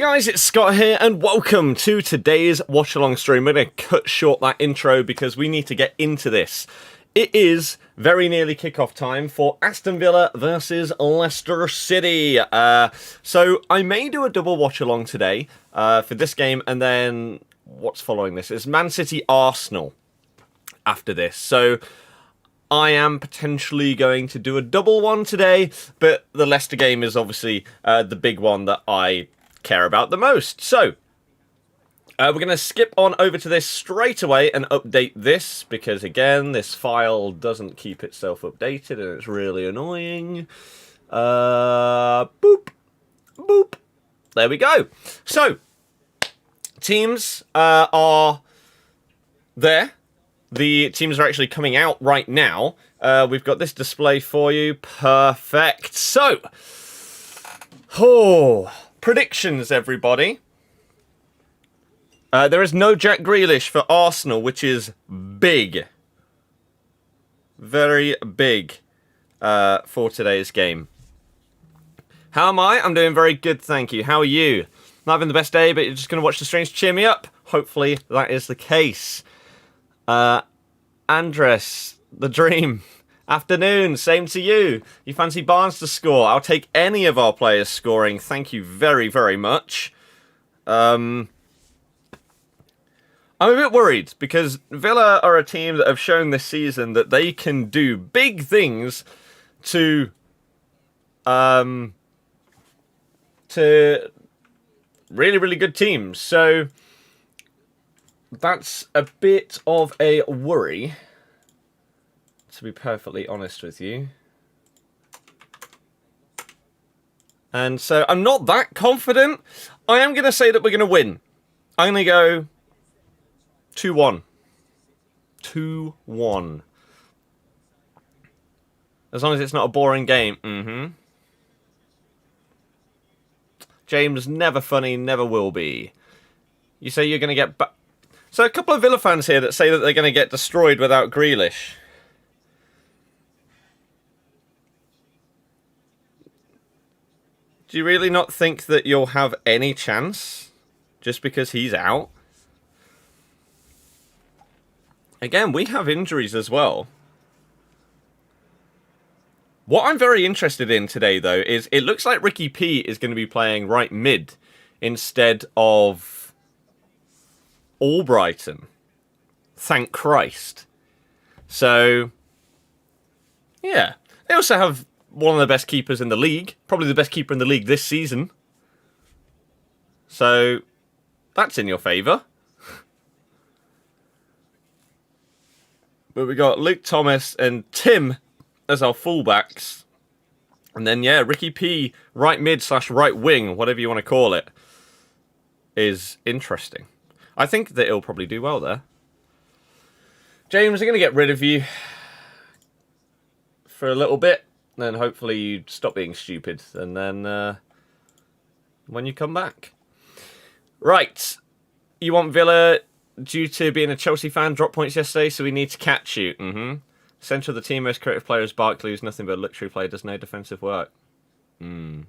guys, it's Scott here, and welcome to today's watch-along stream. We're going to cut short that intro because we need to get into this. It is very nearly kickoff time for Aston Villa versus Leicester City. So I may do a double watch-along today for this game, and then what's following this is Man City Arsenal after this. So I am potentially going to do a double one today, but the Leicester game is obviously the big one that I care about the most. So we're going to skip on over to this straight away and update this, because again, this file doesn't keep itself updated and it's really annoying. Boop. Boop. There we go. So, teams are there. The teams are actually coming out right now. We've got this display for you. Perfect. So, predictions, everybody. There is no Jack Grealish for Arsenal, which is big. Very big for today's game. How am I? I'm doing very good, thank you. How are you? Not having the best day, but you're just going to watch the streams to cheer me up? Hopefully that is the case. Andres, the dream. Afternoon, same to you. You fancy Barnes to score? I'll take any of our players scoring. Thank you very, very much. I'm a bit worried because Villa are a team that have shown this season that they can do big things to really, really good teams. So that's a bit of a worry, to be perfectly honest with you. And so I'm not that confident. I am going to say that we're going to win. I'm going to go 2-1. 2-1. As long as it's not a boring game. James, never funny, never will be. You say you're going to get... So a couple of Villa fans here that say that they're going to get destroyed without Grealish. Do you really not think that you'll have any chance just because he's out? Again, we have injuries as well. What I'm very interested in today, though, is it looks like Ricky P is going to be playing right mid instead of Albrighton. Thank Christ. So, yeah. They also have one of the best keepers in the league. Probably the best keeper in the league this season. So, that's in your favour. But we got Luke Thomas and Tim as our fullbacks. And then, yeah, Ricky P, right mid / right wing, whatever you want to call it, is interesting. I think that he'll probably do well there. James, I'm going to get rid of you for a little bit. Then hopefully you stop being stupid. And then when you come back. Right. You want Villa, due to being a Chelsea fan, drop points yesterday, so we need to catch you. Centre of the team, most creative player is Barkley, who's nothing but a luxury player, does no defensive work. Anything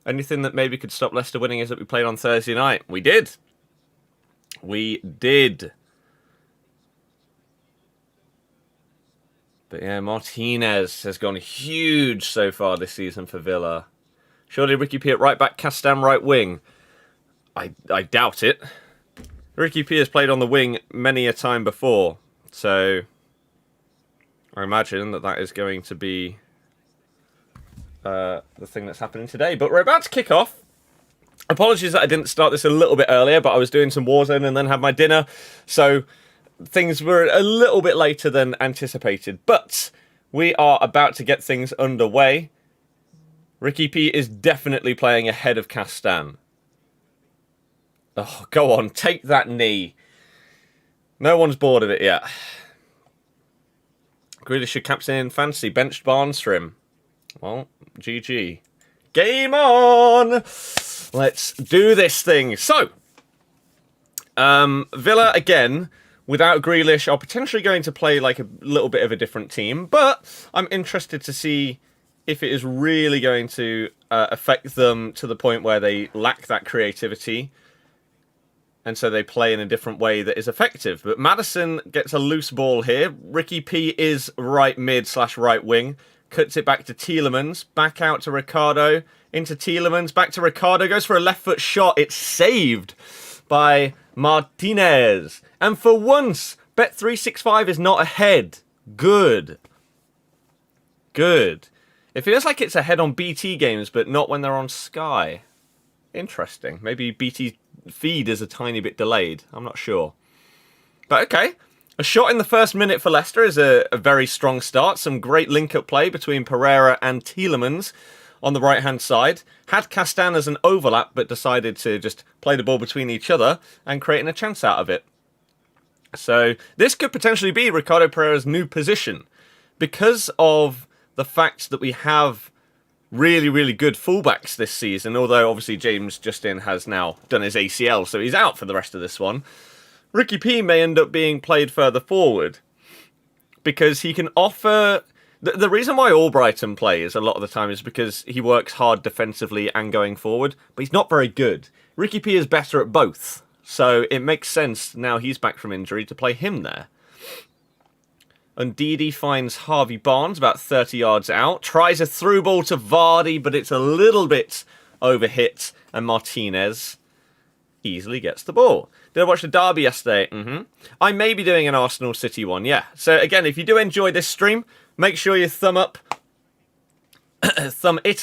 that maybe could stop Leicester winning is that we played on Thursday night. We did. We did. But yeah, Martinez has gone huge so far this season for Villa. Surely Ricky P at right back, Castan right wing. I doubt it. Ricky P has played on the wing many a time before, so I imagine that that is going to be the thing that's happening today. But we're about to kick off. Apologies that I didn't start this a little bit earlier, but I was doing some Warzone and then had my dinner, so things were a little bit later than anticipated. But we are about to get things underway. Ricky P is definitely playing ahead of Castan. Oh, go on, take that knee. No one's bored of it yet. Grealish should captain in fantasy. Benched Barnes for him. Well, GG. Game on! Let's do this thing. So, Villa, again, without Grealish, are potentially going to play like a little bit of a different team. But I'm interested to see if it is really going to affect them to the point where they lack that creativity, and so they play in a different way that is effective. But Maddison gets a loose ball here. Ricky P is right mid / right wing. Cuts it back to Tielemans. Back out to Ricardo. Into Tielemans. Back to Ricardo. Goes for a left foot shot. It's saved by Martinez. And for once, Bet365 is not ahead. Good. Good. It feels like it's ahead on BT games, but not when they're on Sky. Interesting. Maybe BT feed is a tiny bit delayed. I'm not sure. But okay. A shot in the first minute for Leicester is a very strong start. Some great link-up play between Pereira and Tielemans on the right-hand side. Had Castan as an overlap, but decided to just play the ball between each other and creating a chance out of it. So this could potentially be Ricardo Pereira's new position. Because of the fact that we have really, really good fullbacks this season, although obviously James Justin has now done his ACL, so he's out for the rest of this one. Ricky P may end up being played further forward because he can offer... The reason why Albrighton plays a lot of the time is because he works hard defensively and going forward, but he's not very good. Ricky P is better at both, so it makes sense now he's back from injury to play him there. Ndidi finds Harvey Barnes about 30 yards out. Tries a through ball to Vardy, but it's a little bit overhit. And Martinez easily gets the ball. Did I watch the derby yesterday? I may be doing an Arsenal City one, yeah. So again, if you do enjoy this stream, make sure you thumb it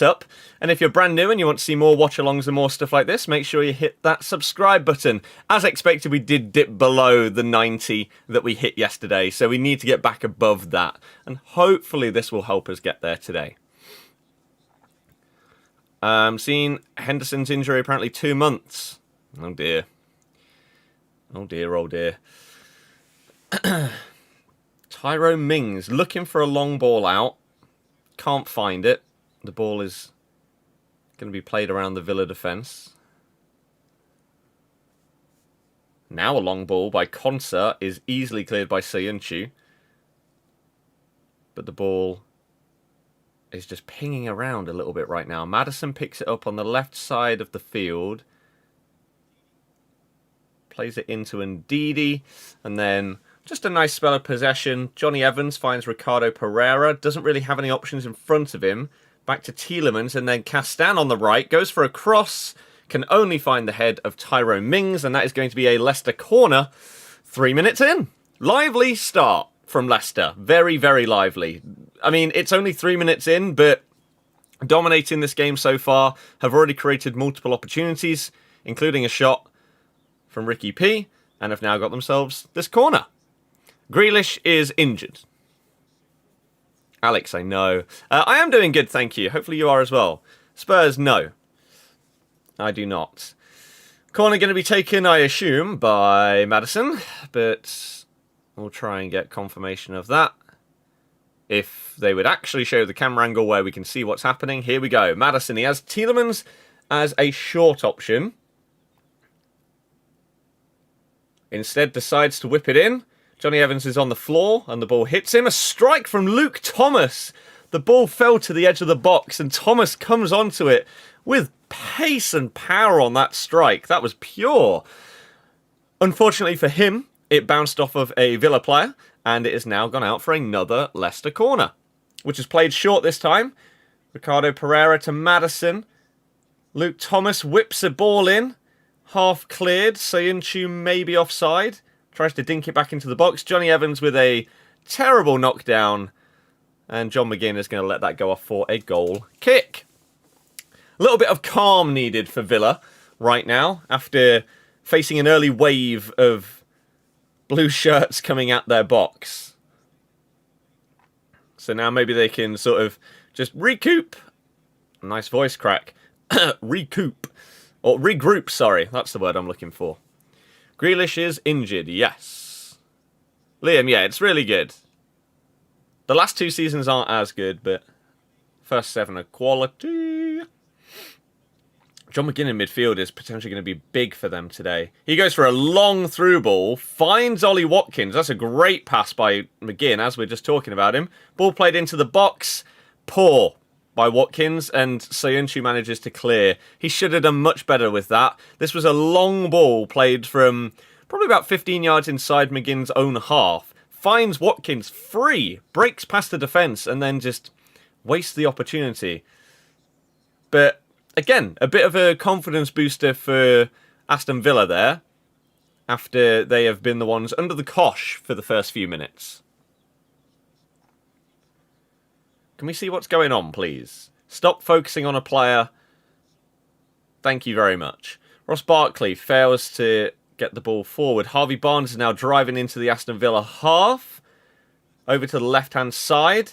up. And if you're brand new and you want to see more watch-alongs and more stuff like this, make sure you hit that subscribe button. As expected, we did dip below the 90 that we hit yesterday, so we need to get back above that. And hopefully this will help us get there today. Seeing Henderson's injury, apparently 2 months. Oh dear. Oh dear, oh dear. Tyrone Mings looking for a long ball out. Can't find it. The ball is going to be played around the Villa defence. Now a long ball by Konsa is easily cleared by Soyuncu. But the ball is just pinging around a little bit right now. Maddison picks it up on the left side of the field. Plays it into Ndidi. And then just a nice spell of possession. Johnny Evans finds Ricardo Pereira. Doesn't really have any options in front of him. Back to Tielemans, and then Castan on the right. Goes for a cross. Can only find the head of Tyrone Mings, and that is going to be a Leicester corner. 3 minutes in. Lively start from Leicester. Very, very lively. I mean, it's only 3 minutes in, but dominating this game so far. Have already created multiple opportunities, including a shot from Ricky P, and have now got themselves this corner. Grealish is injured. Alex, I know. I am doing good, thank you. Hopefully you are as well. Spurs, no. I do not. Corner going to be taken, I assume, by Maddison, but we'll try and get confirmation of that. If they would actually show the camera angle where we can see what's happening. Here we go. Maddison, he has Tielemans as a short option. Instead decides to whip it in. Johnny Evans is on the floor, and the ball hits him. A strike from Luke Thomas. The ball fell to the edge of the box, and Thomas comes onto it with pace and power on that strike. That was pure. Unfortunately for him, it bounced off of a Villa player, and it has now gone out for another Leicester corner, which is played short this time. Ricardo Pereira to Maddison. Luke Thomas whips a ball in. Half cleared. Soyuncu maybe offside. Tries to dink it back into the box. Johnny Evans with a terrible knockdown. And John McGinn is going to let that go off for a goal kick. A little bit of calm needed for Villa right now after facing an early wave of blue shirts coming at their box. So now maybe they can sort of just recoup. Nice voice crack. Recoup. Or regroup, sorry. That's the word I'm looking for. Grealish is injured, yes. Liam, yeah, it's really good. The last 2 seasons aren't as good, but first 7 are quality. John McGinn in midfield is potentially going to be big for them today. He goes for a long through ball, finds Ollie Watkins. That's a great pass by McGinn, as we're just talking about him. Ball played into the box. Poor by Watkins, and Soyuncu manages to clear. He should have done much better with that. This was a long ball played from probably about 15 yards inside McGinn's own half. Finds Watkins free, breaks past the defence, and then just wastes the opportunity. But again, a bit of a confidence booster for Aston Villa there, after they have been the ones under the cosh for the first few minutes. Can we see what's going on, please? Stop focusing on a player. Thank you very much. Ross Barkley fails to get the ball forward. Harvey Barnes is now driving into the Aston Villa half. Over to the left-hand side.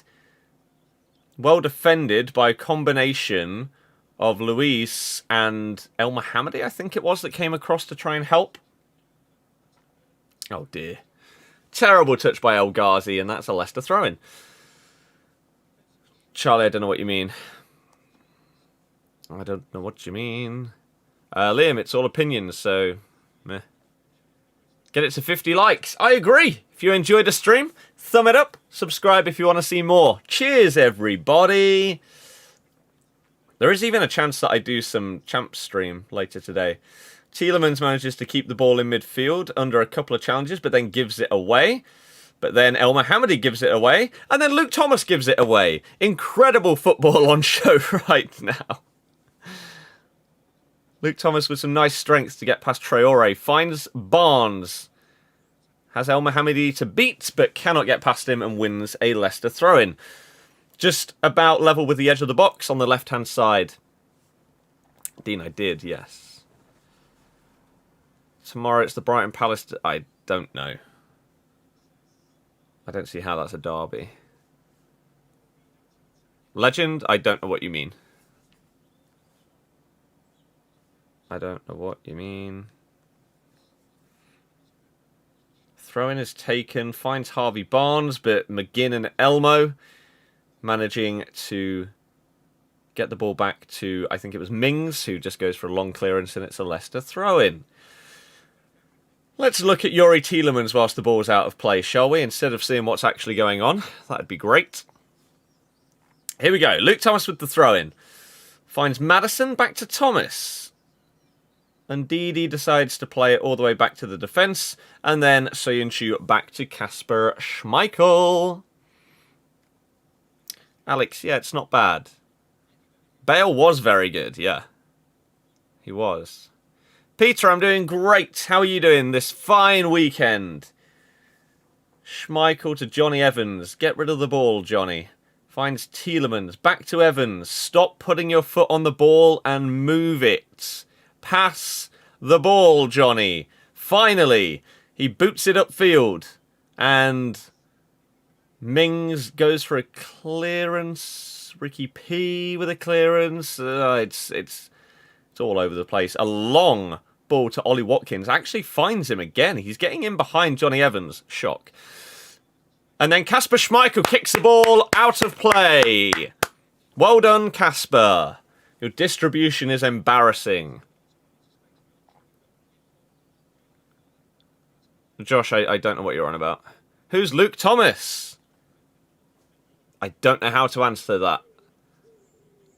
Well defended by a combination of Luis and El Mohammadi, I think it was, that came across to try and help. Oh dear. Terrible touch by El Ghazi, and that's a Leicester throw-in. Charlie, I don't know what you mean. I don't know what you mean. Liam, it's all opinions, so meh. Get it to 50 likes. I agree. If you enjoyed the stream, thumb it up. Subscribe if you want to see more. Cheers, everybody. There is even a chance that I do some champ stream later today. Tielemans manages to keep the ball in midfield under a couple of challenges, but then gives it away. But then El Mohammadi gives it away, and then Luke Thomas gives it away. Incredible football on show right now. Luke Thomas with some nice strength to get past Traore. Finds Barnes. Has El Mohammadi to beat, but cannot get past him and wins a Leicester throw-in. Just about level with the edge of the box on the left-hand side. Dean, I did, yes. Tomorrow it's the Brighton Palace... I don't know. I don't see how that's a derby. Legend? I don't know what you mean. I don't know what you mean. Throw-in is taken. Finds Harvey Barnes, but McGinn and Elmo managing to get the ball back to, I think it was Mings, who just goes for a long clearance, and it's a Leicester throw-in. Let's look at Youri Tielemans whilst the ball's out of play, shall we? Instead of seeing what's actually going on. That'd be great. Here we go. Luke Thomas with the throw-in. Finds Maddison, back to Thomas. And Didi decides to play it all the way back to the defence. And then Soyuncu back to Kasper Schmeichel. Alex, yeah, it's not bad. Bale was very good, yeah. He was. Peter, I'm doing great. How are you doing this fine weekend? Schmeichel to Johnny Evans. Get rid of the ball, Johnny. Finds Tielemans. Back to Evans. Stop putting your foot on the ball and move it. Pass the ball, Johnny. Finally, he boots it upfield. And Mings goes for a clearance. Ricky P with a clearance. It's all over the place. A long ball to Ollie Watkins. Actually finds him again. He's getting in behind Johnny Evans. Shock. And then Kasper Schmeichel kicks the ball out of play. Well done, Kasper. Your distribution is embarrassing. Josh, I don't know what you're on about. Who's Luke Thomas? I don't know how to answer that.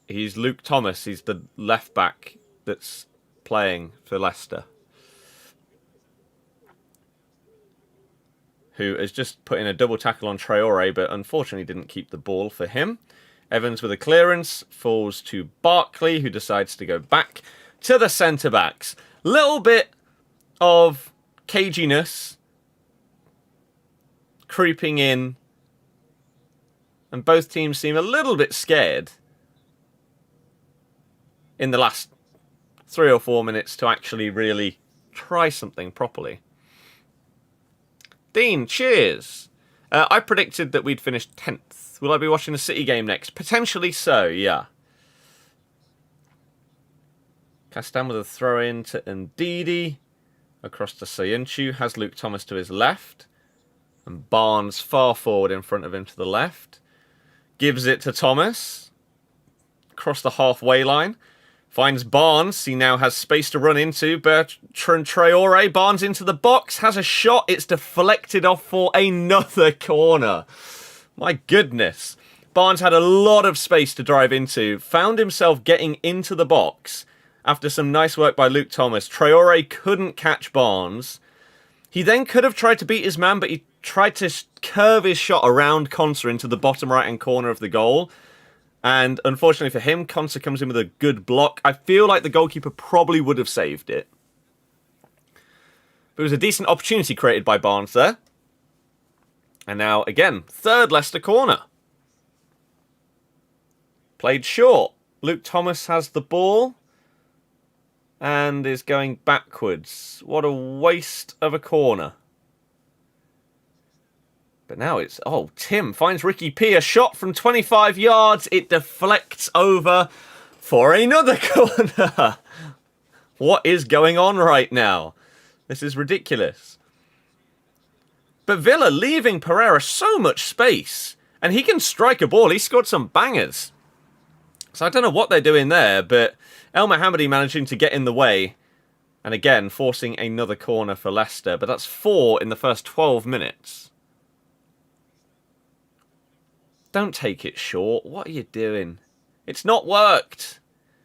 He's Luke Thomas. He's the left back that's playing for Leicester, who has just put in a double tackle on Traore, but unfortunately didn't keep the ball for him. Evans with a clearance falls to Barkley, who decides to go back to the centre-backs. Little bit of caginess creeping in, and both teams seem a little bit scared in the last 3 or 4 minutes to actually really try something properly. Dean, cheers. I predicted that we'd finish 10th. Will I be watching the City game next? Potentially so, yeah. Castan with a throw-in to Ndidi. Across to Soyuncu. Has Luke Thomas to his left. And Barnes far forward in front of him to the left. Gives it to Thomas. Across the halfway line. Finds Barnes. He now has space to run into. Bertrand Traore. Barnes into the box. Has a shot. It's deflected off for another corner. My goodness. Barnes had a lot of space to drive into, found himself getting into the box after some nice work by Luke Thomas. Traore couldn't catch Barnes. He then could have tried to beat his man, but he tried to curve his shot around Konsa into the bottom right-hand corner of the goal. And unfortunately for him, Konsa comes in with a good block. I feel like the goalkeeper probably would have saved it. But it was a decent opportunity created by Barnes there. And now, again, third Leicester corner. Played short. Luke Thomas has the ball. And is going backwards. What a waste of a corner. But now it's... Oh, Tim finds Ricky P. A shot from 25 yards. It deflects over for another corner. What is going on right now? This is ridiculous. But Villa leaving Pereira so much space. And he can strike a ball. He scored some bangers. So I don't know what they're doing there, but El Mohammadi managing to get in the way. And again, forcing another corner for Leicester. But that's 4 in the first 12 minutes. Don't take it short. What are you doing? It's not worked.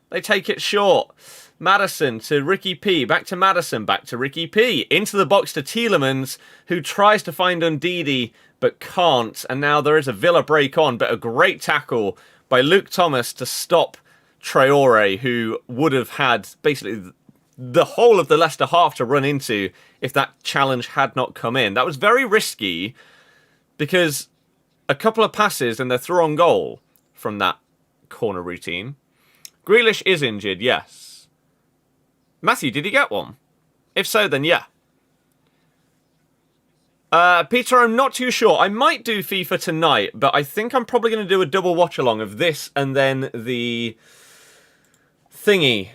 They take it short. Maddison to Ricky P. Back to Maddison. Back to Ricky P. Into the box to Tielemans, who tries to find Ndidi, but can't. And now there is a Villa break on, but a great tackle by Luke Thomas to stop Traore, who would have had basically the whole of the Leicester half to run into if that challenge had not come in. That was very risky because a couple of passes and they're through on goal from that corner routine. Grealish is injured, yes. Matthew, did he get one? If so, then yeah. Peter, I'm not too sure. I might do FIFA tonight, but I think I'm probably going to do a double watch-along of this and then the thingy.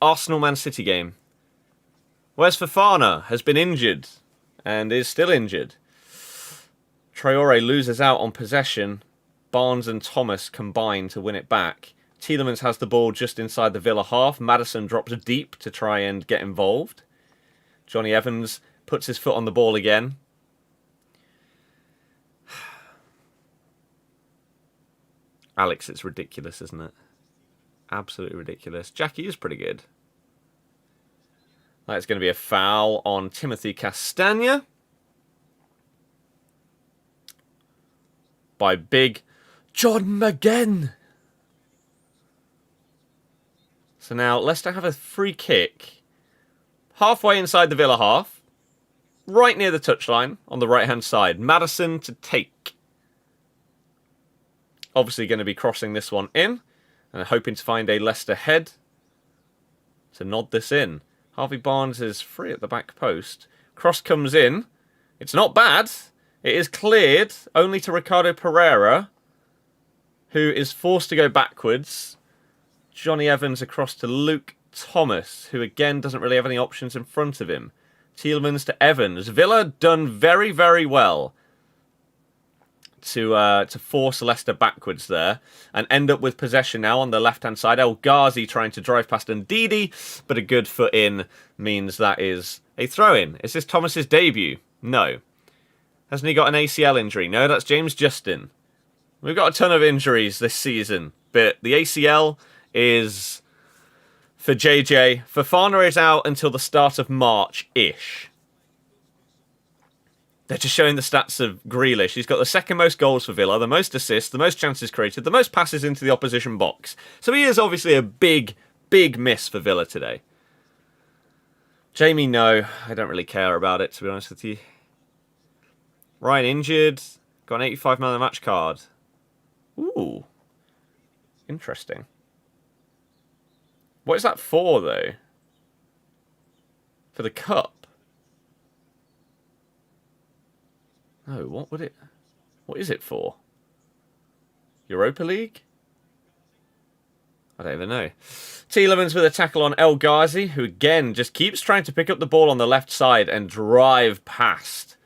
Arsenal-Man City game. Whereas Fofana has been injured and is still injured. Traore loses out on possession. Barnes and Thomas combine to win it back. Tielemans has the ball just inside the Villa half. Maddison drops deep to try and get involved. Johnny Evans puts his foot on the ball again. Alex, it's ridiculous, isn't it? Absolutely ridiculous. Jackie is pretty good. That's going to be a foul on Timothy Castagna. By big John McGinn. So now Leicester have a free kick. Halfway inside the Villa half. Right near the touchline on the right-hand side. Maddison to take. Obviously going to be crossing this one in. And hoping to find a Leicester head to nod this in. Harvey Barnes is free at the back post. Cross comes in. It's not bad. It is cleared only to Ricardo Pereira, who is forced to go backwards. Johnny Evans across to Luke Thomas, who again doesn't really have any options in front of him. Tielemans to Evans. Villa done very, very well to force Leicester backwards there and end up with possession now on the left-hand side. El Ghazi trying to drive past Ndidi, but a good foot in means that is a throw-in. Is this Thomas's debut? No. Hasn't he got an ACL injury? No, that's James Justin. We've got a ton of injuries this season, but the ACL is for JJ. Fofana is out until the start of March-ish. They're just showing the stats of Grealish. He's got the second most goals for Villa, the most assists, the most chances created, the most passes into the opposition box. So he is obviously a big, big miss for Villa today. Jamie, no. I don't really care about it, to be honest with you. Ryan injured. Got an 85 man of the match card. Ooh. Interesting. What is that for, though? For the cup? No, what is it for? Europa League? I don't even know. Tielemans with a tackle on El Ghazi, who again just keeps trying to pick up the ball on the left side and drive past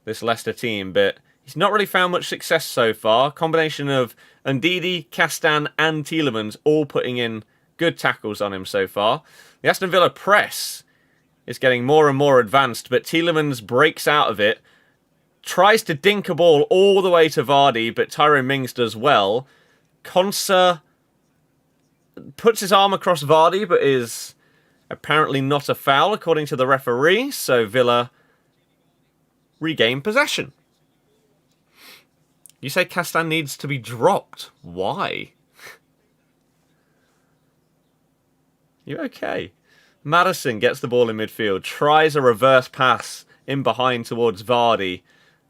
this Leicester team, but he's not really found much success so far. Combination of Ndidi, Castan and Tielemans all putting in good tackles on him so far. The Aston Villa press is getting more and more advanced, but Tielemans breaks out of it, tries to dink a ball all the way to Vardy, but Tyrone Mings does well. Konsa puts his arm across Vardy, but is apparently not a foul, according to the referee, so Villa regain possession. You say Castan needs to be dropped. Why? You okay? Maddison gets the ball in midfield, tries a reverse pass in behind towards Vardy,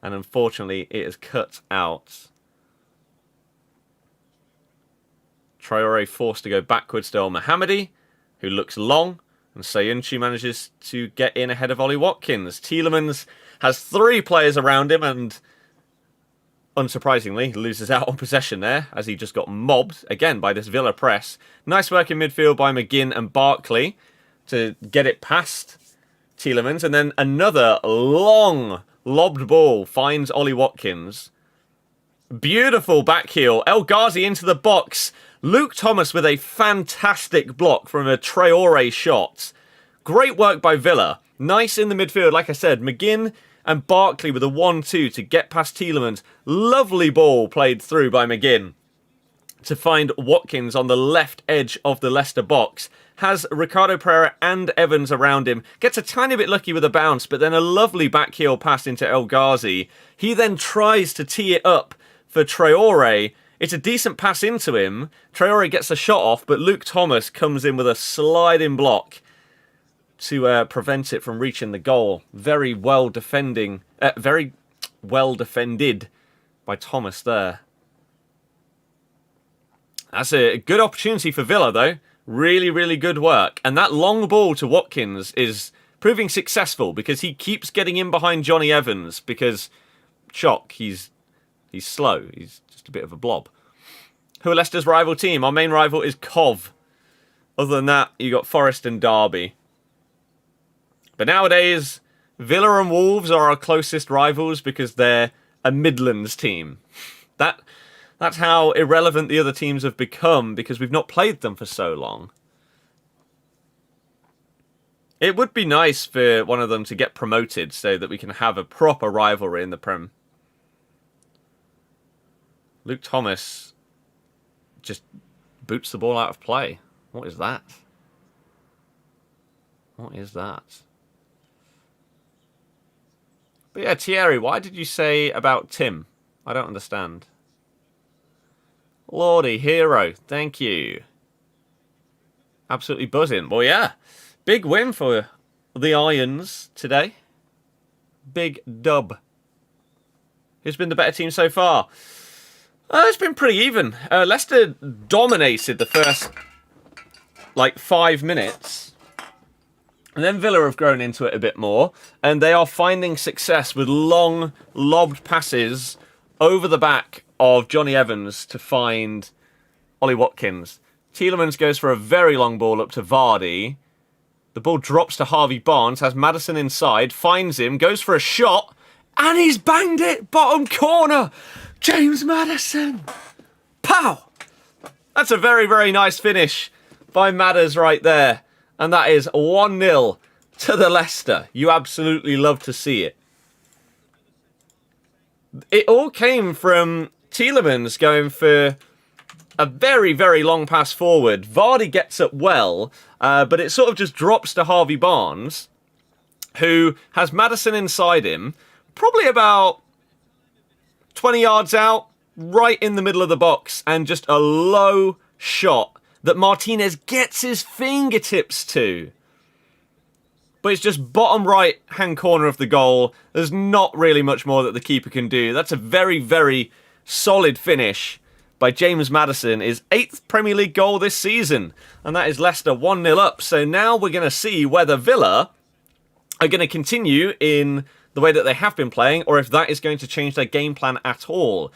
and unfortunately it is cut out. Traore forced to go backwards to El Mohammadi, who looks long, and Sayunchi manages to get in ahead of Ollie Watkins. Tielemans has 3 players around him and, unsurprisingly, loses out on possession there as he just got mobbed, again, by this Villa press. Nice work in midfield by McGinn and Barkley to get it past Tielemans. And then another long lobbed ball finds Ollie Watkins. Beautiful back heel. El Ghazi into the box. Luke Thomas with a fantastic block from a Traore shot. Great work by Villa. Nice in the midfield, like I said. McGinn and Barkley with a 1-2 to get past Tielemans. Lovely ball played through by McGinn to find Watkins on the left edge of the Leicester box. Has Ricardo Pereira and Evans around him. Gets a tiny bit lucky with a bounce, but then a lovely back heel pass into El Ghazi. He then tries to tee it up for Traore. It's a decent pass into him. Traore gets a shot off, but Luke Thomas comes in with a sliding block to prevent it from reaching the goal. Very well defended by Thomas there. That's a good opportunity for Villa, though. Really, really good work. And that long ball to Watkins is proving successful because he keeps getting in behind Johnny Evans because, shock, he's slow. He's just a bit of a blob. Who are Leicester's rival team? Our main rival is Cov. Other than that, you got Forest and Derby. But nowadays, Villa and Wolves are our closest rivals because they're a Midlands team. That's how irrelevant the other teams have become because we've not played them for so long. It would be nice for one of them to get promoted so that we can have a proper rivalry in the Prem. Luke Thomas just boots the ball out of play. What is that? What is that? But yeah, Thierry, why did you say about Tim? I don't understand. Lordy hero, thank you. Absolutely buzzing. Well, yeah, big win for the Irons today. Big dub. Who's been the better team so far? It's been pretty even. Leicester dominated the first, 5 minutes. And then Villa have grown into it a bit more. And they are finding success with long, lobbed passes over the back of Johnny Evans to find Ollie Watkins. Tielemans goes for a very long ball up to Vardy. The ball drops to Harvey Barnes, has Maddison inside, finds him, goes for a shot, and he's banged it! Bottom corner! James Maddison! Pow! That's a very, very nice finish by Madders right there. And that is 1-0 to the Leicester. You absolutely love to see it. It all came from Tielemans going for a very, very long pass forward. Vardy gets up well, but it sort of just drops to Harvey Barnes, who has Maddison inside him, probably about 20 yards out, right in the middle of the box, and just a low shot that Martinez gets his fingertips to. But it's just bottom right-hand corner of the goal. There's not really much more that the keeper can do. That's a very, very solid finish by James Maddison. His 8th Premier League goal this season. And that is Leicester 1-0 up. So now we're going to see whether Villa are going to continue in the way that they have been playing, or if that is going to change their game plan at all.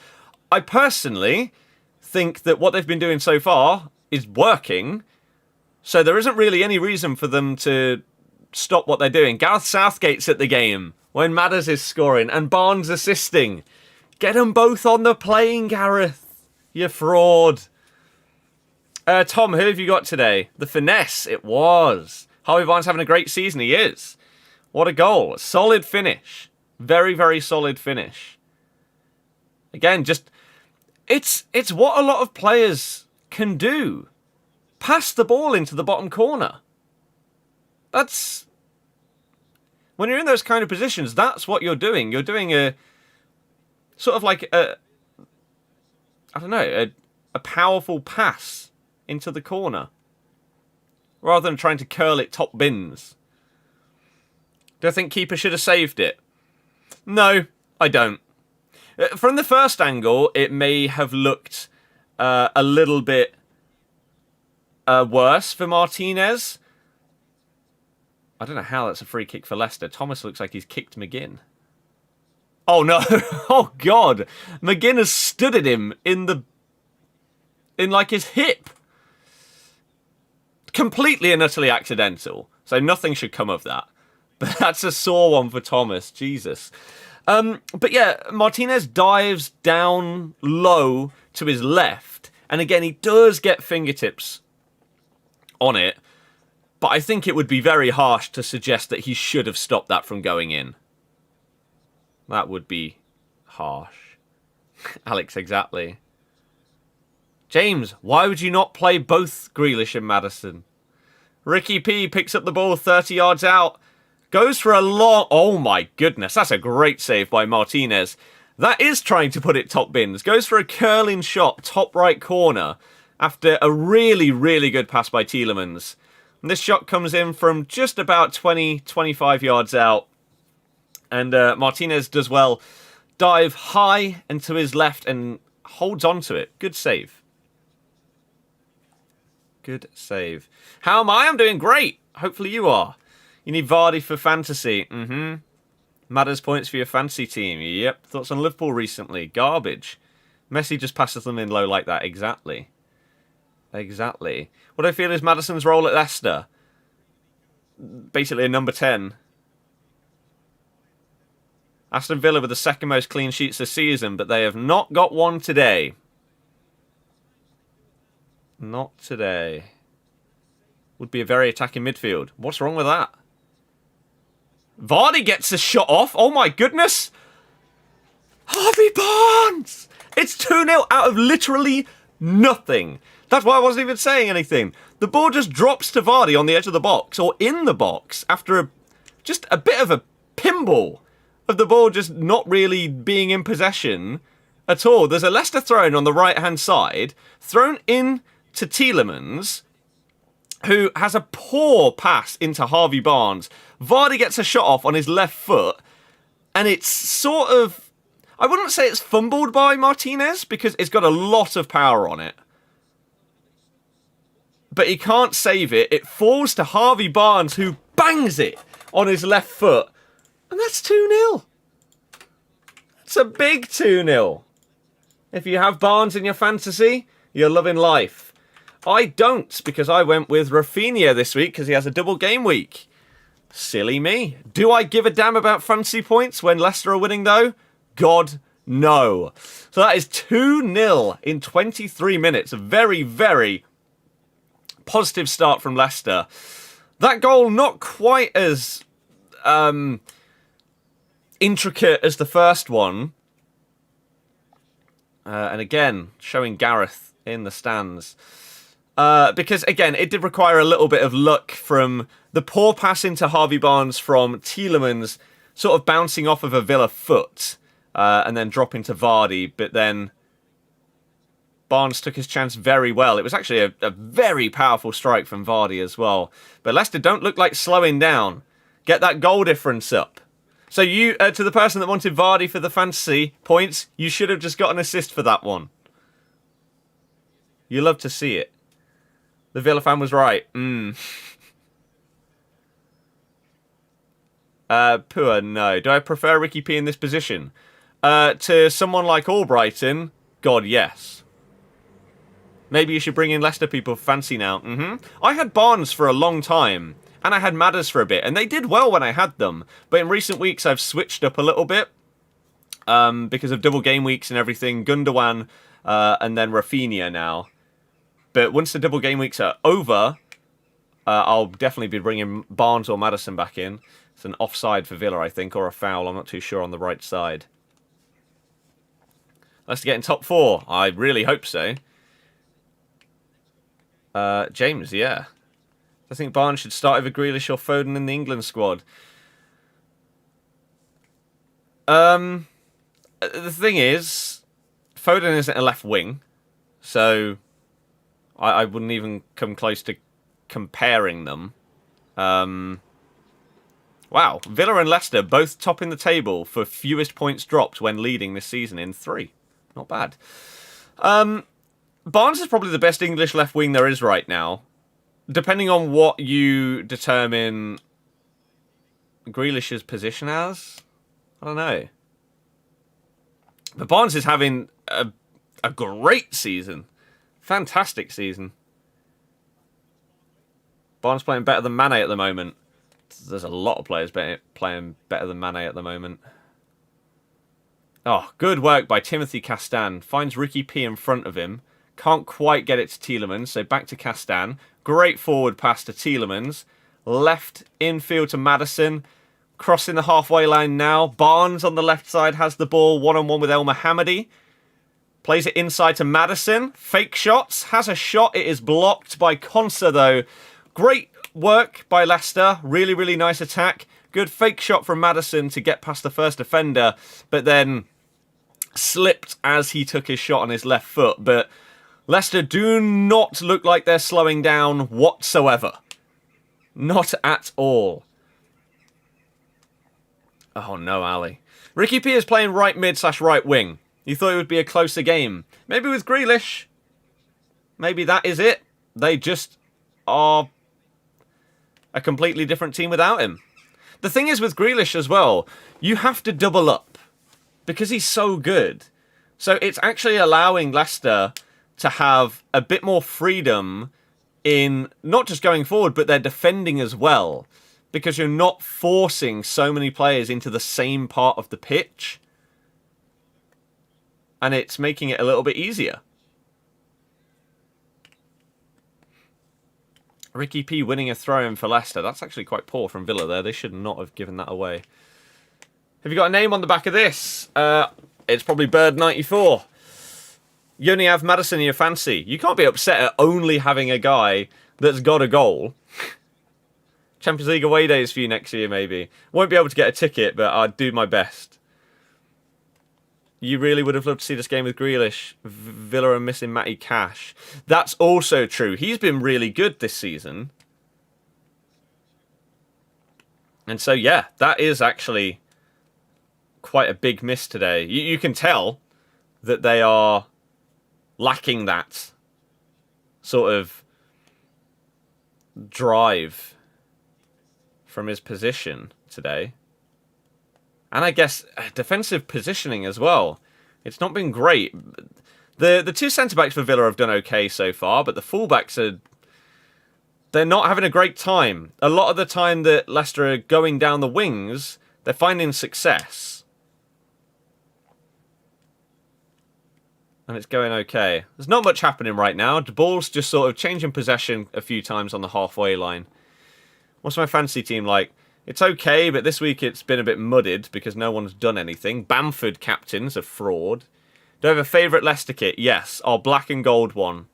I personally think that what they've been doing so far is working. So there isn't really any reason for them to stop what they're doing. Gareth Southgate's at the game when Madders is scoring and Barnes assisting. Get them both on the plane, Gareth. You fraud. Tom, who have you got today? The finesse, it was. Harvey Barnes having a great season. He is. What a goal. Solid finish. Very, very solid finish. Again, just... It's what a lot of players can do. Pass the ball into the bottom corner. That's... When you're in those kind of positions, that's what you're doing. You're doing a... Sort of like a... I don't know, a powerful pass into the corner. Rather than trying to curl it top bins. Do I think keeper should have saved it? No, I don't. From the first angle, it may have looked a little bit worse for Martinez. I don't know how that's a free kick for Leicester. Thomas looks like he's kicked McGinn. Oh no! Oh god! McGinn has stood at him in like his hip. Completely and utterly accidental. So nothing should come of that. But that's a sore one for Thomas. Jesus. But yeah, Martinez dives down low to his left. And again, he does get fingertips on it. But I think it would be very harsh to suggest that he should have stopped that from going in. That would be harsh. Alex, exactly. James, why would you not play both Grealish and Maddison? Ricky P picks up the ball 30 yards out. Goes for a long... Oh my goodness, that's a great save by Martinez. That is trying to put it top bins. Goes for a curling shot, top right corner, after a really, really good pass by Tielemans. And this shot comes in from just about 20, 25 yards out. And Martinez does well. Dive high and to his left and holds on to it. Good save. Good save. How am I? I'm doing great. Hopefully you are. You need Vardy for fantasy. Matters points for your fantasy team. Yep. Thoughts on Liverpool recently? Garbage. Messi just passes them in low like that. Exactly. Exactly. What I feel is Maddison's role at Leicester. Basically a number 10. Aston Villa with the second most clean sheets this season, but they have not got one today. Not today. Would be a very attacking midfield. What's wrong with that? Vardy gets a shot off. Oh my goodness. Harvey Barnes. It's 2-0 out of literally nothing. That's why I wasn't even saying anything. The ball just drops to Vardy on the edge of the box, or in the box, after just a bit of a pinball of the ball just not really being in possession at all. There's a Leicester throw-in on the right-hand side, thrown in to Tielemans, who has a poor pass into Harvey Barnes. Vardy gets a shot off on his left foot, and it's sort of... I wouldn't say it's fumbled by Martinez, because it's got a lot of power on it. But he can't save it. It falls to Harvey Barnes, who bangs it on his left foot. And that's 2-0. It's a big 2-0. If you have Barnes in your fantasy, you're loving life. I don't, because I went with Rafinha this week because he has a double game week. Silly me. Do I give a damn about fantasy points when Leicester are winning, though? God, no. So that is 2-0 in 23 minutes. A very, very positive start from Leicester. That goal not quite as intricate as the first one. And again, showing Gareth in the stands. Because, again, it did require a little bit of luck from the poor pass into Harvey Barnes from Tielemans sort of bouncing off of a Villa foot and then dropping to Vardy. But then Barnes took his chance very well. It was actually a very powerful strike from Vardy as well. But Leicester don't look like slowing down. Get that goal difference up. So you, to the person that wanted Vardy for the fantasy points, you should have just got an assist for that one. You love to see it. The Villa fan was right. Poor, no. Do I prefer Ricky P in this position? To someone like Albrighton? God, yes. Maybe you should bring in Leicester people for fancy now. I had Barnes for a long time. And I had Madders for a bit. And they did well when I had them. But in recent weeks, I've switched up a little bit. Because of double game weeks and everything. Gundogan and then Rafinha now. But once the double game weeks are over, I'll definitely be bringing Barnes or Maddison back in. It's an offside for Villa, I think, or a foul. I'm not too sure on the right side. Let's get in top 4. I really hope so. James, yeah. I think Barnes should start over Grealish or Foden in the England squad. The thing is, Foden isn't a left wing, so I wouldn't even come close to comparing them. Wow, Villa and Leicester both topping the table for fewest points dropped when leading this season in 3. Not bad. Barnes is probably the best English left wing there is right now. Depending on what you determine Grealish's position as, I don't know. But Barnes is having a great season. Fantastic season. Barnes playing better than Mane at the moment. There's a lot of players playing better than Mane at the moment. Oh, good work by Timothy Castan. Finds Ricky P in front of him. Can't quite get it to Tielemans, so back to Castan. Great forward pass to Tielemans. Left infield to Maddison. Crossing the halfway line now. Barnes on the left side has the ball one-on-one with El Mohammadi. Plays it inside to Maddison. Fake shots. Has a shot. It is blocked by Konsa, though. Great work by Leicester. Really, really nice attack. Good fake shot from Maddison to get past the first defender, but then slipped as he took his shot on his left foot. But Leicester do not look like they're slowing down whatsoever. Not at all. Oh no, Ali. Ricky P is playing right mid / right wing. You thought it would be a closer game. Maybe with Grealish. Maybe that is it. They just are a completely different team without him. The thing is with Grealish as well, you have to double up because he's so good. So it's actually allowing Leicester to have a bit more freedom in not just going forward, but they're defending as well. Because you're not forcing so many players into the same part of the pitch. And it's making it a little bit easier. Ricky P winning a throw-in for Leicester. That's actually quite poor from Villa there. They should not have given that away. Have you got a name on the back of this? It's probably Bird94. You only have Maddison in your fancy. You can't be upset at only having a guy that's got a goal. Champions League away days for you next year, maybe. Won't be able to get a ticket, but I'd do my best. You really would have loved to see this game with Grealish. Villa are missing Matty Cash. That's also true. He's been really good this season. And so, yeah, that is actually quite a big miss today. You can tell that they are lacking that sort of drive from his position today. And I guess defensive positioning as well. It's not been great. The two centre-backs for Villa have done okay so far, but the full-backs they're not having a great time. A lot of the time that Leicester are going down the wings, they're finding success. And it's going okay. There's not much happening right now. The ball's just sort of changing possession a few times on the halfway line. What's my fantasy team like? It's okay, but this week it's been a bit mudded because no one's done anything. Bamford captain's a fraud. Do I have a favourite Leicester kit? Yes, our black and gold one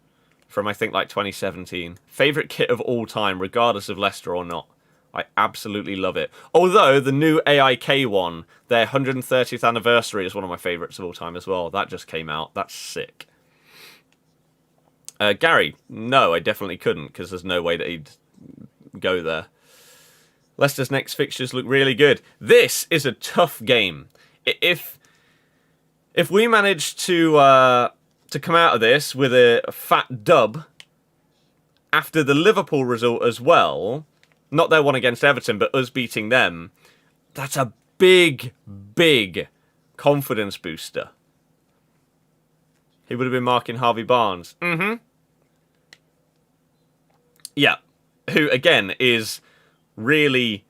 from, I think, like 2017. Favourite kit of all time, regardless of Leicester or not. I absolutely love it. Although the new AIK one, their 130th anniversary, is one of my favourites of all time as well. That just came out. That's sick. Gary, no, I definitely couldn't because there's no way that he'd go there. Leicester's next fixtures look really good. This is a tough game. If we manage to come out of this with a fat dub after the Liverpool result as well, not their one against Everton, but us beating them, that's a big, big confidence booster. He would have been marking Harvey Barnes. Yeah, who, again, is really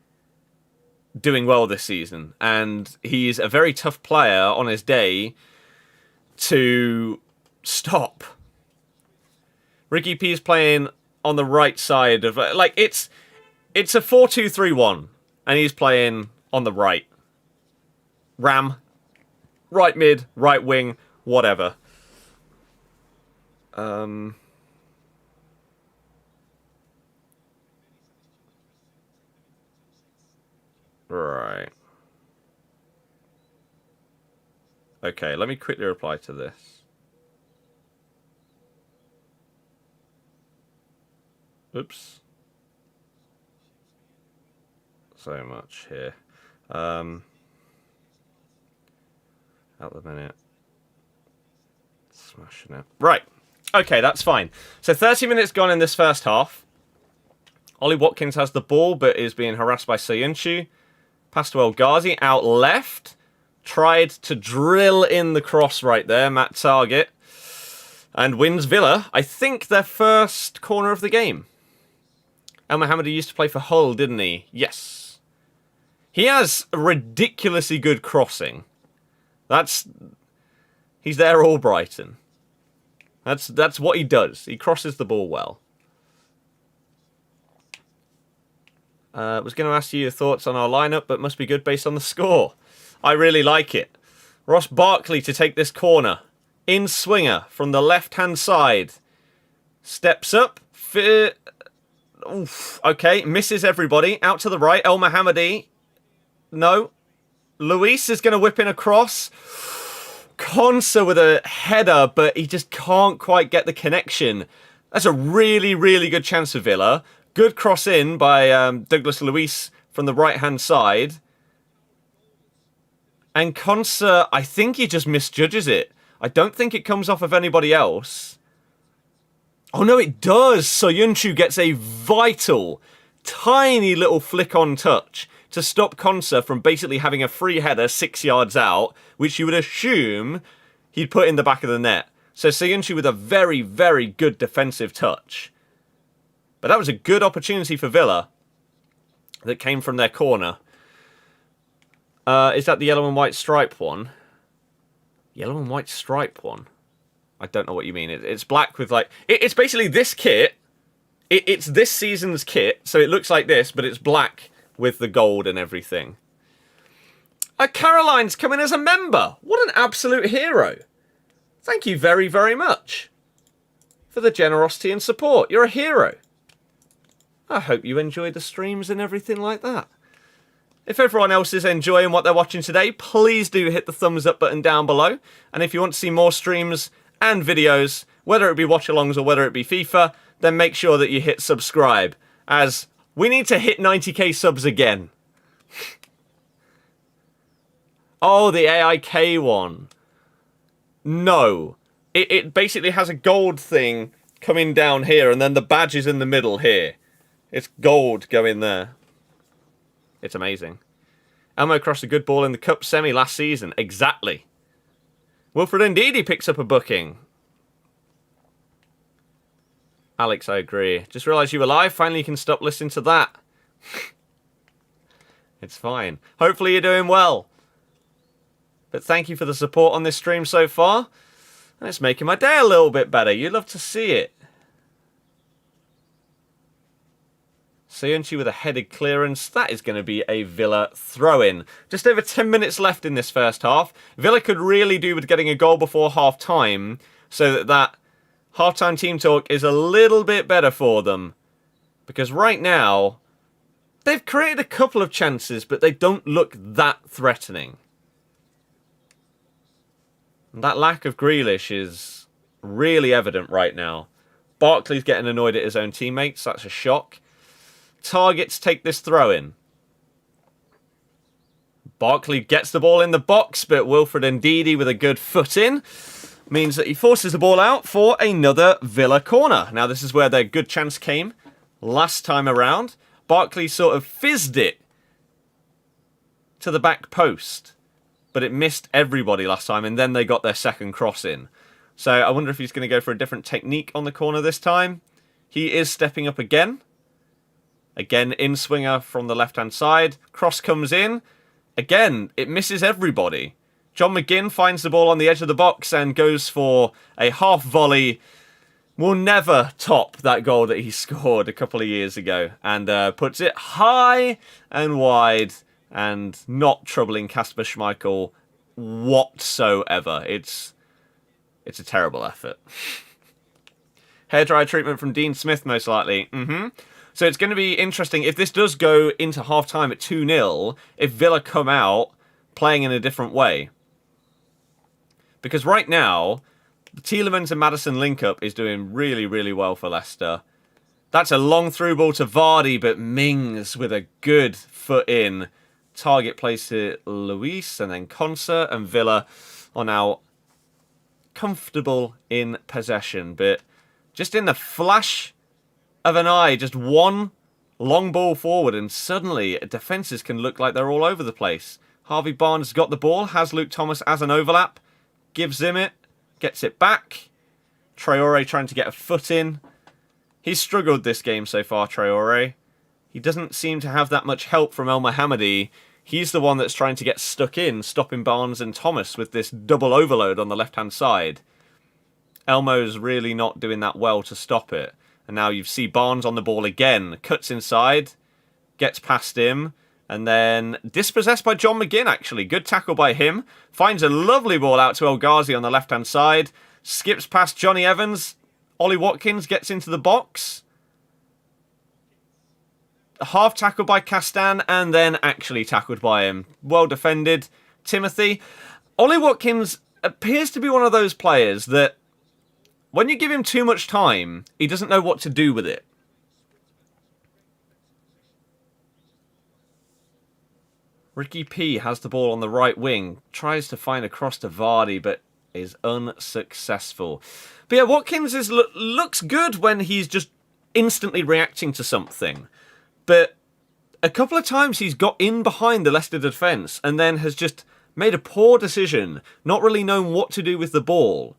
doing well this season, and he's a very tough player on his day to stop. Ricky P is playing on the right side of... Like, it's a 4-2-3-1. And he's playing on the right. Ram. Right mid, right wing, whatever. Right. Okay, let me quickly reply to this. Oops. So much here. At the minute. Smashing it. Right. Okay, that's fine. So 30 minutes gone in this first half. Ollie Watkins has the ball, but is being harassed by Soyuncu. Pass to El Ghazi, out left. Tried to drill in the cross right there, Matt Target. And wins Villa, I think, their first corner of the game. El Mohammadi used to play for Hull, didn't he? Yes. He has a ridiculously good crossing. He's there all Brighton. That's what he does. He crosses the ball well. Was going to ask you your thoughts on our lineup, but must be good based on the score. I really like it. Ross Barkley to take this corner. In swinger from the left-hand side. Steps up. Oof, okay, misses everybody. Out to the right. El Mohammadi. No. Luis is going to whip in a cross. Konsa with a header, but he just can't quite get the connection. That's a really, really good chance for Villa. Good cross in by Douglas Luis from the right-hand side. And Konsa, I think he just misjudges it. I don't think it comes off of anybody else. Oh, no, it does. Soyuncu gets a vital, tiny little flick-on touch to stop Konsa from basically having a free header 6 yards out, which you would assume he'd put in the back of the net. So Soyuncu with a very, very good defensive touch. But that was a good opportunity for Villa that came from their corner. Is that the yellow and white stripe one? Yellow and white stripe one? I don't know what you mean. It's black with like... It's basically this kit. It's this season's kit. So it looks like this, but it's black with the gold and everything. Caroline's coming as a member. What an absolute hero. Thank you very, very much for the generosity and support. You're a hero. I hope you enjoy the streams and everything like that. If everyone else is enjoying what they're watching today, please do hit the thumbs up button down below. And if you want to see more streams and videos, whether it be watch-alongs or whether it be FIFA, then make sure that you hit subscribe, as we need to hit 90k subs again. Oh, the AIK one. No. It basically has a gold thing coming down here, and then the badge is in the middle here. It's gold going there. It's amazing. Elmo crossed a good ball in the Cup semi last season. Exactly. Wilfred Ndidi picks up a booking. Alex, I agree. Just realised you were live. Finally, you can stop listening to that. It's fine. Hopefully you're doing well. But thank you for the support on this stream so far. And it's making my day a little bit better. You love to see it. Soyuncu with a headed clearance. That is going to be a Villa throw-in. Just over 10 minutes left in this first half. Villa could really do with getting a goal before half-time, so that half-time team talk is a little bit better for them. Because right now, they've created a couple of chances, but they don't look that threatening. And that lack of Grealish is really evident right now. Barkley's getting annoyed at his own teammates. That's a shock. Targets take this throw-in. Barkley gets the ball in the box, but Wilfred Ndidi with a good foot in means that he forces the ball out for another Villa corner. Now, this is where their good chance came last time around. Barkley sort of fizzed it to the back post, but it missed everybody last time, and then they got their second cross in. So I wonder if he's going to go for a different technique on the corner this time. He is stepping up again. Again, in-swinger from the left-hand side. Cross comes in. Again, it misses everybody. John McGinn finds the ball on the edge of the box and goes for a half volley will never top that goal that he scored a couple of years ago, and puts it high and wide and not troubling Kasper Schmeichel whatsoever. It's a terrible effort. Hairdryer treatment from Dean Smith, most likely. So it's going to be interesting if this does go into half-time at 2-0, if Villa come out playing in a different way. Because right now, the Tielemans and Maddison link-up is doing really, really well for Leicester. That's a long through ball to Vardy, but Mings with a good foot in. Target place to Luis and then Concert, and Villa are now comfortable in possession. But just in the flash of an eye, just one long ball forward, and suddenly defences can look like they're all over the place. Harvey Barnes got the ball, has Luke Thomas as an overlap, gives him it, gets it back. Traore trying to get a foot in. He's struggled this game so far, Traore. He doesn't seem to have that much help from El Mohammadi. He's the one that's trying to get stuck in, stopping Barnes and Thomas with this double overload on the left-hand side. Elmo's really not doing that well to stop it. And now you see Barnes on the ball again. Cuts inside, gets past him, and then dispossessed by John McGinn, actually. Good tackle by him. Finds a lovely ball out to El Ghazi on the left-hand side. Skips past Johnny Evans. Ollie Watkins gets into the box. A half tackle by Castan, and then actually tackled by him. Well defended. Timothy. Ollie Watkins appears to be one of those players that when you give him too much time, he doesn't know what to do with it. Ricky P has the ball on the right wing. Tries to find a cross to Vardy, but is unsuccessful. But yeah, Watkins looks good when he's just instantly reacting to something. But a couple of times he's got in behind the Leicester defence and then has just made a poor decision, not really known what to do with the ball.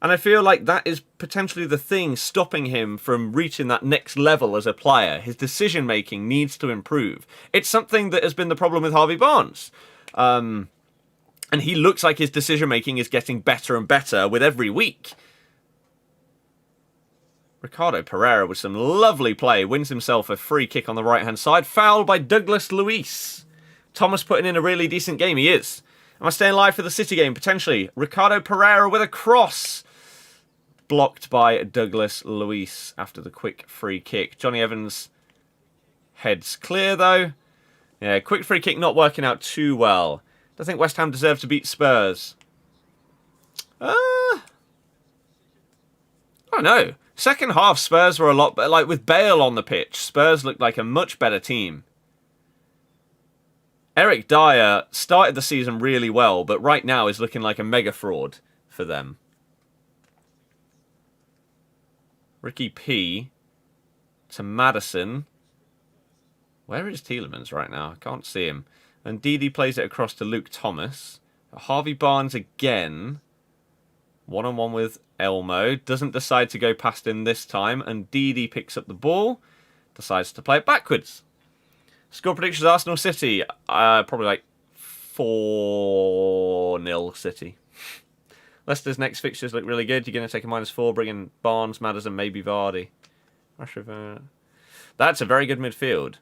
And I feel like that is potentially the thing stopping him from reaching that next level as a player. His decision-making needs to improve. It's something that has been the problem with Harvey Barnes. And he looks like his decision-making is getting better and better with every week. Ricardo Pereira with some lovely play. Wins himself a free kick on the right-hand side. Foul by Douglas Luis. Thomas putting in a really decent game. He is. Am I staying live for the City game? Potentially. Ricardo Pereira with a cross. Blocked by Douglas Luis after the quick free kick. Johnny Evans heads clear, though. Yeah, quick free kick not working out too well. I think West Ham deserve to beat Spurs. I don't know. Second half, Spurs were a lot better. Like, with Bale on the pitch, Spurs looked like a much better team. Eric Dyer started the season really well, but right now is looking like a mega fraud for them. Ricky P to Maddison. Where is Tielemans right now? I can't see him. And Didi plays it across to Luke Thomas. Harvey Barnes again. One-on-one with Elmo. Doesn't decide to go past him this time. And Didi picks up the ball. Decides to play it backwards. Score predictions, Arsenal City. Probably like 4-0 City. Leicester's next fixtures look really good. You're going to take a -4, bring in Barnes, Maddison, maybe Vardy. That's a very good midfield.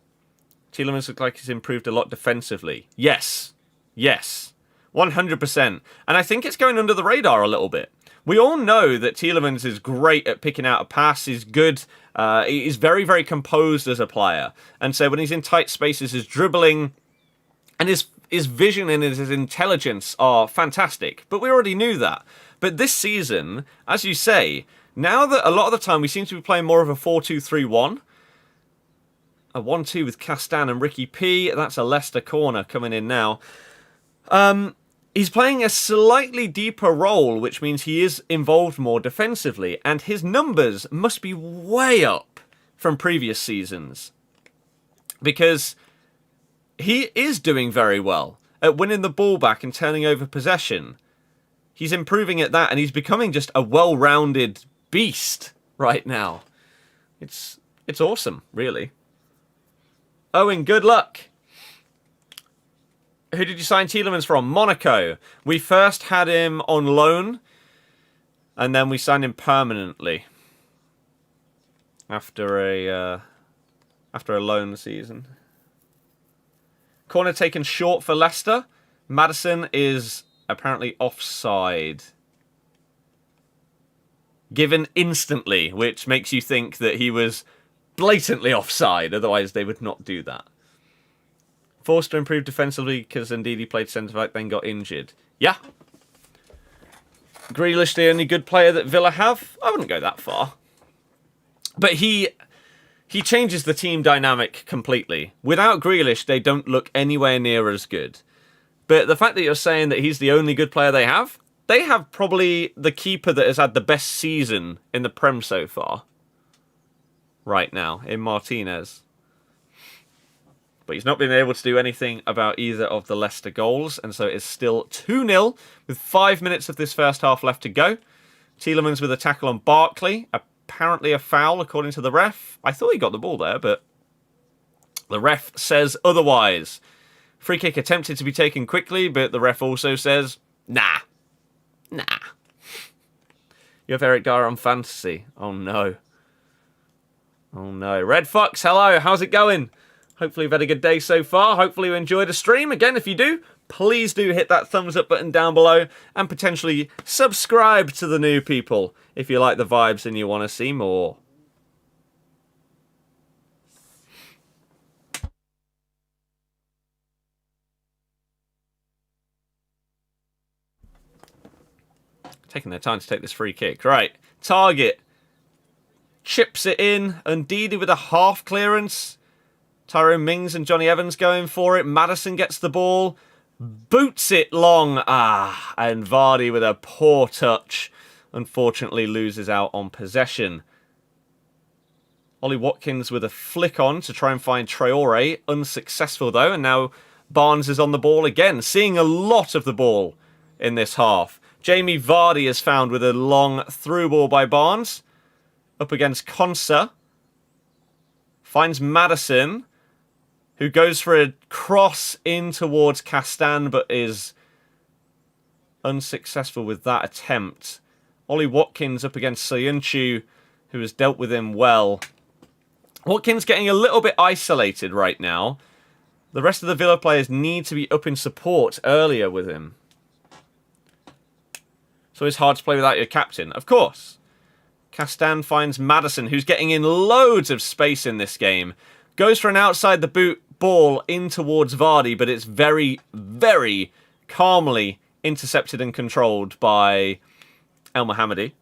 Tielemans looks like he's improved a lot defensively. Yes. Yes. 100%. And I think it's going under the radar a little bit. We all know that Tielemans is great at picking out a pass. He's good. He's very, very composed as a player. And so when he's in tight spaces, his dribbling and his vision and his intelligence are fantastic. But we already knew that. But this season, as you say, now that a lot of the time we seem to be playing more of a 4-2-3-1. A 1-2 with Castan and Ricky P. That's a Leicester corner coming in now. He's playing a slightly deeper role, which means he is involved more defensively. And his numbers must be way up from previous seasons. Because he is doing very well at winning the ball back and turning over possession. He's improving at that, and he's becoming just a well-rounded beast right now. It's awesome, really. Owen, good luck. Who did you sign Tielemans from? Monaco. We first had him on loan, and then we signed him permanently. after a loan season. Corner taken short for Leicester. Maddison is apparently offside. Given instantly, which makes you think that he was blatantly offside, otherwise they would not do that. Forced to improve defensively because indeed he played centre-back, then got injured. Yeah. Grealish, the only good player that Villa have? I wouldn't go that far. But he changes the team dynamic completely. Without Grealish, they don't look anywhere near as good. But the fact that you're saying that he's the only good player they have probably the keeper that has had the best season in the Prem so far. Right now, in Martinez. But he's not been able to do anything about either of the Leicester goals, and so it's still 2-0 with 5 minutes of this first half left to go. Tielemans with a tackle on Barkley. Apparently a foul, according to the ref. I thought he got the ball there, but the ref says otherwise. Free kick attempted to be taken quickly, but the ref also says, nah. You have Eric Dyer on fantasy. Oh, no. Oh, no. Red Fox, hello. How's it going? Hopefully you've had a good day so far. Hopefully you enjoyed the stream. Again, if you do, please do hit that thumbs up button down below and potentially subscribe to the new people if you like the vibes and you want to see more. Taking their time to take this free kick. Right. Target. Chips it in. Ndidi with a half clearance. Tyrone Mings and Johnny Evans going for it. Maddison gets the ball. Boots it long. And Vardy with a poor touch. Unfortunately loses out on possession. Ollie Watkins with a flick on to try and find Traore. Unsuccessful though. And now Barnes is on the ball again. Seeing a lot of the ball in this half. Jamie Vardy is found with a long through ball by Barnes. Up against Konsa. Finds Maddison, who goes for a cross in towards Castan, but is unsuccessful with that attempt. Ollie Watkins up against Soyuncu, who has dealt with him well. Watkins getting a little bit isolated right now. The rest of the Villa players need to be up in support earlier with him. So it's hard to play without your captain, of course. Castan finds Maddison, who's getting in loads of space in this game. Goes for an outside the boot ball in towards Vardy, but it's very, very calmly intercepted and controlled by El Mohammadi.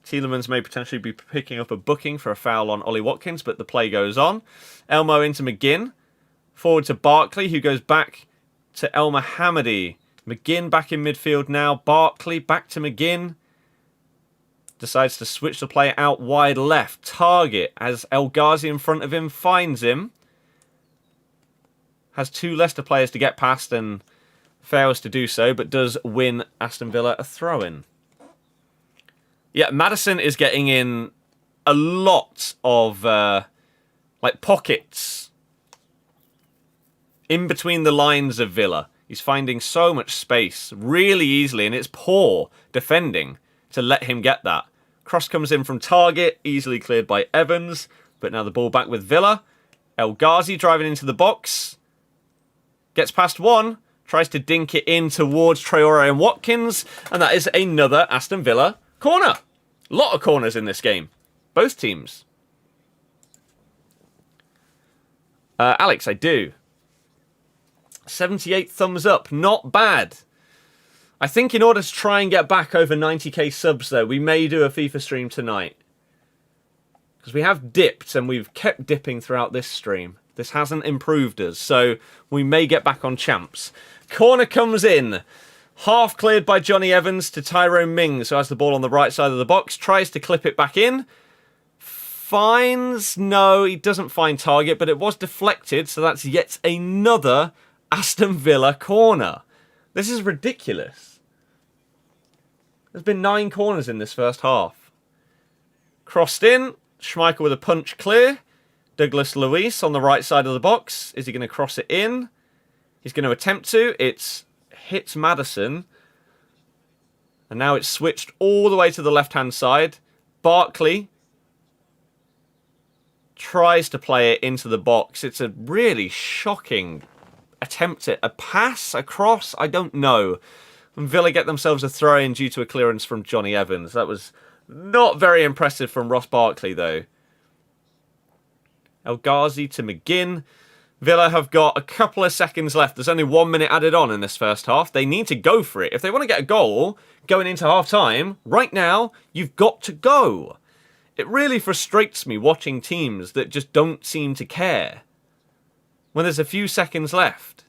Tielemans may potentially be picking up a booking for a foul on Ollie Watkins, but the play goes on. Elmo into McGinn. Forward to Barkley, who goes back to El Mohammadi. McGinn back in midfield now. Barkley back to McGinn. Decides to switch the play out wide left. Target as El Ghazi in front of him finds him. Has two Leicester players to get past and fails to do so, but does win Aston Villa a throw-in. Yeah, Maddison is getting in a lot of pockets in between the lines of Villa. He's finding so much space really easily, and it's poor defending to let him get that. Cross comes in from Target, easily cleared by Evans, but now the ball back with Villa. El Ghazi driving into the box. Gets past one, tries to dink it in towards Traore and Watkins, and that is another Aston Villa corner. A lot of corners in this game. Both teams. Alex, I do. 78 thumbs up. Not bad. I think in order to try and get back over 90k subs, though, we may do a FIFA stream tonight. Because we have dipped, and we've kept dipping throughout this stream. This hasn't improved us, so we may get back on champs. Corner comes in. Half cleared by Johnny Evans to Tyrone Mings, who has the ball on the right side of the box. Tries to clip it back in. Finds... No, he doesn't find target, but it was deflected, so that's yet another Aston Villa corner. This is ridiculous. There's been 9 corners in this first half. Crossed in. Schmeichel with a punch clear. Douglas Luiz on the right side of the box. Is he going to cross it in? He's going to attempt to. It's hits Maddison. And now it's switched all the way to the left-hand side. Barkley tries to play it into the box. It's a really shocking attempt at a pass, a cross, I don't know. And Villa get themselves a throw-in due to a clearance from Johnny Evans. That was not very impressive from Ross Barkley, though. El Ghazi to McGinn. Villa have got a couple of seconds left. There's only 1 minute added on in this first half. They need to go for it. If they want to get a goal going into half-time, right now, you've got to go. It really frustrates me watching teams that just don't seem to care when there's a few seconds left.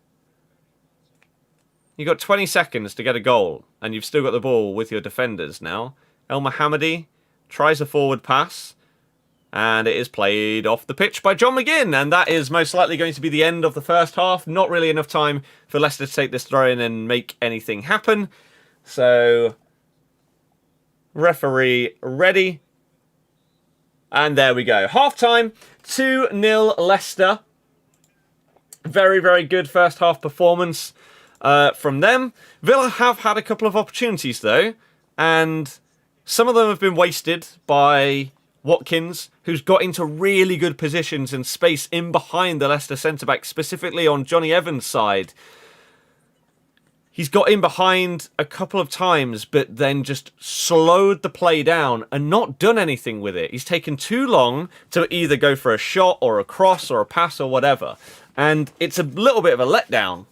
You've got 20 seconds to get a goal, and you've still got the ball with your defenders now. El Mohammadi tries a forward pass, and it is played off the pitch by John McGinn, and that is most likely going to be the end of the first half. Not really enough time for Leicester to take this throw in and make anything happen. So, referee ready. And there we go. Half-time, 2-0 Leicester. Very, very good first half performance from them. Villa have had a couple of opportunities, though, and some of them have been wasted by Watkins, who's got into really good positions and space in behind the Leicester centre-back, specifically on Johnny Evans' side. He's got in behind a couple of times, but then just slowed the play down and not done anything with it. He's taken too long to either go for a shot or a cross or a pass or whatever. And it's a little bit of a letdown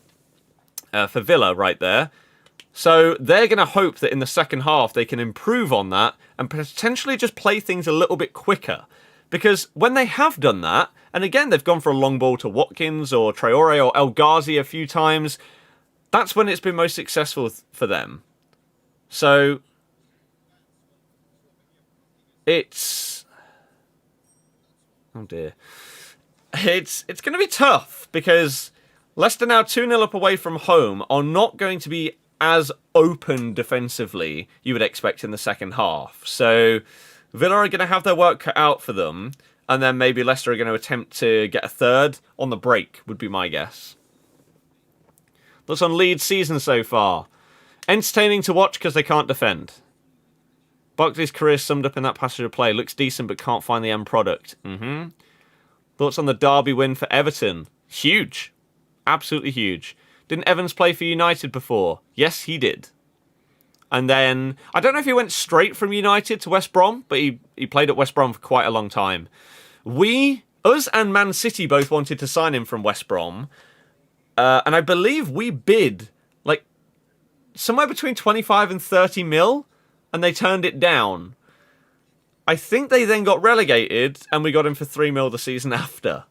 for Villa right there. So they're going to hope that in the second half they can improve on that and potentially just play things a little bit quicker. Because when they have done that, and again they've gone for a long ball to Watkins or Traore or El Ghazi a few times, that's when it's been most successful for them. So it's... oh dear. It's going to be tough because Leicester now 2-0 up away from home are not going to be as open defensively you would expect in the second half. So Villa are going to have their work cut out for them, and then maybe Leicester are going to attempt to get a third on the break, would be my guess. That's on Leeds' season so far. Entertaining to watch because they can't defend. Barkley's career summed up in that passage of play. Looks decent but can't find the end product. Thoughts on the Derby win for Everton? Huge. Absolutely huge. Didn't Evans play for United before? Yes, he did. And then, I don't know if he went straight from United to West Brom, but he played at West Brom for quite a long time. Us and Man City both wanted to sign him from West Brom. And I believe we bid like somewhere between 25 and 30 mil, and they turned it down. I think they then got relegated, and we got him for 3 mil the season after.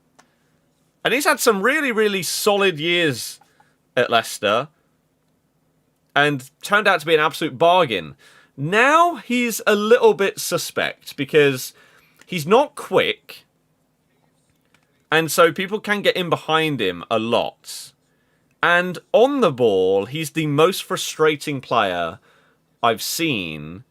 And he's had some really, really solid years at Leicester, and turned out to be an absolute bargain. Now he's a little bit suspect, because he's not quick, and so people can get in behind him a lot. And on the ball, he's the most frustrating player I've seen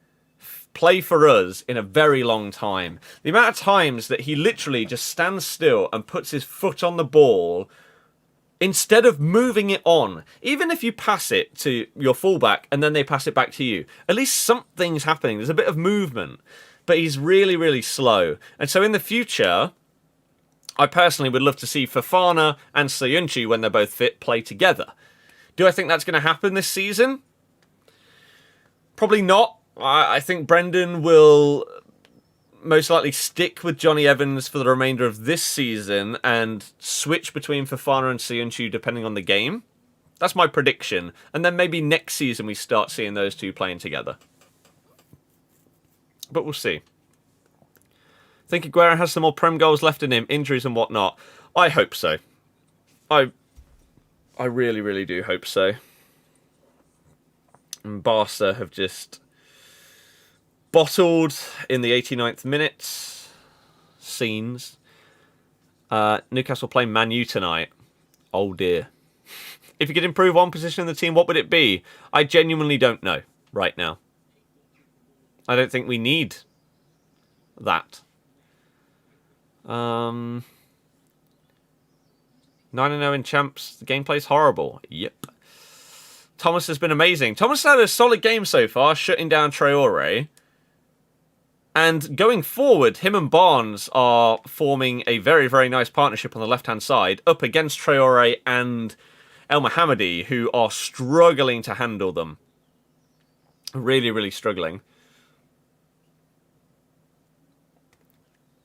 play for us in a very long time. The amount of times that he literally just stands still and puts his foot on the ball instead of moving it on. Even if you pass it to your fullback and then they pass it back to you, at least something's happening. There's a bit of movement, but he's really, really slow. And so in the future, I personally would love to see Fofana and Soyuncu, when they're both fit, play together. Do I think that's going to happen this season? Probably not. I think Brendan will most likely stick with Johnny Evans for the remainder of this season and switch between Fofana and Soyuncu depending on the game. That's my prediction. And then maybe next season we start seeing those two playing together. But we'll see. I think Aguero has some more Prem goals left in him, injuries and whatnot. I hope so. I really, really do hope so. And Barca have just bottled in the 89th minute. Scenes. Newcastle play Man U tonight. Oh dear. If you could improve one position in the team, what would it be? I genuinely don't know right now. I don't think we need that. 9-0 in champs. The gameplay's horrible. Yep. Thomas has been amazing. Thomas had a solid game so far, shutting down Traore. And going forward, him and Barnes are forming a very, very nice partnership on the left-hand side, up against Traore and El Mohammadi, who are struggling to handle them. Really, really struggling.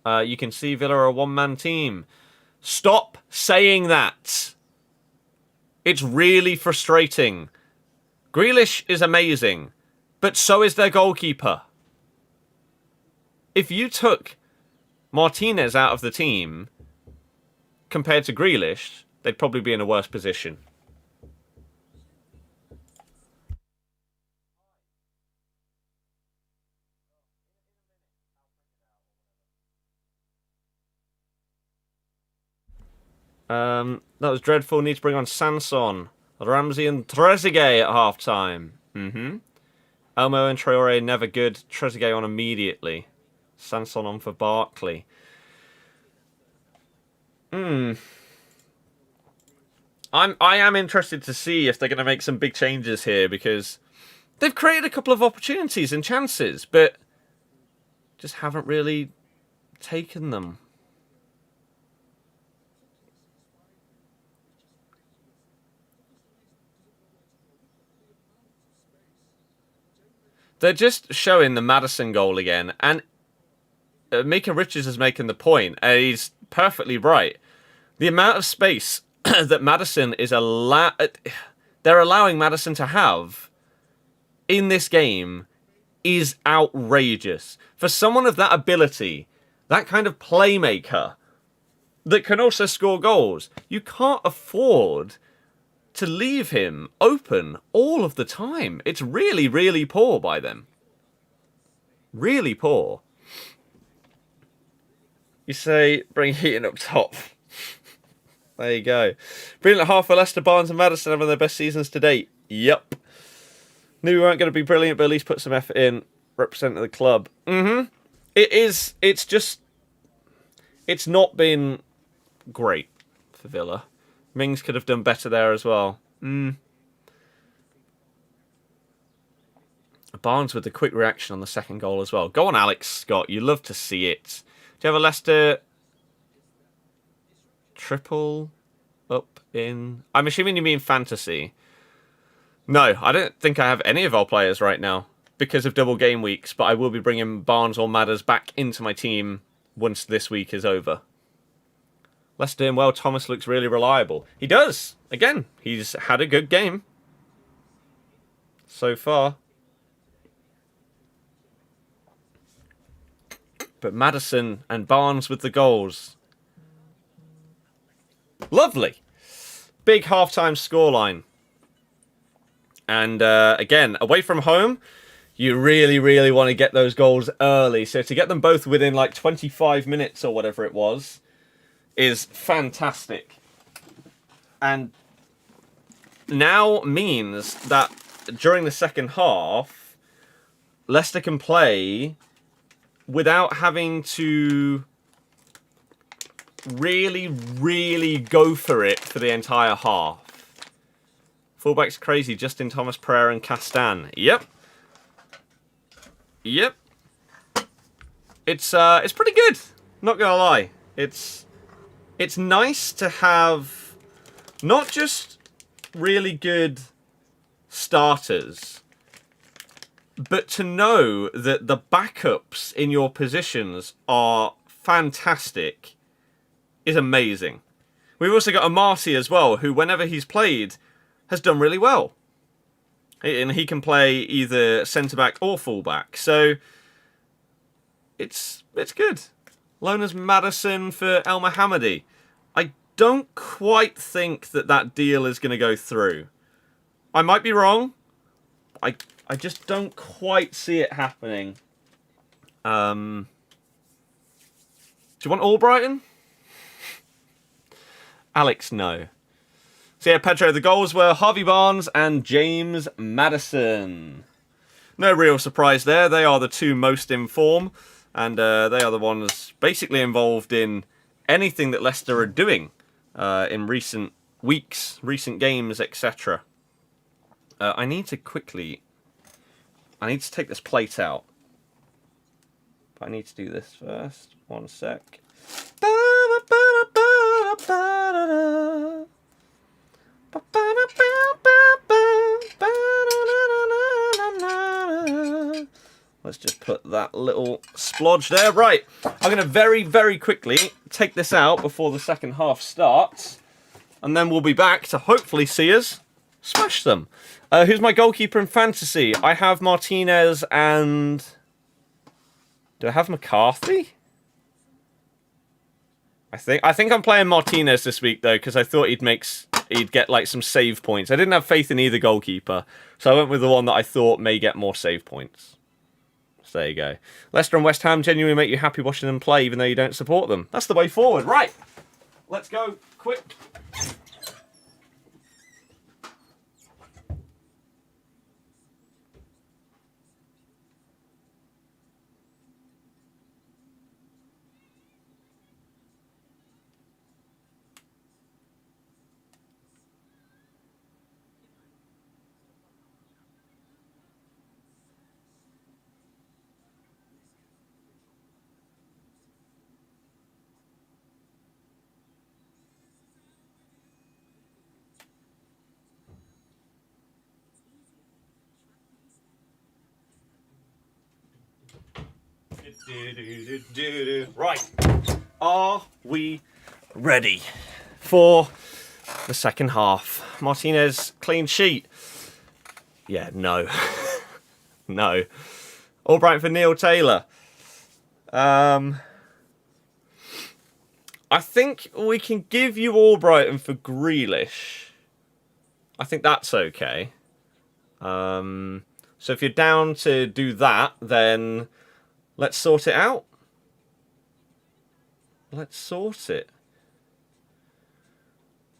You can see Villa are a one-man team. Stop saying that. It's really frustrating. Grealish is amazing, but so is their goalkeeper. If you took Martinez out of the team compared to Grealish, they'd probably be in a worse position. That was dreadful. Need to bring on Sanson, Ramsey and Trezeguet at half-time. Elmo and Traore never good. Trezeguet on immediately. Sanson on for Barkley. I am interested to see if they're going to make some big changes here, because they've created a couple of opportunities and chances, but just haven't really taken them. They're just showing the Maddison goal again, and Mika Richards is making the point, and he's perfectly right. The amount of space that Maddison is they're allowing Maddison to have in this game is outrageous. For someone of that ability, that kind of playmaker that can also score goals, you can't afford to leave him open all of the time. It's really, really poor by them. Really poor. You say, bring Heaton up top. There you go. Brilliant half for Leicester, Barnes and Maddison having their best seasons to date. Yep. Knew we weren't going to be brilliant, but at least put some effort in. Representing the club. It's not been great for Villa. Mings could have done better there as well. Barnes with the quick reaction on the second goal as well. Go on, Alex Scott. You love to see it. Do you have a Leicester triple up in... I'm assuming you mean fantasy. No, I don't think I have any of our players right now because of double game weeks, but I will be bringing Barnes or Madders back into my team once this week is over. Leicester doing well. Thomas looks really reliable. He does. Again, he's had a good game so far. But Maddison and Barnes with the goals. Lovely. Big half-time scoreline. And again, away from home, you really, really want to get those goals early. So to get them both within like 25 minutes or whatever it was is fantastic. And now means that during the second half, Leicester can play without having to really, really go for it for the entire half. Fullback's crazy. Justin Thomas, Pereira and Castan. Yep. Yep. It's pretty good. Not gonna lie. It's nice to have not just really good starters, but to know that the backups in your positions are fantastic is amazing. We've also got Emojis as well, who whenever he's played has done really well. And he can play either centre-back or full-back. So it's good. Loaners Maddison for El Mohammadi. I don't quite think that deal is going to go through. I might be wrong. I just don't quite see it happening. Do you want Albrighton? Alex, no. So yeah, Pedro, the goals were Harvey Barnes and James Maddison. No real surprise there. They are the two most in form. And they are the ones basically involved in anything that Leicester are doing in recent weeks, recent games, etc. I need to take this plate out. But I need to do this first. 1 sec. Let's just put that little splodge there. Right, I'm going to very, very quickly take this out before the second half starts. And then we'll be back to hopefully see us smash them. Who's my goalkeeper in fantasy? I have Martinez and... Do I have McCarthy? I think I'm playing Martinez this week, though, because I thought he'd get like some save points. I didn't have faith in either goalkeeper, so I went with the one that I thought may get more save points. So there you go. Leicester and West Ham genuinely make you happy watching them play, even though you don't support them. That's the way forward. Right, let's go quick. Right, are we ready for the second half? Martinez, clean sheet. Yeah, no. No. Albright for Neil Taylor. I think we can give you Albrighton for Grealish. I think that's okay. So if you're down to do that, then let's sort it out. Let's sort it.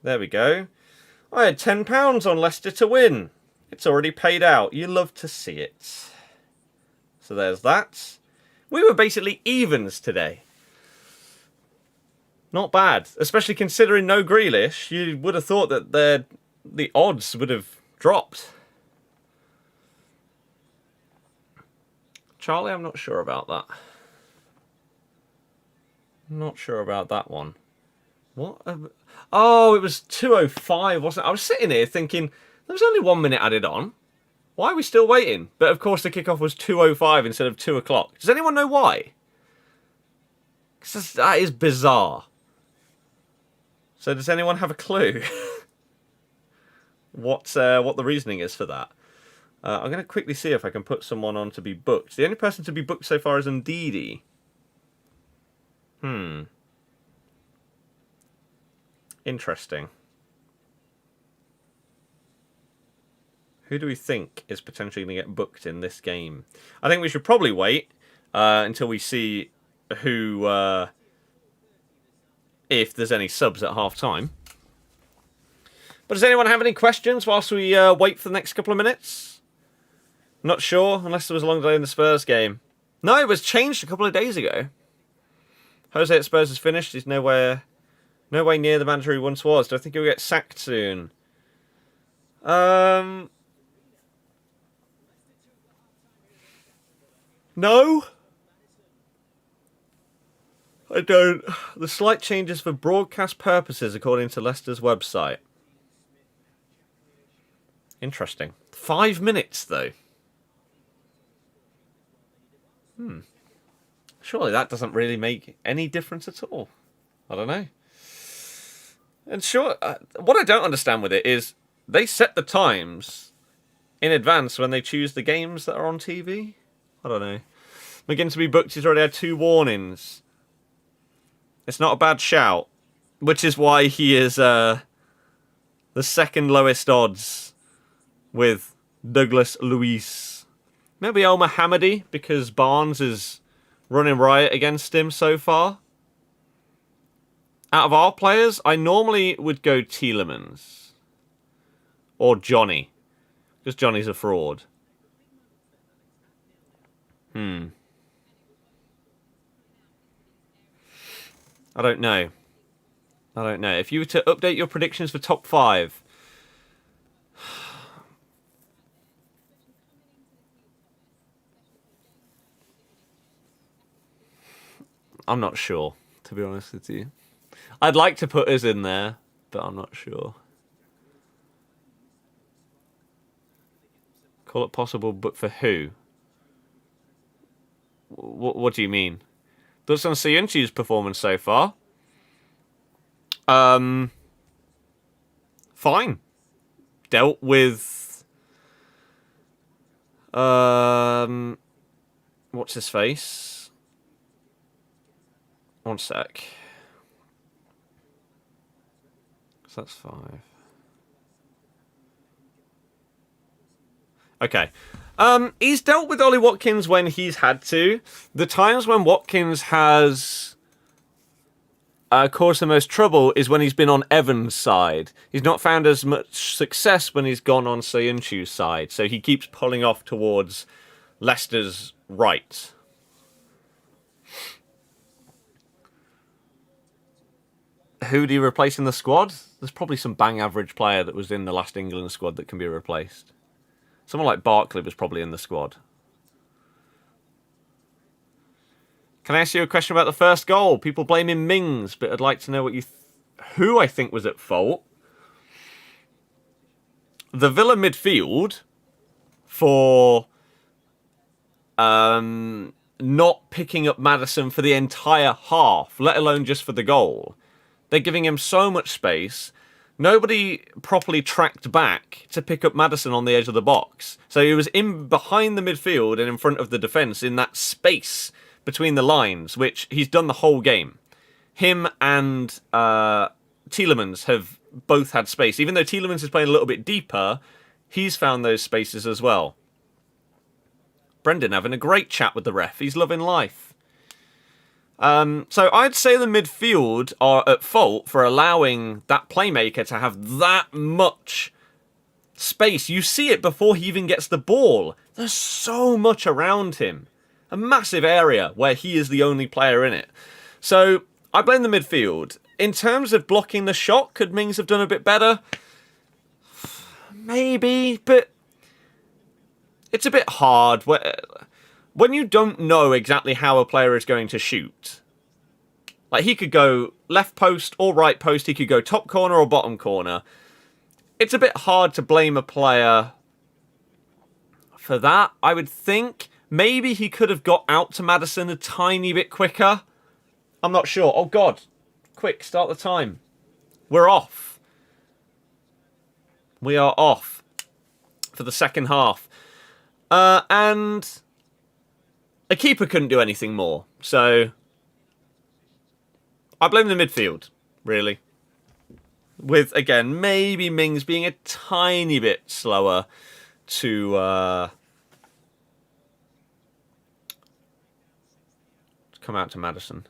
There we go. I had £10 on Leicester to win. It's already paid out. You love to see it. So there's that. We were basically evens today. Not bad. Especially considering no Grealish. You would have thought that the odds would have dropped. Charlie, I'm not sure about that. Not sure about that one. What? Oh, it was 2:05, wasn't it? I was sitting here thinking, there was only 1 minute added on. Why are we still waiting? But of course the kickoff was 2:05 instead of 2 o'clock. Does anyone know why? Because that is bizarre. So does anyone have a clue? what the reasoning is for that? I'm going to quickly see if I can put someone on to be booked. The only person to be booked so far is Ndidi. Interesting. Who do we think is potentially going to get booked in this game? I think we should probably wait until we see who, if there's any subs at half time. But does anyone have any questions whilst we wait for the next couple of minutes? Not sure, unless there was a long delay in the Spurs game. No, it was changed a couple of days ago. Jose at Spurs is finished. He's nowhere near the manager he once was. Do I think he'll get sacked soon? No. I don't. The slight changes for broadcast purposes, according to Leicester's website. Interesting. 5 minutes, though. Surely that doesn't really make any difference at all. I don't know. And sure, what I don't understand with it is they set the times in advance when they choose the games that are on TV. I don't know. McGinn to be booked, he's already had 2 warnings. It's not a bad shout, which is why he is the second lowest odds with Douglas Luiz. Maybe El Mohammadi, because Barnes is running riot against him so far. Out of our players, I normally would go Tielemans. Or Johnny. Because Johnny's a fraud. I don't know. If you were to update your predictions for top 5... I'm not sure, to be honest with you. I'd like to put us in there, but I'm not sure. Call it possible, but for who? What do you mean? Thoughts on Soyuncu's performance so far? Fine. Dealt with... what's his face? One sec. So that's 5. Okay. He's dealt with Ollie Watkins when he's had to. The times when Watkins has caused the most trouble is when he's been on Evans' side. He's not found as much success when he's gone on Soyuncu's side, so he keeps pulling off towards Leicester's right. Who do you replace in the squad? There's probably some bang average player that was in the last England squad that can be replaced. Someone like Barkley was probably in the squad. Can I ask you a question about the first goal? People blaming Mings, but I'd like to know what you who I think was at fault. The Villa midfield for not picking up Maddison for the entire half, let alone just for the goal. They're giving him so much space. Nobody properly tracked back to pick up Maddison on the edge of the box. So he was in behind the midfield and in front of the defence in that space between the lines, which he's done the whole game. Him and Tielemans have both had space. Even though Tielemans is playing a little bit deeper, he's found those spaces as well. Brendan having a great chat with the ref. He's loving life. So I'd say the midfield are at fault for allowing that playmaker to have that much space. You see it before he even gets the ball. There's so much around him. A massive area where he is the only player in it. So I blame the midfield. In terms of blocking the shot, could Mings have done a bit better? Maybe, but it's a bit hard. When you don't know exactly how a player is going to shoot, like he could go left post or right post, he could go top corner or bottom corner. It's a bit hard to blame a player for that. I would think maybe he could have got out to Maddison a tiny bit quicker. I'm not sure. Oh God, quick, start the time. We're off. We are off for the second half. And a keeper couldn't do anything more. So I blame the midfield, really. With, again, maybe Mings being a tiny bit slower to come out to Maddison.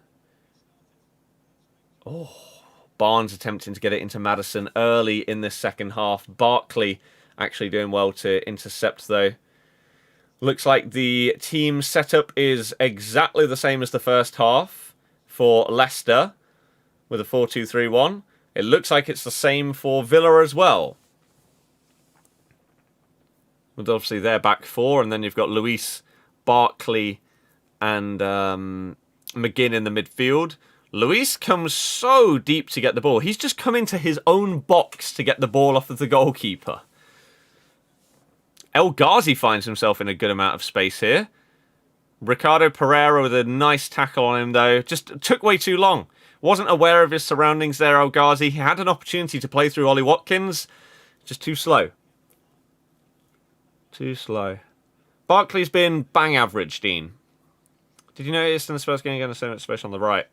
Oh, Barnes attempting to get it into Maddison early in this second half. Barkley actually doing well to intercept, though. Looks like the team setup is exactly the same as the first half for Leicester with a 4-2-3-1. It looks like it's the same for Villa as well. With obviously their back four, and then you've got Luis, Barkley, and McGinn in the midfield. Luis comes so deep to get the ball. He's just come into his own box to get the ball off of the goalkeeper. El Ghazi finds himself in a good amount of space here. Ricardo Pereira with a nice tackle on him, though. Just took way too long. Wasn't aware of his surroundings there, El Ghazi. He had an opportunity to play through Ollie Watkins. Just too slow. Too slow. Barkley's been bang average, Dean. Did you notice in the Spurs game again, so much space on the right?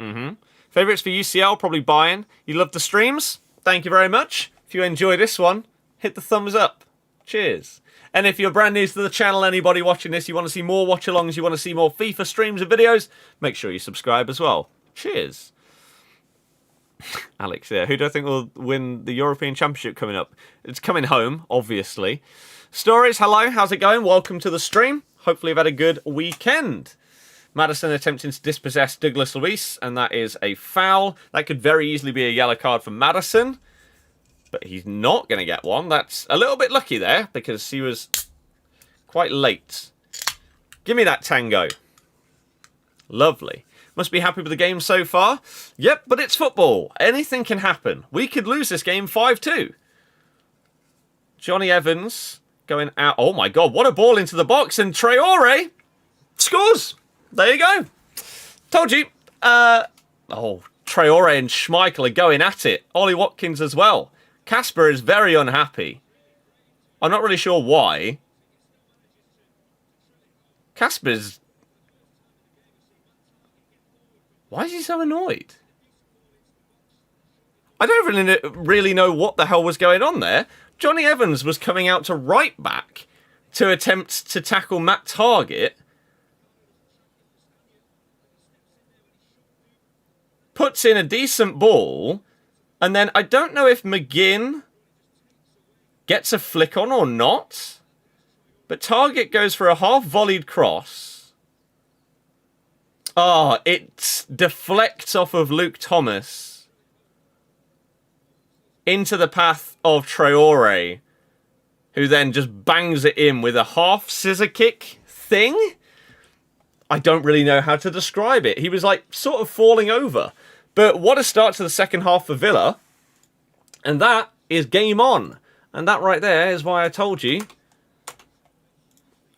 Favourites for UCL, probably Bayern. You love the streams? Thank you very much. If you enjoy this one, hit the thumbs up. Cheers. And if you're brand new to the channel, anybody watching this, you want to see more watch-alongs, you want to see more FIFA streams and videos, make sure you subscribe as well. Cheers. Alex, yeah. Who do I think will win the European Championship coming up? It's coming home, obviously. Stories, hello. How's it going? Welcome to the stream. Hopefully you've had a good weekend. Maddison attempting to dispossess Douglas Luiz, and that is a foul. That could very easily be a yellow card for Maddison. But he's not going to get one. That's a little bit lucky there, because he was quite late. Give me that tango. Lovely. Must be happy with the game so far. Yep, but it's football. Anything can happen. We could lose this game 5-2. Johnny Evans going out. Oh my god, what a ball into the box. And Traore scores. There you go. Told you. Oh, Traore and Schmeichel are going at it. Ollie Watkins as well. Casper is very unhappy. I'm not really sure why. Casper's... Why is he so annoyed? I don't really know what the hell was going on there. Johnny Evans was coming out to right back to attempt to tackle Matt Targett. Puts in a decent ball. And then I don't know if McGinn gets a flick on or not. But Targett goes for a half-volleyed cross. Oh, it deflects off of Luke Thomas into the path of Traore, who then just bangs it in with a half scissor kick thing. I don't really know how to describe it. He was like sort of falling over. But what a start to the second half for Villa. And that is game on. And that right there is why I told you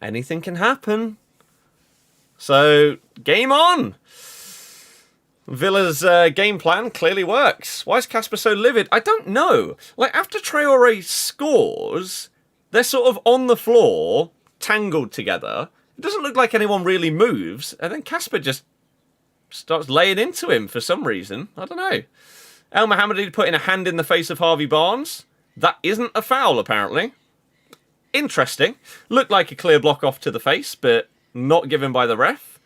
anything can happen. So, game on. Villa's game plan clearly works. Why is Casper so livid? I don't know. Like, after Traore scores, they're sort of on the floor, tangled together. It doesn't look like anyone really moves. And then Casper just starts laying into him for some reason. I don't know. El Mohammadi putting a hand in the face of Harvey Barnes. That isn't a foul, apparently. Interesting. Looked like a clear block off to the face, but not given by the ref.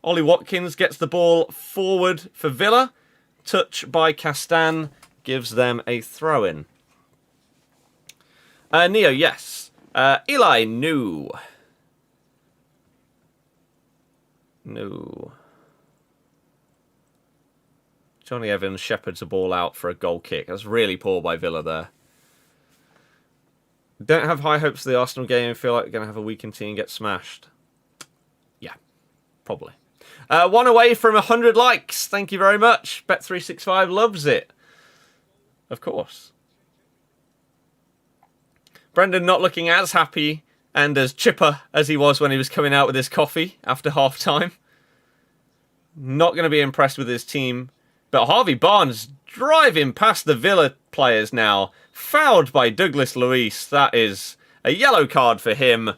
Ollie Watkins gets the ball forward for Villa. Touch by Castan gives them a throw-in. Neo, yes. Eli, no. No. Johnny Evans shepherds a ball out for a goal kick. That's really poor by Villa there. Don't have high hopes for the Arsenal game and feel like they're going to have a weakened team and get smashed. Yeah, probably. One away from 100 likes. Thank you very much. Bet365 loves it. Of course. Brendan not looking as happy and as chipper as he was when he was coming out with his coffee after half-time. Not going to be impressed with his team. But Harvey Barnes driving past the Villa players now. Fouled by Douglas Luiz. That is a yellow card for him.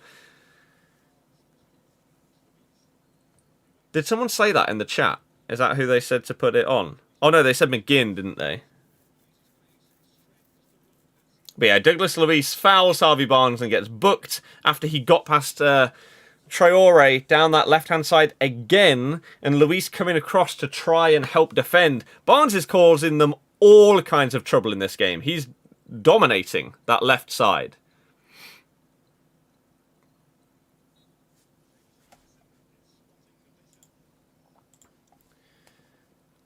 Did someone say that in the chat? Is that who they said to put it on? Oh no, they said McGinn, didn't they? But yeah, Douglas Luiz fouls Harvey Barnes and gets booked after he got past Traore down that left-hand side again. And Luiz coming across to try and help defend. Barnes is causing them all kinds of trouble in this game. He's dominating that left side.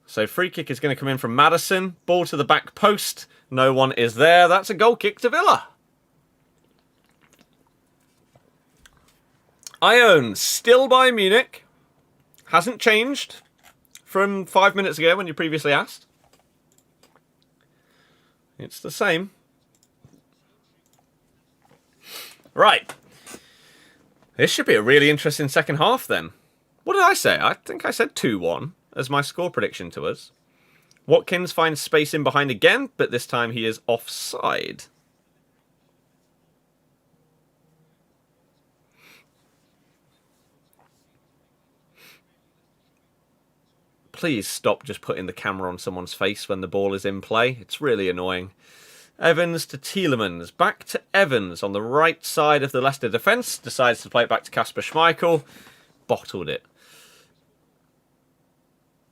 So free kick is going to come in from Maddison. Ball to the back post. No one is there. That's a goal kick to Villa. I own still by Munich. Hasn't changed from 5 minutes ago when you previously asked. It's the same. Right. This should be a really interesting second half then. What did I say? I think I said 2-1 as my score prediction to us. Watkins finds space in behind again, but this time he is offside. Please stop just putting the camera on someone's face when the ball is in play. It's really annoying. Evans to Tielemans. Back to Evans on the right side of the Leicester defence. Decides to play it back to Kasper Schmeichel. Bottled it.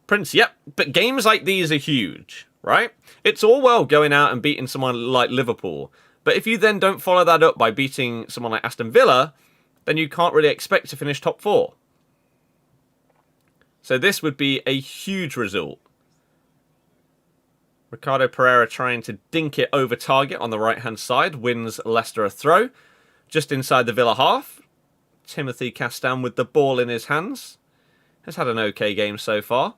Prince, yep. But games like these are huge, right? It's all well going out and beating someone like Liverpool. But if you then don't follow that up by beating someone like Aston Villa, then you can't really expect to finish top 4. So this would be a huge result. Ricardo Pereira trying to dink it over target on the right-hand side. Wins Leicester a throw. Just inside the Villa half. Timothy Castan with the ball in his hands. has had an okay game so far.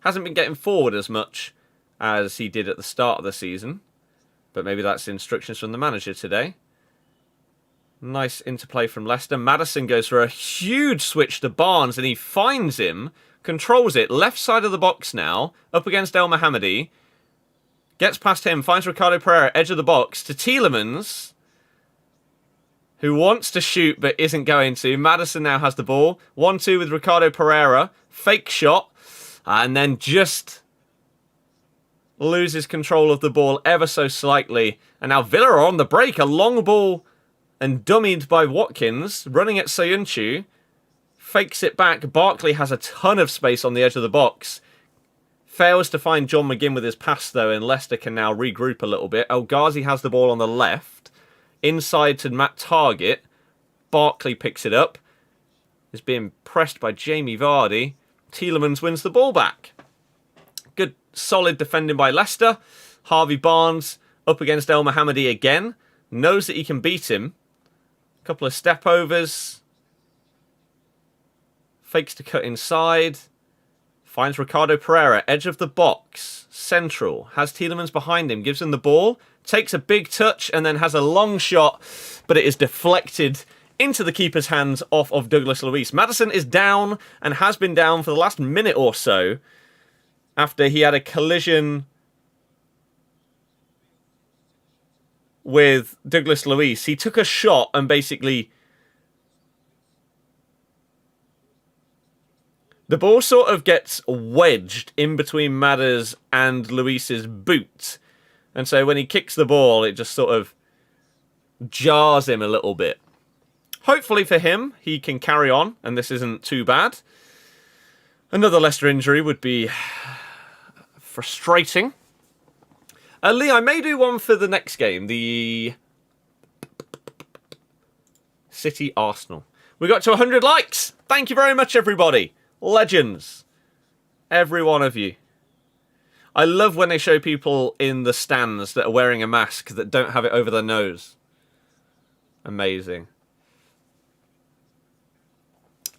Hasn't been getting forward as much as he did at the start of the season. But maybe that's instructions from the manager today. Nice interplay from Leicester. Maddison goes for a huge switch to Barnes, and he finds him, controls it, left side of the box now, up against El Mohammadi. Gets past him, finds Ricardo Pereira, edge of the box, to Tielemans, who wants to shoot but isn't going to. Maddison now has the ball. 1-2 with Ricardo Pereira. Fake shot. And then just loses control of the ball ever so slightly. And now Villa are on the break. A long ball and dummied by Watkins. Running at Soyuncu. Fakes it back. Barkley has a ton of space on the edge of the box. Fails to find John McGinn with his pass, though, and Leicester can now regroup a little bit. El Ghazi has the ball on the left. Inside to Matt Target. Barkley picks it up. Is being pressed by Jamie Vardy. Tielemans wins the ball back. Good, solid defending by Leicester. Harvey Barnes up against El Mohammadi again. Knows that he can beat him. A couple of step overs. Fakes to cut inside. Finds Ricardo Pereira, edge of the box. Central. Has Tielemans behind him. Gives him the ball. Takes a big touch and then has a long shot. But it is deflected into the keeper's hands off of Douglas Luiz. Maddison is down and has been down for the last minute or so after he had a collision with Douglas Luiz. He took a shot and basically the ball sort of gets wedged in between Madders and Luiz's boot. And so when he kicks the ball, it just sort of jars him a little bit. Hopefully for him, he can carry on, and this isn't too bad. Another Leicester injury would be frustrating. Lee, I may do one for the next game, the City Arsenal. We got to 100 likes. Thank you very much, everybody. Legends. Every one of you. I love when they show people in the stands that are wearing a mask that don't have it over their nose. Amazing.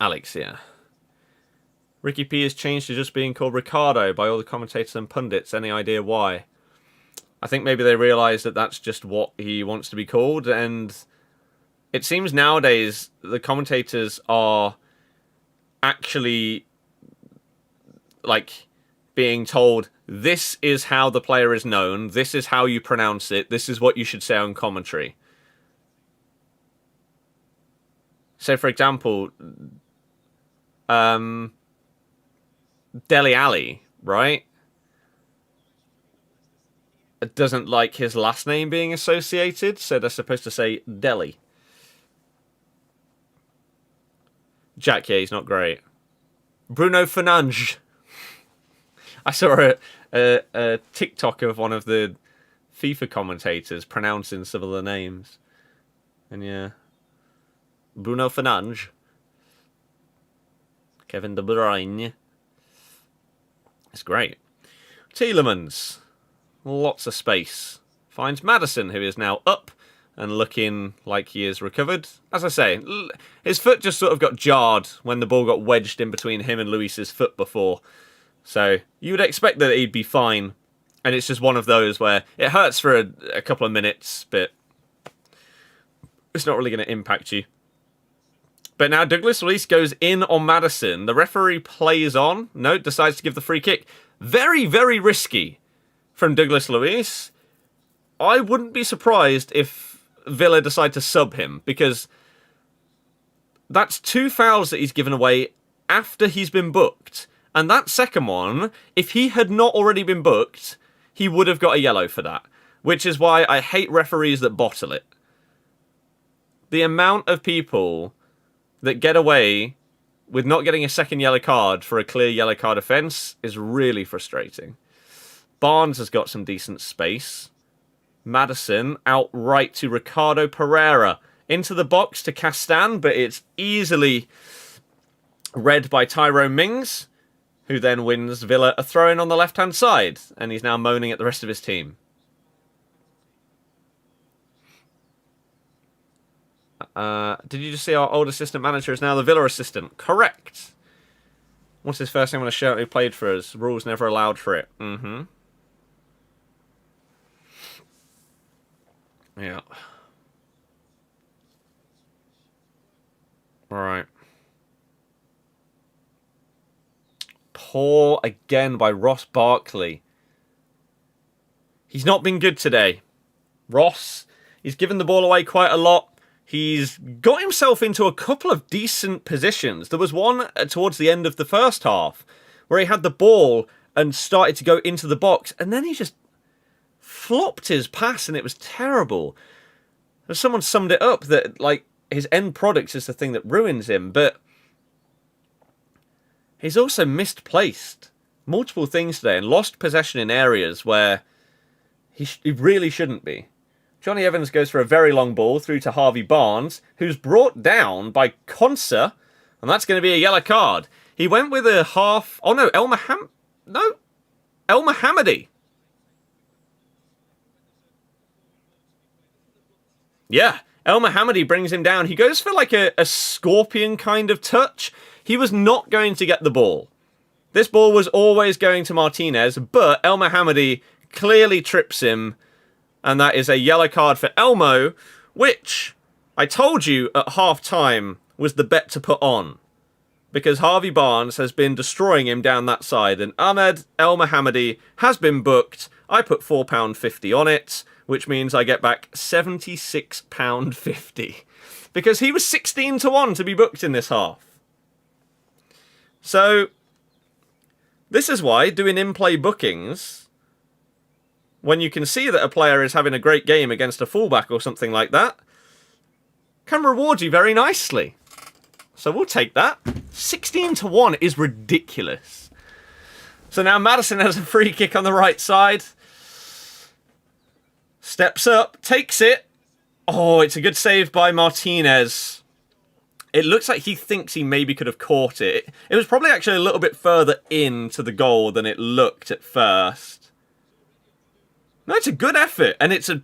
Alex, yeah. Ricky P has changed to just being called Ricardo by all the commentators and pundits. Any idea why? I think maybe they realise that that's just what he wants to be called. And it seems nowadays the commentators are actually like being told, this is how the player is known. This is how you pronounce it. This is what you should say on commentary. So, for example, Dele Alli, right? Doesn't like his last name being associated, so they're supposed to say Deli. Jack, yeah, he's not great. Bruno Fernandes. I saw a TikTok of one of the FIFA commentators pronouncing some of the names. And yeah. Bruno Fernandes. Kevin De Bruyne. It's great. Tielemans. Lots of space. Finds Maddison, who is now up and looking like he is recovered. As I say, his foot just sort of got jarred when the ball got wedged in between him and Luis's foot before. So you would expect that he'd be fine. And it's just one of those where it hurts for a couple of minutes, but it's not really going to impact you. But now Douglas Luiz goes in on Maddison. The referee plays on. No, decides to give the free kick. Very, very risky from Douglas Luiz. I wouldn't be surprised if Villa decide to sub him, because that's 2 fouls that he's given away after he's been booked. And that second one, if he had not already been booked, he would have got a yellow for that. Which is why I hate referees that bottle it. The amount of people that get away with not getting a second yellow card for a clear yellow card offence is really frustrating. Barnes has got some decent space. Maddison out right to Ricardo Pereira. Into the box to Castan, but it's easily read by Tyrone Mings, who then wins Villa a throw-in on the left-hand side. And he's now moaning at the rest of his team. Did you just see our old assistant manager is now the Villa assistant? Correct. What's his first name on a shirt who played for us? Rules never allowed for it. Mm-hmm. Yeah. Alright. Poor again by Ross Barkley. He's not been good today. Ross, he's given the ball away quite a lot. He's got himself into a couple of decent positions. There was one towards the end of the first half where he had the ball and started to go into the box, and then he just flopped his pass and it was terrible. Someone summed it up that, like, his end product is the thing that ruins him, but he's also misplaced multiple things today and lost possession in areas where he really shouldn't be. Johnny Evans goes for a very long ball through to Harvey Barnes, who's brought down by Konsa, and that's going to be a yellow card. He went with a half... Oh, no, El Mohammadi. Yeah, El Mohammadi brings him down. He goes for like a scorpion kind of touch. He was not going to get the ball. This ball was always going to Martinez, but El Mohammadi clearly trips him. And that is a yellow card for Elmo, which I told you at half-time was the bet to put on. Because Harvey Barnes has been destroying him down that side. And Ahmed El Mohammadi has been booked. I put £4.50 on it, which means I get back £76.50. Because he was 16-1 to be booked in this half. So, this is why doing in-play bookings, when you can see that a player is having a great game against a fullback or something like that, can reward you very nicely. So we'll take that. 16-1 is ridiculous. So now Maddison has a free kick on the right side. Steps up, takes it. Oh, it's a good save by Martinez. It looks like he thinks he maybe could have caught it. It was probably actually a little bit further into the goal than it looked at first. No, it's a good effort, and it's a...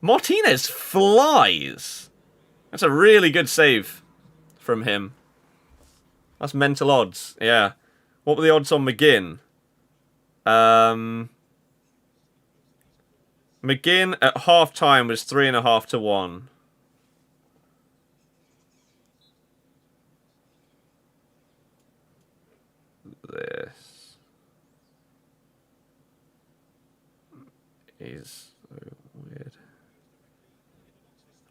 Martinez flies. That's a really good save from him. That's mental odds, yeah. What were the odds on McGinn? McGinn at half-time was 3.5-1. This is so weird.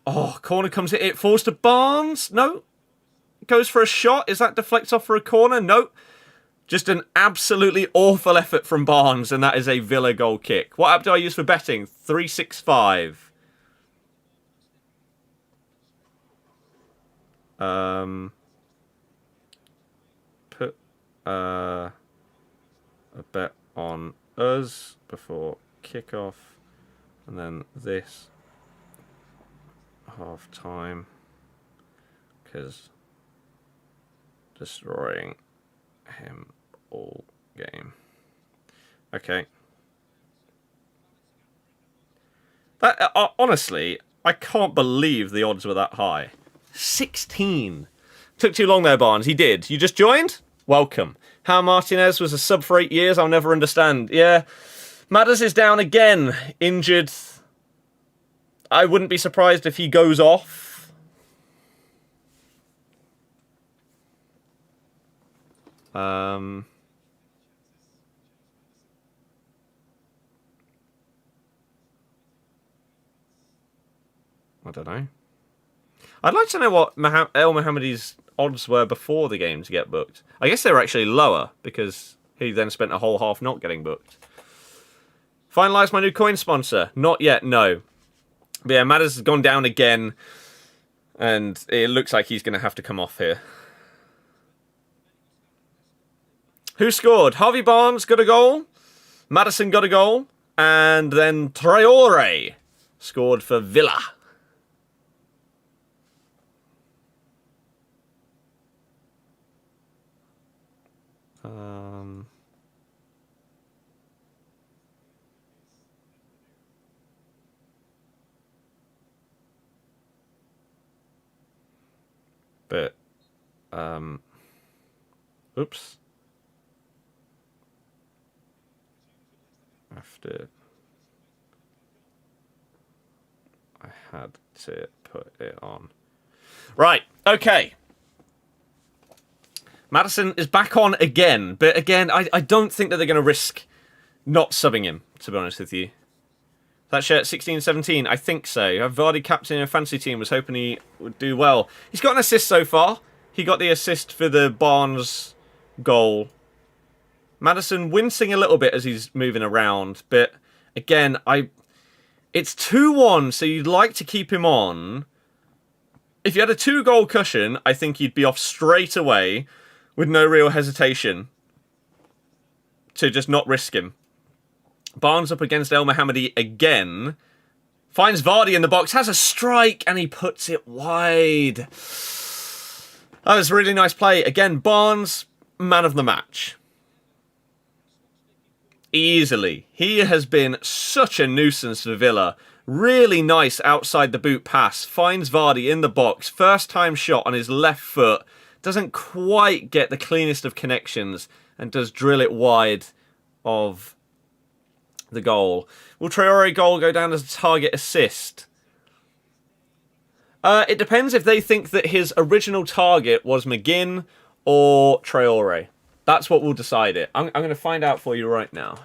Oh, corner comes in. It falls to Barnes. No. Goes for a shot. Is that deflects off for a corner? No. Just an absolutely awful effort from Barnes, and that is a Villa goal kick. What app do I use for betting? 365. Put a bet on us before kickoff, and then this half time, because destroying him all game. Okay. That honestly, I can't believe the odds were that high. 16. Took too long there, Barnes. He did. You just joined? Welcome. How Martinez was a sub for 8 years, I'll never understand. Yeah. Madders is down again. Injured. I wouldn't be surprised if he goes off. I don't know. I'd like to know what El Mohammadi's odds were before the game to get booked. I guess they were actually lower because he then spent a whole half not getting booked. Finalise my new coin sponsor. Not yet, no. But yeah, Madders has gone down again. And it looks like he's going to have to come off here. Who scored? Harvey Barnes got a goal. Maddison got a goal. And then Traore scored for Villa. But, oops. After I had to put it on. Right, okay. Maddison is back on again, but again, I don't think that they're going to risk not subbing him, to be honest with you. That shirt, 16-17, I think so. Vardy, captain in a fantasy team, was hoping he would do well. He's got an assist so far. He got the assist for the Barnes goal. Maddison wincing a little bit as he's moving around, but again, it's 2-1, so you'd like to keep him on. If you had a 2-goal cushion, I think you'd be off straight away with no real hesitation to just not risk him. Barnes up against El Mohammadi again. Finds Vardy in the box, has a strike, and he puts it wide. That was a really nice play. Again, Barnes, man of the match. Easily. He has been such a nuisance for Villa. Really nice outside the boot pass. Finds Vardy in the box. First time shot on his left foot. Doesn't quite get the cleanest of connections and does drill it wide of the goal. Will Traore goal go down as a target assist? It depends if they think that his original target was McGinn or Traore. That's what will decide it. I'm going to find out for you right now.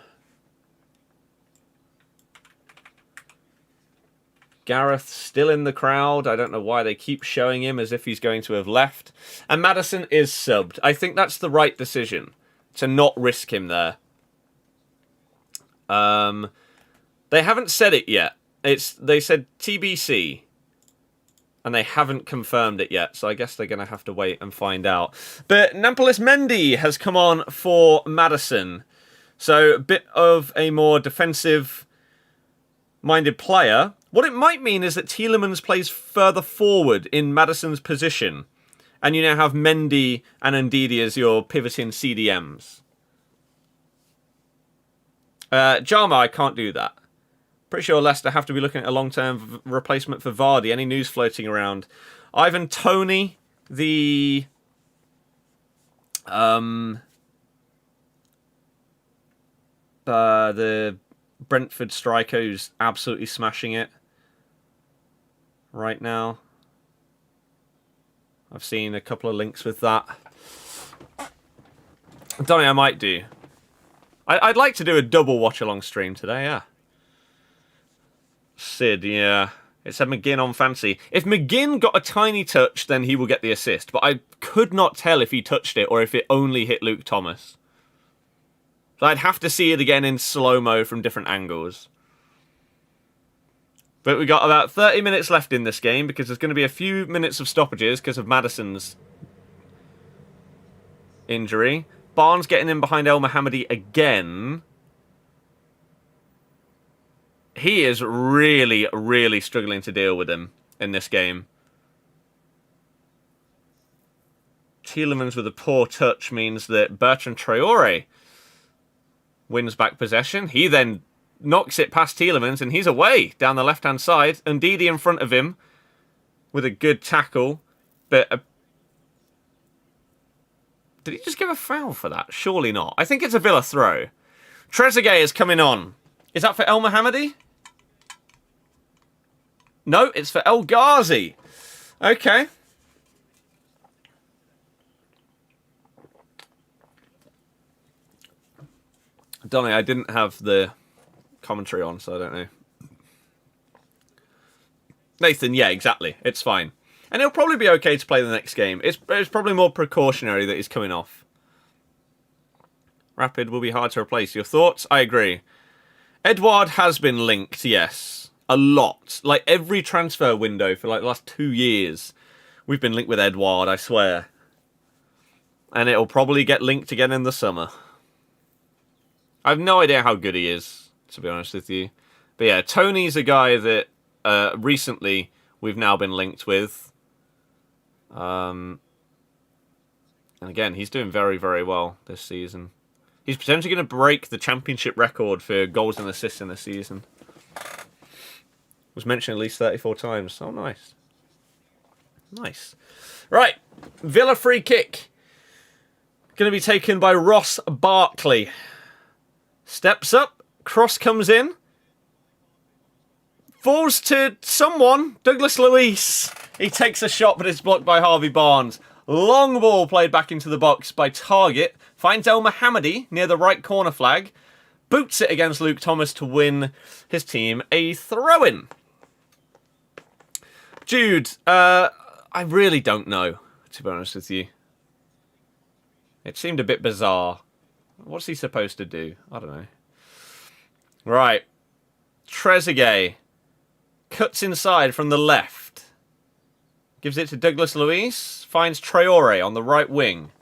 Gareth still in the crowd. I don't know why they keep showing him as if he's going to have left. And Maddison is subbed. I think that's the right decision to not risk him there. They haven't said it yet. They said TBC. And they haven't confirmed it yet, so I guess they're going to have to wait and find out. But Nampalys Mendy has come on for Maddison. So a bit of a more defensive-minded player. What it might mean is that Tielemans plays further forward in Maddison's position. And you now have Mendy and Ndidi as your pivoting CDMs. Jama, I can't do that. Pretty sure Leicester have to be looking at a long-term replacement for Vardy. Any news floating around? Ivan Toney, the Brentford striker who's absolutely smashing it right now. I've seen a couple of links with that. I don't know, I might do. I'd like to do a double watch-along stream today, yeah. Sid, yeah. It said McGinn on fancy. If McGinn got a tiny touch, then he will get the assist. But I could not tell if he touched it or if it only hit Luke Thomas. So I'd have to see it again in slow-mo from different angles. But we got about 30 minutes left in this game because there's going to be a few minutes of stoppages because of Maddison's injury. Barnes getting in behind El Mohammadi again. He is really, really struggling to deal with him in this game. Tielemans with a poor touch means that Bertrand Traore wins back possession. He then knocks it past Tielemans and he's away down the left-hand side. Ndidi in front of him with a good tackle. But did he just give a foul for that? Surely not. I think it's a Villa throw. Trezeguet is coming on. Is that for El Mohammadi? No, it's for El Ghazi. Okay. Donny, I didn't have the commentary on, so I don't know. Nathan, yeah, exactly. It's fine. And he'll probably be okay to play the next game. It's probably more precautionary that he's coming off. Rapid will be hard to replace. Your thoughts? I agree. Edouard has been linked, yes. A lot. Like every transfer window for like the last 2 years, we've been linked with Edouard, I swear. And it'll probably get linked again in the summer. I have no idea how good he is, to be honest with you. But yeah, Tony's a guy that recently we've now been linked with. And again, he's doing very, very well this season. He's potentially going to break the championship record for goals and assists in the season. Was mentioned at least 34 times. Oh, nice. Nice. Right, Villa free kick. Going to be taken by Ross Barkley. Steps up, cross comes in. Falls to someone, Douglas Luiz. He takes a shot, but it's blocked by Harvey Barnes. Long ball played back into the box by Target. Finds El Mohammadi near the right corner flag. Boots it against Luke Thomas to win his team a throw-in. Jude, I really don't know, to be honest with you. It seemed a bit bizarre. What's he supposed to do? I don't know. Right. Trezeguet cuts inside from the left. Gives it to Douglas Luiz. Finds Traore on the right wing.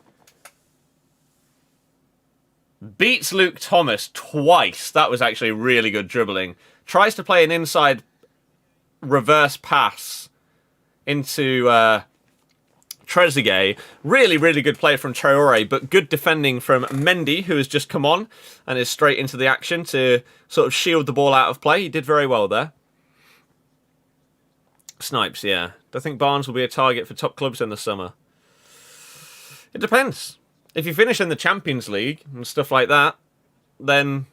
Beats Luke Thomas twice. That was actually really good dribbling. Tries to play an inside reverse pass into Trezeguet. Really, really good play from Traore, but good defending from Mendy, who has just come on and is straight into the action to sort of shield the ball out of play. He did very well there. Snipes, yeah. Do I think Barnes will be a target for top clubs in the summer? It depends. If you finish in the Champions League and stuff like that, then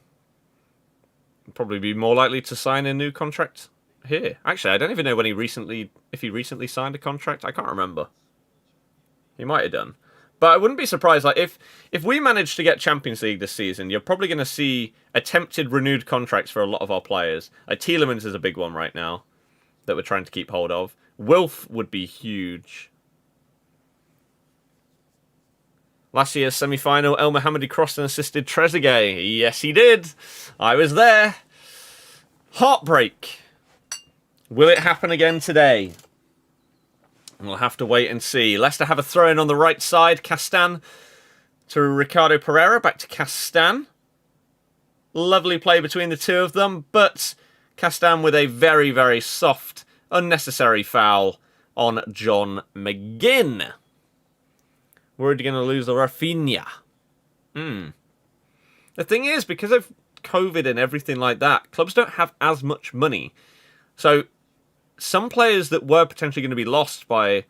you'll probably be more likely to sign a new contract here. Actually, I don't even know when if he recently signed a contract. I can't remember. He might have done. But I wouldn't be surprised. Like if we manage to get Champions League this season, you're probably going to see attempted renewed contracts for a lot of our players. Like Tielemans is a big one right now that we're trying to keep hold of. Wilf would be huge. Last year's semi-final, El Mohammadi crossed and assisted Trezeguet. Yes, he did. I was there. Heartbreak. Will it happen again today? We'll have to wait and see. Leicester have a throw-in on the right side. Castan to Ricardo Pereira. Back to Castan. Lovely play between the two of them, but Castan with a very, very soft, unnecessary foul on John McGinn. Worried you're going to lose the Rafinha. The thing is, because of COVID and everything like that, clubs don't have as much money. So some players that were potentially going to be lost by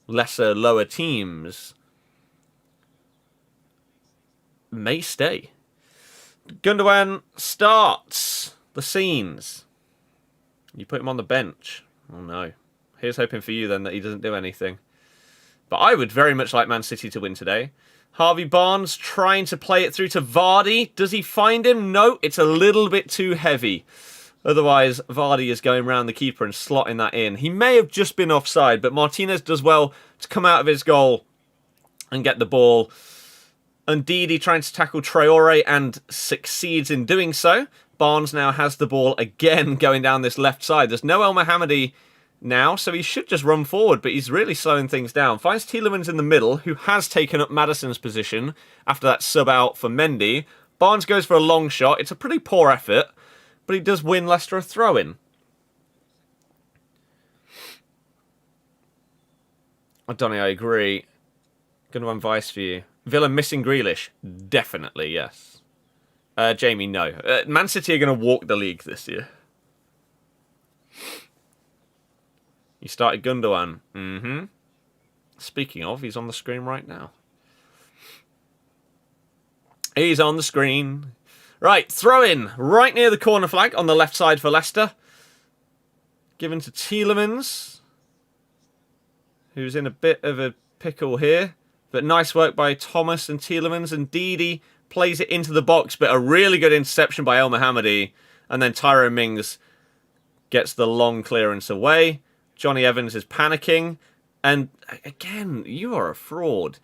lesser, lower teams may stay. Gundogan starts the scenes. You put him on the bench. Oh no. Here's hoping for you then that he doesn't do anything. But I would very much like Man City to win today. Harvey Barnes trying to play it through to Vardy. Does he find him? No, it's a little bit too heavy. Otherwise, Vardy is going round the keeper and slotting that in. He may have just been offside, but Martinez does well to come out of his goal and get the ball. Ndidi trying to tackle Traore and succeeds in doing so. Barnes now has the ball again going down this left side. There's no El Mohammadi now, so he should just run forward, but he's really slowing things down. Finds Tielemans in the middle, who has taken up Maddison's position after that sub out for Mendy. Barnes goes for a long shot. It's a pretty poor effort, but he does win Leicester a throw-in. Donny, I agree. Going to advice for you. Villa missing Grealish? Definitely, yes. Jamie, no. Man City are going to walk the league this year. You started Gundogan. Speaking of, he's on the screen right now. He's on the screen. Right, throw in right near the corner flag on the left side for Leicester. Given to Tielemans, who's in a bit of a pickle here. But nice work by Thomas and Tielemans, and Ndidi plays it into the box, but a really good interception by El Mohammadi. And then Tyrone Mings gets the long clearance away. Johnny Evans is panicking. And again, you are a fraud.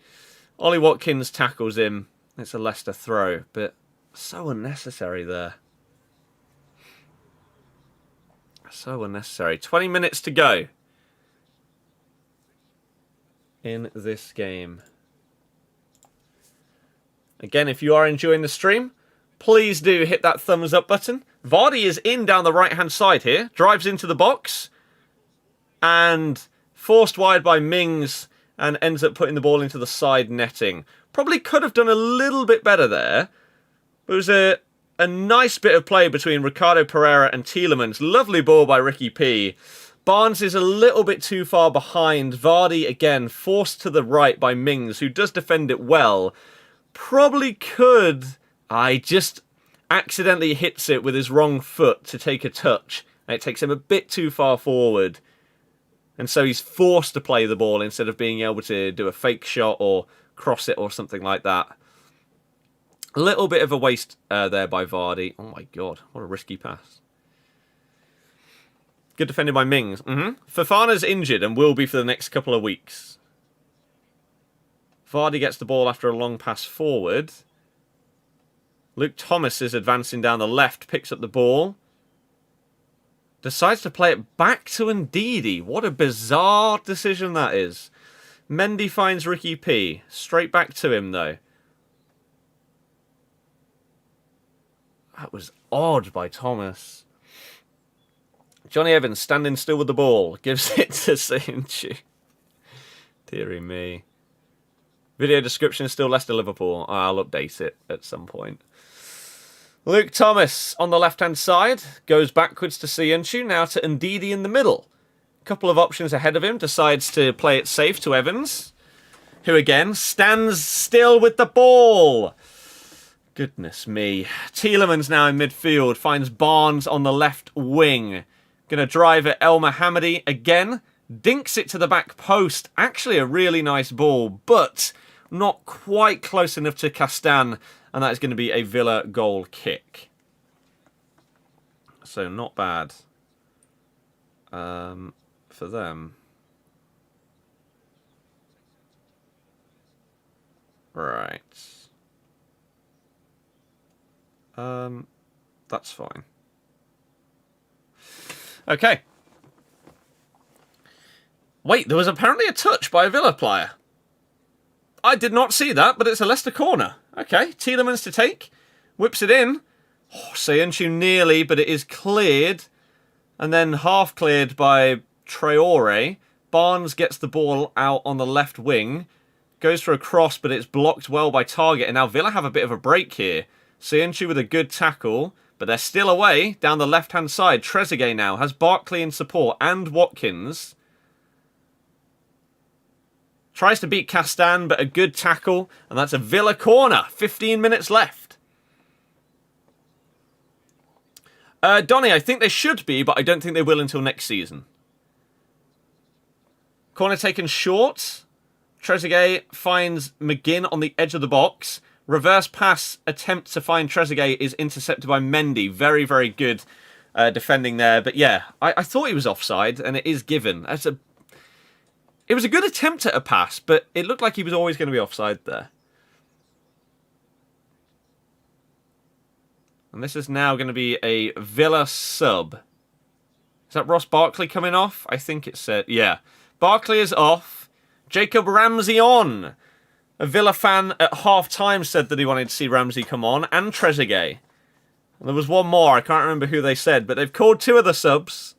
Ollie Watkins tackles him. It's a Leicester throw, but so unnecessary there. So unnecessary. 20 minutes to go in this game. Again, if you are enjoying the stream, please do hit that thumbs up button. Vardy is in down the right-hand side here. Drives into the box. And forced wide by Mings. And ends up putting the ball into the side netting. Probably could have done a little bit better there. But it was a nice bit of play between Ricardo Pereira and Tielemans. Lovely ball by Ricky P. Barnes is a little bit too far behind. Vardy, again, forced to the right by Mings, who does defend it well. Probably could... I just accidentally hits it with his wrong foot to take a touch. And it takes him a bit too far forward. And so he's forced to play the ball instead of being able to do a fake shot or cross it or something like that. A little bit of a waste there by Vardy. Oh my god, what a risky pass. Good defended by Mings. Fofana's injured and will be for the next couple of weeks. Vardy gets the ball after a long pass forward. Luke Thomas is advancing down the left, picks up the ball. Decides to play it back to Ndidi. What a bizarre decision that is. Mendy finds Ricky P. Straight back to him, though. That was odd by Thomas. Johnny Evans standing still with the ball. Gives it to Sayunchu. Deary me. Video description is still Leicester Liverpool. I'll update it at some point. Luke Thomas on the left-hand side. Goes backwards to Sayunchu. Now to Ndidi in the middle. Couple of options ahead of him. Decides to play it safe to Evans. Who again stands still with the ball. Goodness me. Tielemans now in midfield. Finds Barnes on the left wing. Going to drive at El Mohammadi again. Dinks it to the back post. Actually a really nice ball, but not quite close enough to Castan. And that is going to be a Villa goal kick. So not bad for them. Right. That's fine. Okay. Wait, there was apparently a touch by a Villa player. I did not see that, but it's a Leicester corner. Okay, Tielemans to take. Whips it in. Oh, Sayunchu nearly, but it is cleared. And then half cleared by Traore. Barnes gets the ball out on the left wing. Goes for a cross, but it's blocked well by Target. And now Villa have a bit of a break here. Sayunchu with a good tackle. But they're still away down the left-hand side. Trezeguet now has Barkley in support and Watkins. Tries to beat Castan, but a good tackle. And that's a Villa corner. 15 minutes left. Donny, I think they should be, but I don't think they will until next season. Corner taken short. Trezeguet finds McGinn on the edge of the box. Reverse pass attempt to find Trezeguet is intercepted by Mendy. Very, very good defending there. But yeah, I thought he was offside, and it is given. It was a good attempt at a pass, but it looked like he was always going to be offside there. And this is now going to be a Villa sub. Is that Ross Barkley coming off? I think it said, yeah. Barkley is off. Jacob Ramsey on. A Villa fan at half-time said that he wanted to see Ramsey come on, and Trezeguet. And there was one more, I can't remember who they said, but they've called two of the subs.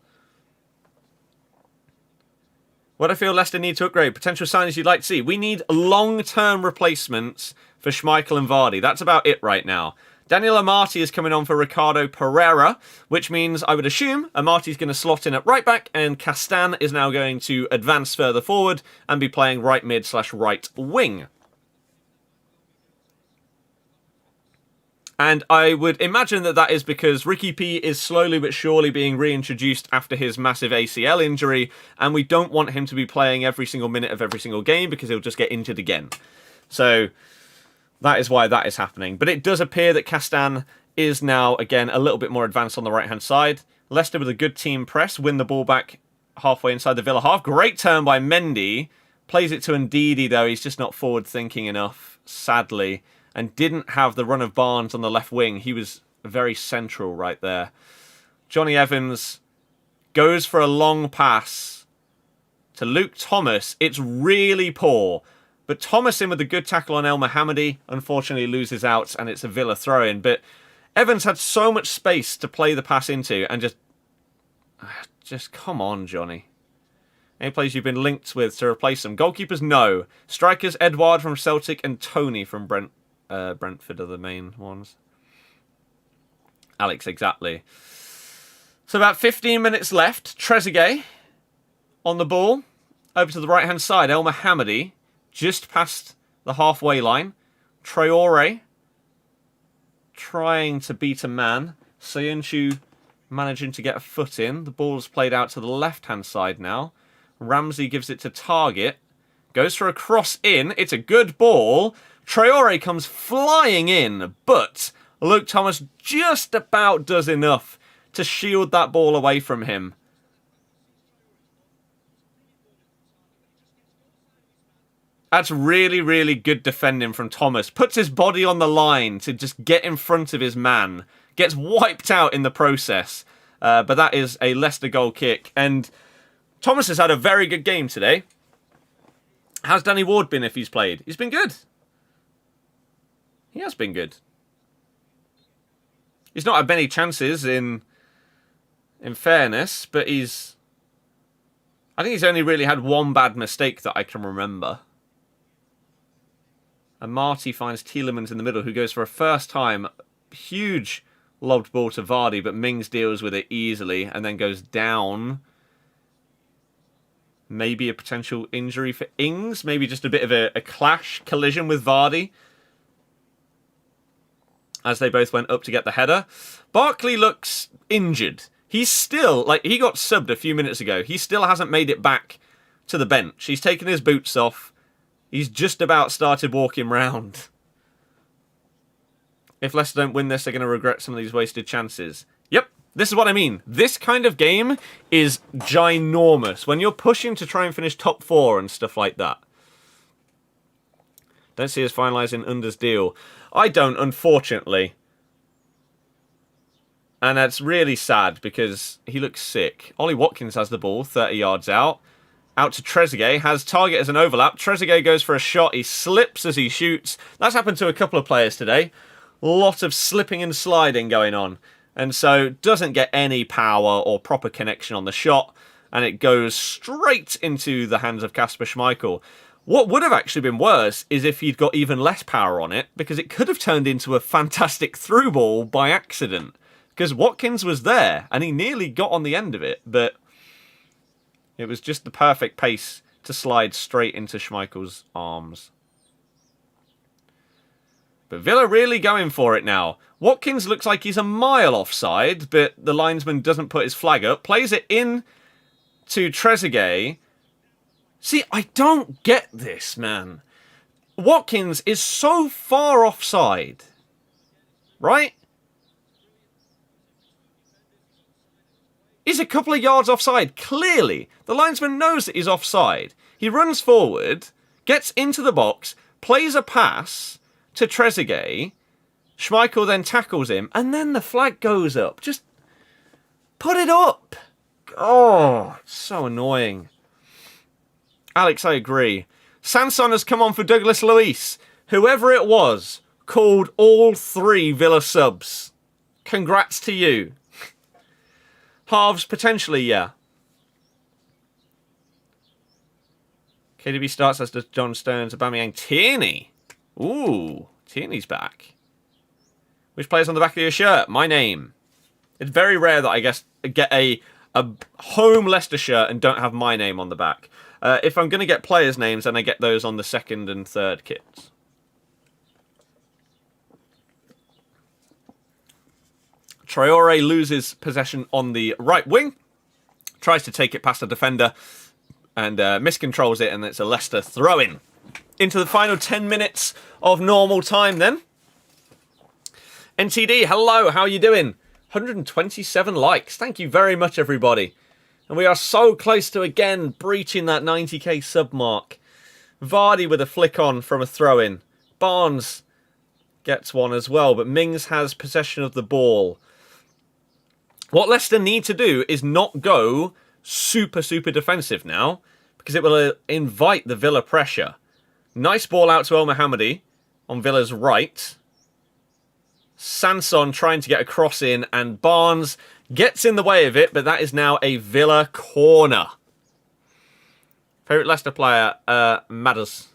What I feel Leicester need to upgrade. Potential signings you'd like to see. We need long-term replacements for Schmeichel and Vardy. That's about it right now. Daniel Amati is coming on for Ricardo Pereira, which means I would assume Amati's going to slot in at right back, and Castan is now going to advance further forward and be playing right mid / right wing. And I would imagine that that is because Ricky P is slowly but surely being reintroduced after his massive ACL injury, and we don't want him to be playing every single minute of every single game because he'll just get injured again. So that is why that is happening. But it does appear that Castan is now, again, a little bit more advanced on the right-hand side. Leicester with a good team press, win the ball back halfway inside the Villa half. Great turn by Mendy. Plays it to Ndidi, though. He's just not forward-thinking enough, sadly. And didn't have the run of Barnes on the left wing. He was very central right there. Johnny Evans goes for a long pass to Luke Thomas. It's really poor. But Thomas in with a good tackle on El Mohammadi. Unfortunately loses out and it's a Villa throw-in. But Evans had so much space to play the pass into and just come on, Johnny. Any players you've been linked with to replace them? Goalkeepers, no. Strikers, Edouard from Celtic and Tony from Brentford are the main ones. Alex, exactly. So about 15 minutes left. Trezeguet on the ball. Over to the right-hand side. El Mohammadi. Just past the halfway line. Traore. Trying to beat a man. Soyuncu managing to get a foot in. The ball's played out to the left-hand side now. Ramsey gives it to Target. Goes for a cross in. It's a good ball. Traore comes flying in, but Luke Thomas just about does enough to shield that ball away from him. That's really, really good defending from Thomas. Puts his body on the line to just get in front of his man. Gets wiped out in the process. But that is a Leicester goal kick. And Thomas has had a very good game today. How's Danny Ward been if he's played? He's been good. He has been good. He's not had many chances in fairness, but I think he's only really had one bad mistake that I can remember. And Marty finds Tielemans in the middle, who goes for a first time. Huge lobbed ball to Vardy, but Mings deals with it easily and then goes down. Maybe a potential injury for Ings. Maybe just a bit of a collision with Vardy. As they both went up to get the header. Barkley looks injured. He's still, he got subbed a few minutes ago. He still hasn't made it back to the bench. He's taken his boots off. He's just about started walking round. If Leicester don't win this, they're going to regret some of these wasted chances. Yep, this is what I mean. This kind of game is ginormous. When you're pushing to try and finish top 4 and stuff like that. Don't see us finalising Under's deal. I don't, unfortunately. And that's really sad because he looks sick. Ollie Watkins has the ball, 30 yards out. Out to Trezeguet, has Target as an overlap. Trezeguet goes for a shot. He slips as he shoots. That's happened to a couple of players today. A lot of slipping and sliding going on. And so doesn't get any power or proper connection on the shot. And it goes straight into the hands of Kasper Schmeichel. What would have actually been worse is if he'd got even less power on it, because it could have turned into a fantastic through ball by accident. Because Watkins was there, and he nearly got on the end of it, but it was just the perfect pace to slide straight into Schmeichel's arms. But Villa really going for it now. Watkins looks like he's a mile offside, but the linesman doesn't put his flag up. Plays it in to Trezeguet. See, I don't get this, man. Watkins is so far offside. Right? He's a couple of yards offside, clearly. The linesman knows that he's offside. He runs forward, gets into the box, plays a pass to Trezeguet. Schmeichel then tackles him, and then the flag goes up. Just put it up. Oh, it's so annoying. Alex, I agree. Sanson has come on for Douglas Luiz. Whoever it was called all 3 Villa subs. Congrats to you. Halves, potentially, yeah. KDB starts as does John Stones, Aubameyang, Tierney. Ooh, Tierney's back. Which player's on the back of your shirt? My name. It's very rare that I guess get a home Leicester shirt and don't have my name on the back. If I'm going to get players' names, then I get those on the second and third kits. Traore loses possession on the right wing. Tries to take it past the defender. And miscontrols it, and it's a Leicester throw-in. Into the final 10 minutes of normal time then. NTD, hello, how are you doing? 127 likes. Thank you very much, everybody. And we are so close to, again, breaching that 90k sub mark. Vardy with a flick on from a throw-in. Barnes gets one as well, but Mings has possession of the ball. What Leicester need to do is not go super defensive now, because it will invite the Villa pressure. Nice ball out to El Mohammadi on Villa's right. Sanson trying to get a cross in, and Barnes gets in the way of it, but that is now a Villa corner. Favourite Leicester player, Madders.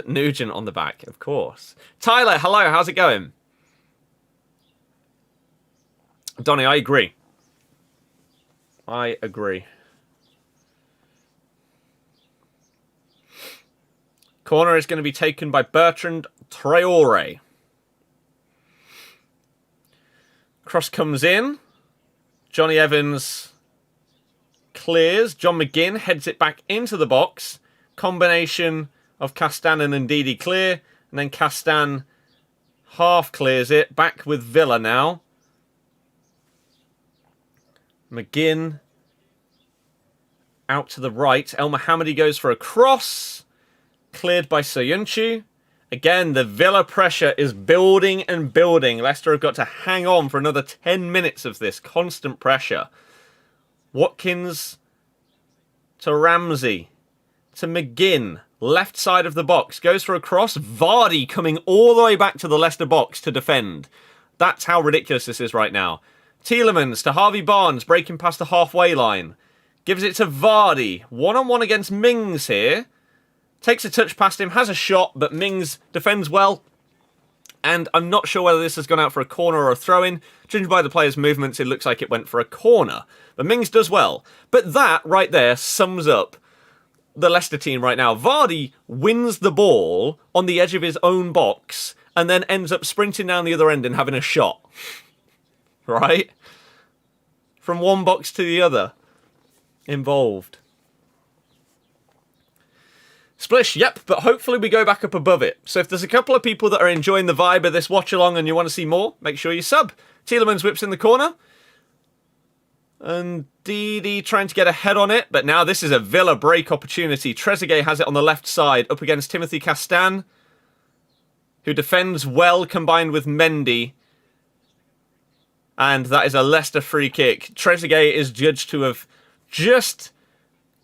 Nugent on the back, of course. Tyler, hello, how's it going? Donny, I agree. I agree. Corner is going to be taken by Bertrand Traore. Cross comes in. Johnny Evans clears. John McGinn heads it back into the box. Combination of Castan and Ndidi clear. And then Castan half clears it. Back with Villa now. McGinn out to the right. El Mohammadi goes for a cross. Cleared by Soyuncu. Again, the Villa pressure is building and building. Leicester have got to hang on for another 10 minutes of this constant pressure. Watkins to Ramsey. To McGinn. Left side of the box. Goes for a cross. Vardy coming all the way back to the Leicester box to defend. That's how ridiculous this is right now. Tielemans to Harvey Barnes. Breaking past the halfway line. Gives it to Vardy. One-on-one against Mings here. Takes a touch past him, has a shot, but Mings defends well. And I'm not sure whether this has gone out for a corner or a throw-in. Judging by the player's movements, it looks like it went for a corner. But Mings does well. But that right there sums up the Leicester team right now. Vardy wins the ball on the edge of his own box and then ends up sprinting down the other end and having a shot. Right? From one box to the other. Involved. Splish, yep, but hopefully we go back up above it. So if there's a couple of people that are enjoying the vibe of this watch-along and you want to see more, make sure you sub. Tielemans whips in the corner. And Didi trying to get a head on it, but now this is a Villa break opportunity. Trezeguet has it on the left side, up against Timothy Castan, who defends well, combined with Mendy. And that is a Leicester free kick. Trezeguet is judged to have just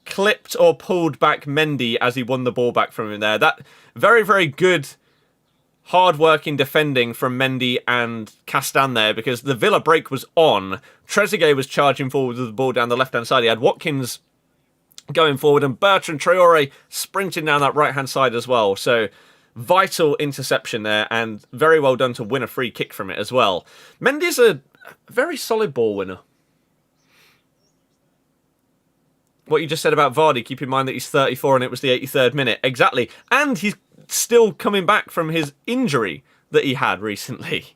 clipped or pulled back Mendy as he won the ball back from him there. That very, very good hard-working defending from Mendy and Castan there, because the Villa break was on. Trezeguet was charging forward with the ball down the left-hand side. He had Watkins going forward and Bertrand Traore sprinting down that right-hand side as well. So vital interception there and very well done to win a free kick from it as well. Mendy's a very solid ball winner. What you just said about Vardy, keep in mind that he's 34 and it was the 83rd minute. Exactly. And he's still coming back from his injury that he had recently.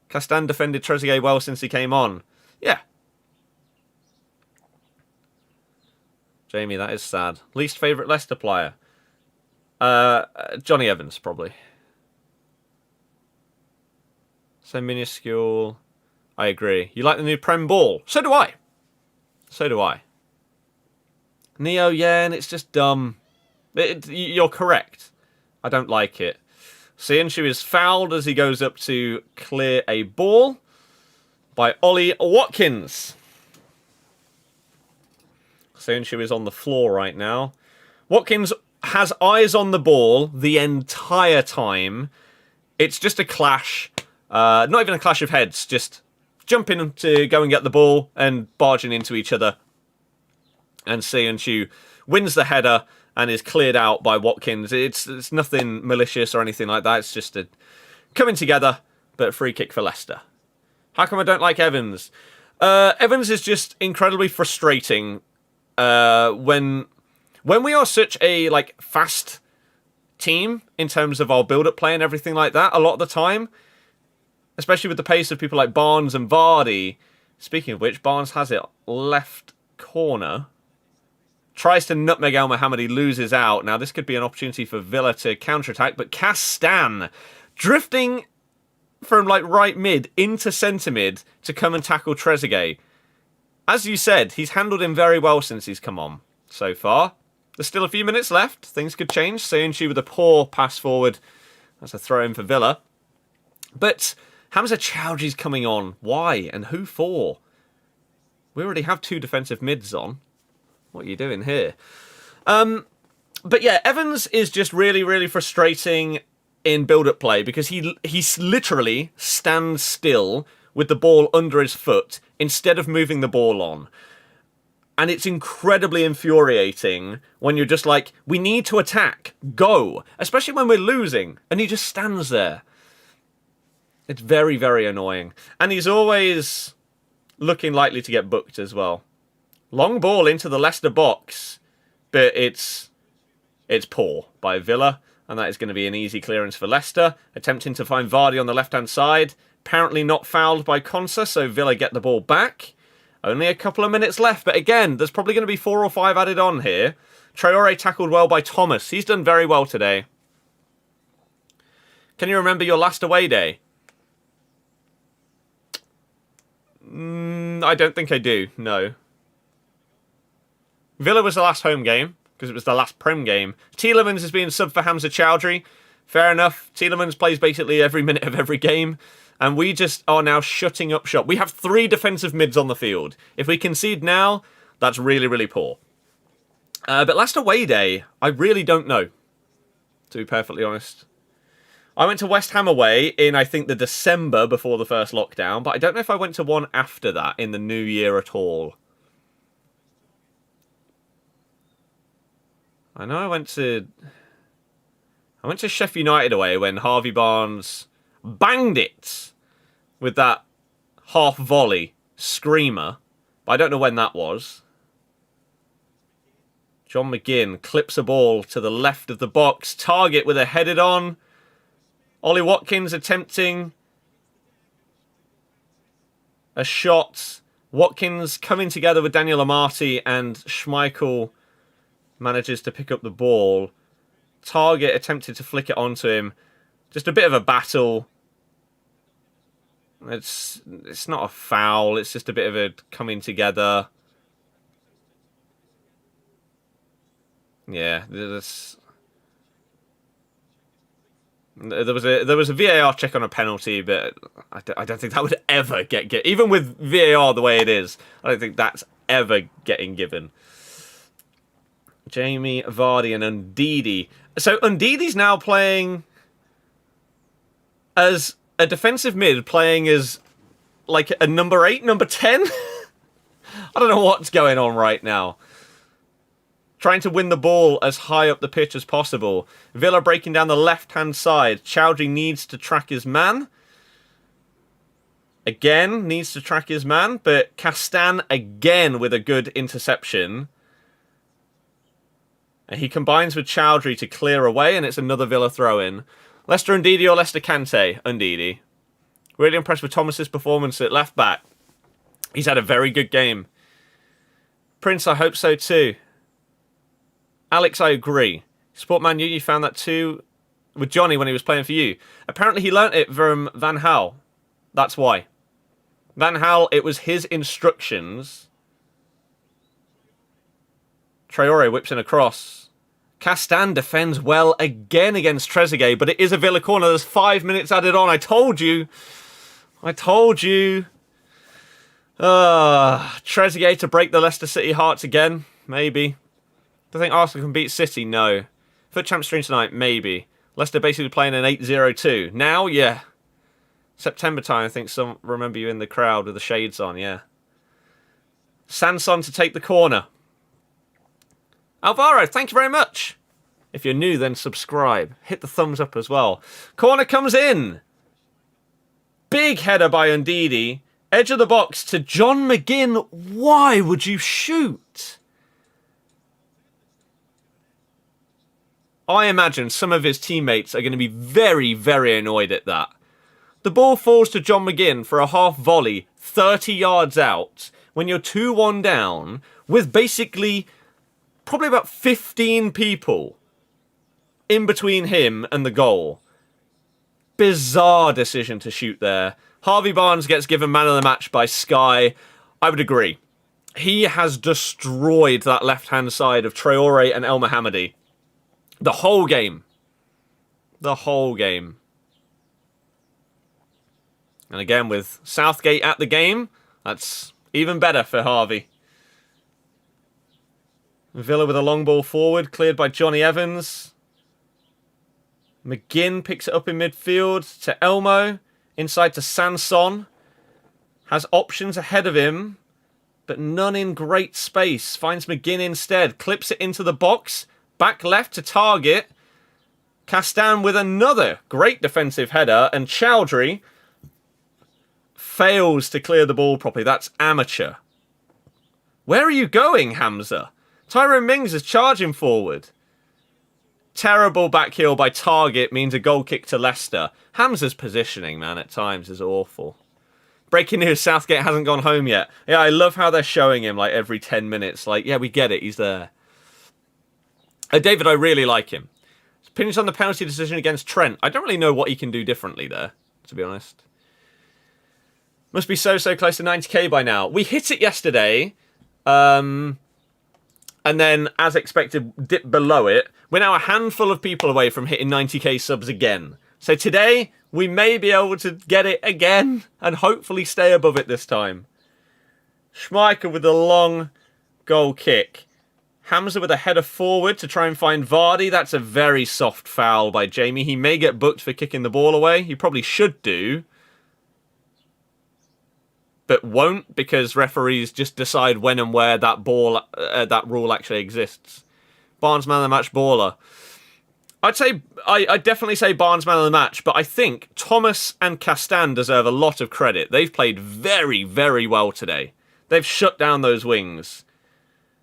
Castan defended Trezeguet well since he came on. Yeah. Jamie, that is sad. Least favourite Leicester player? Johnny Evans, probably. So minuscule. I agree. You like the new Prem ball? So do I. So do I. Neo, yeah, and it's just dumb. You're correct. I don't like it. Soyuncu is fouled as he goes up to clear a ball by Ollie Watkins. Soyuncu is on the floor right now. Watkins has eyes on the ball the entire time. It's just a clash. Not even a clash of heads, just jumping to go and get the ball and barging into each other. And Soyuncu wins the header and is cleared out by Watkins. It's nothing malicious or anything like that. It's just a coming together, but free kick for Leicester. How come I don't like Evans? Evans is just incredibly frustrating when we are such a fast team in terms of our build-up play and everything like that. A lot of the time, especially with the pace of people like Barnes and Vardy. Speaking of which, Barnes has it left corner. Tries to nutmeg El Mohammadi, loses out. Now, this could be an opportunity for Villa to counter-attack, but Castan drifting from right mid into centre mid to come and tackle Trezeguet. As you said, he's handled him very well since he's come on so far. There's still a few minutes left. Things could change. Soyuncu with a poor pass forward. That's a throw-in for Villa. But Hamza Chowdhury's coming on. Why and who for? We already have two defensive mids on. What are you doing here? But yeah, Evans is just really, really frustrating in build-up play because he literally stands still with the ball under his foot instead of moving the ball on. And it's incredibly infuriating when you're just like, we need to attack, go. Especially when we're losing, and he just stands there. It's very, very annoying. And he's always looking likely to get booked as well. Long ball into the Leicester box, but it's It's poor by Villa, and that is going to be an easy clearance for Leicester. Attempting to find Vardy on the left-hand side. Apparently not fouled by Konsa, so Villa get the ball back. Only a couple of minutes left, but again, there's probably going to be 4 or 5 added on here. Traore tackled well by Thomas. He's done very well today. Can you remember your last away day? I don't think I do, no. Villa was the last home game, because it was the last Prem game. Tielemans is being subbed for Hamza Chowdhury. Fair enough. Tielemans plays basically every minute of every game. And we just are now shutting up shop. We have 3 defensive mids on the field. If we concede now, that's really, really poor. But last away day, I really don't know, to be perfectly honest. I went to West Ham away in, I think, the December before the first lockdown, but I don't know if I went to one after that in the new year at all. I know I went to Sheffield United away when Harvey Barnes banged it with that half volley screamer, but I don't know when that was. John McGinn clips a ball to the left of the box. Target with a headed on. Ollie Watkins attempting a shot. Watkins coming together with Daniel Amati, and Schmeichel manages to pick up the ball. Target attempted to flick it onto him. Just a bit of a battle. It's not a foul. It's just a bit of a coming together. Yeah, there was a VAR check on a penalty, but I don't think that would ever get even with VAR the way it is. I don't think that's ever getting given. Jamie Vardy and Ndidi. So Ndidi's now playing as a defensive mid, playing as like a number 8, number 10. I don't know what's going on right now. Trying to win the ball as high up the pitch as possible. Villa breaking down the left-hand side. Chowdhury needs to track his man. Again, needs to track his man. But Castan again with a good interception. And he combines with Chowdhury to clear away, and it's another Villa throw-in. Leicester Ndidi or Leicester Kante? Ndidi. Really impressed with Thomas's performance at left-back. He's had a very good game. Prince, I hope so too. Alex, I agree. Sport Man U, you found that too with Johnny when he was playing for you. Apparently he learnt it from Van Gaal. That's why. Van Gaal, it was his instructions. Traore whips in a cross. Castan defends well again against Trezeguet, but it is a Villa corner. There's 5 minutes added on. I told you. Trezeguet to break the Leicester City hearts again. Maybe. Do I think Arsenal can beat City? No. FUT Champ stream tonight? Maybe. Leicester basically playing an 8-0-2. Now? Yeah. September time, I think some remember you in the crowd with the shades on, yeah. Sanson to take the corner. Alvaro, thank you very much. If you're new, then subscribe. Hit the thumbs up as well. Corner comes in. Big header by Ndidi. Edge of the box to John McGinn. Why would you shoot? I imagine some of his teammates are going to be very, very annoyed at that. The ball falls to John McGinn for a half volley, 30 yards out, when you're 2-1 down, with basically probably about 15 people in between him and the goal. Bizarre decision to shoot there. Harvey Barnes gets given man of the match by Sky. I would agree. He has destroyed that left-hand side of Traore and El Mohammadi. The whole game. The whole game. And again, with Southgate at the game, that's even better for Harvey. Villa with a long ball forward, cleared by Johnny Evans. McGinn picks it up in midfield to Elmo. Inside to Sanson. Has options ahead of him, but none in great space. Finds McGinn instead. Clips it into the box. Back left to target. Castan with another great defensive header. And Chowdhury fails to clear the ball properly. That's amateur. Where are you going, Hamza? Tyrone Mings is charging forward. Terrible back heel by Target means a goal kick to Leicester. Hamza's positioning, man, at times is awful. Breaking news, Southgate hasn't gone home yet. Yeah, I love how they're showing him, like, every 10 minutes. Like, yeah, we get it, he's there. David, I really like him. Opinions on the penalty decision against Trent. I don't really know what he can do differently there, to be honest. Must be so close to 90k by now. We hit it yesterday, and then, as expected, dipped below it. We're now a handful of people away from hitting 90k subs again. So today, we may be able to get it again, and hopefully stay above it this time. Schmeichel with a long goal kick. Hamza with a header forward to try and find Vardy. That's a very soft foul by Jamie. He may get booked for kicking the ball away. He probably should do. But won't, because referees just decide when and where that rule actually exists. Barnes man of the match baller. I'd definitely say Barnes man of the match, but I think Thomas and Castan deserve a lot of credit. They've played very, very well today. They've shut down those wings.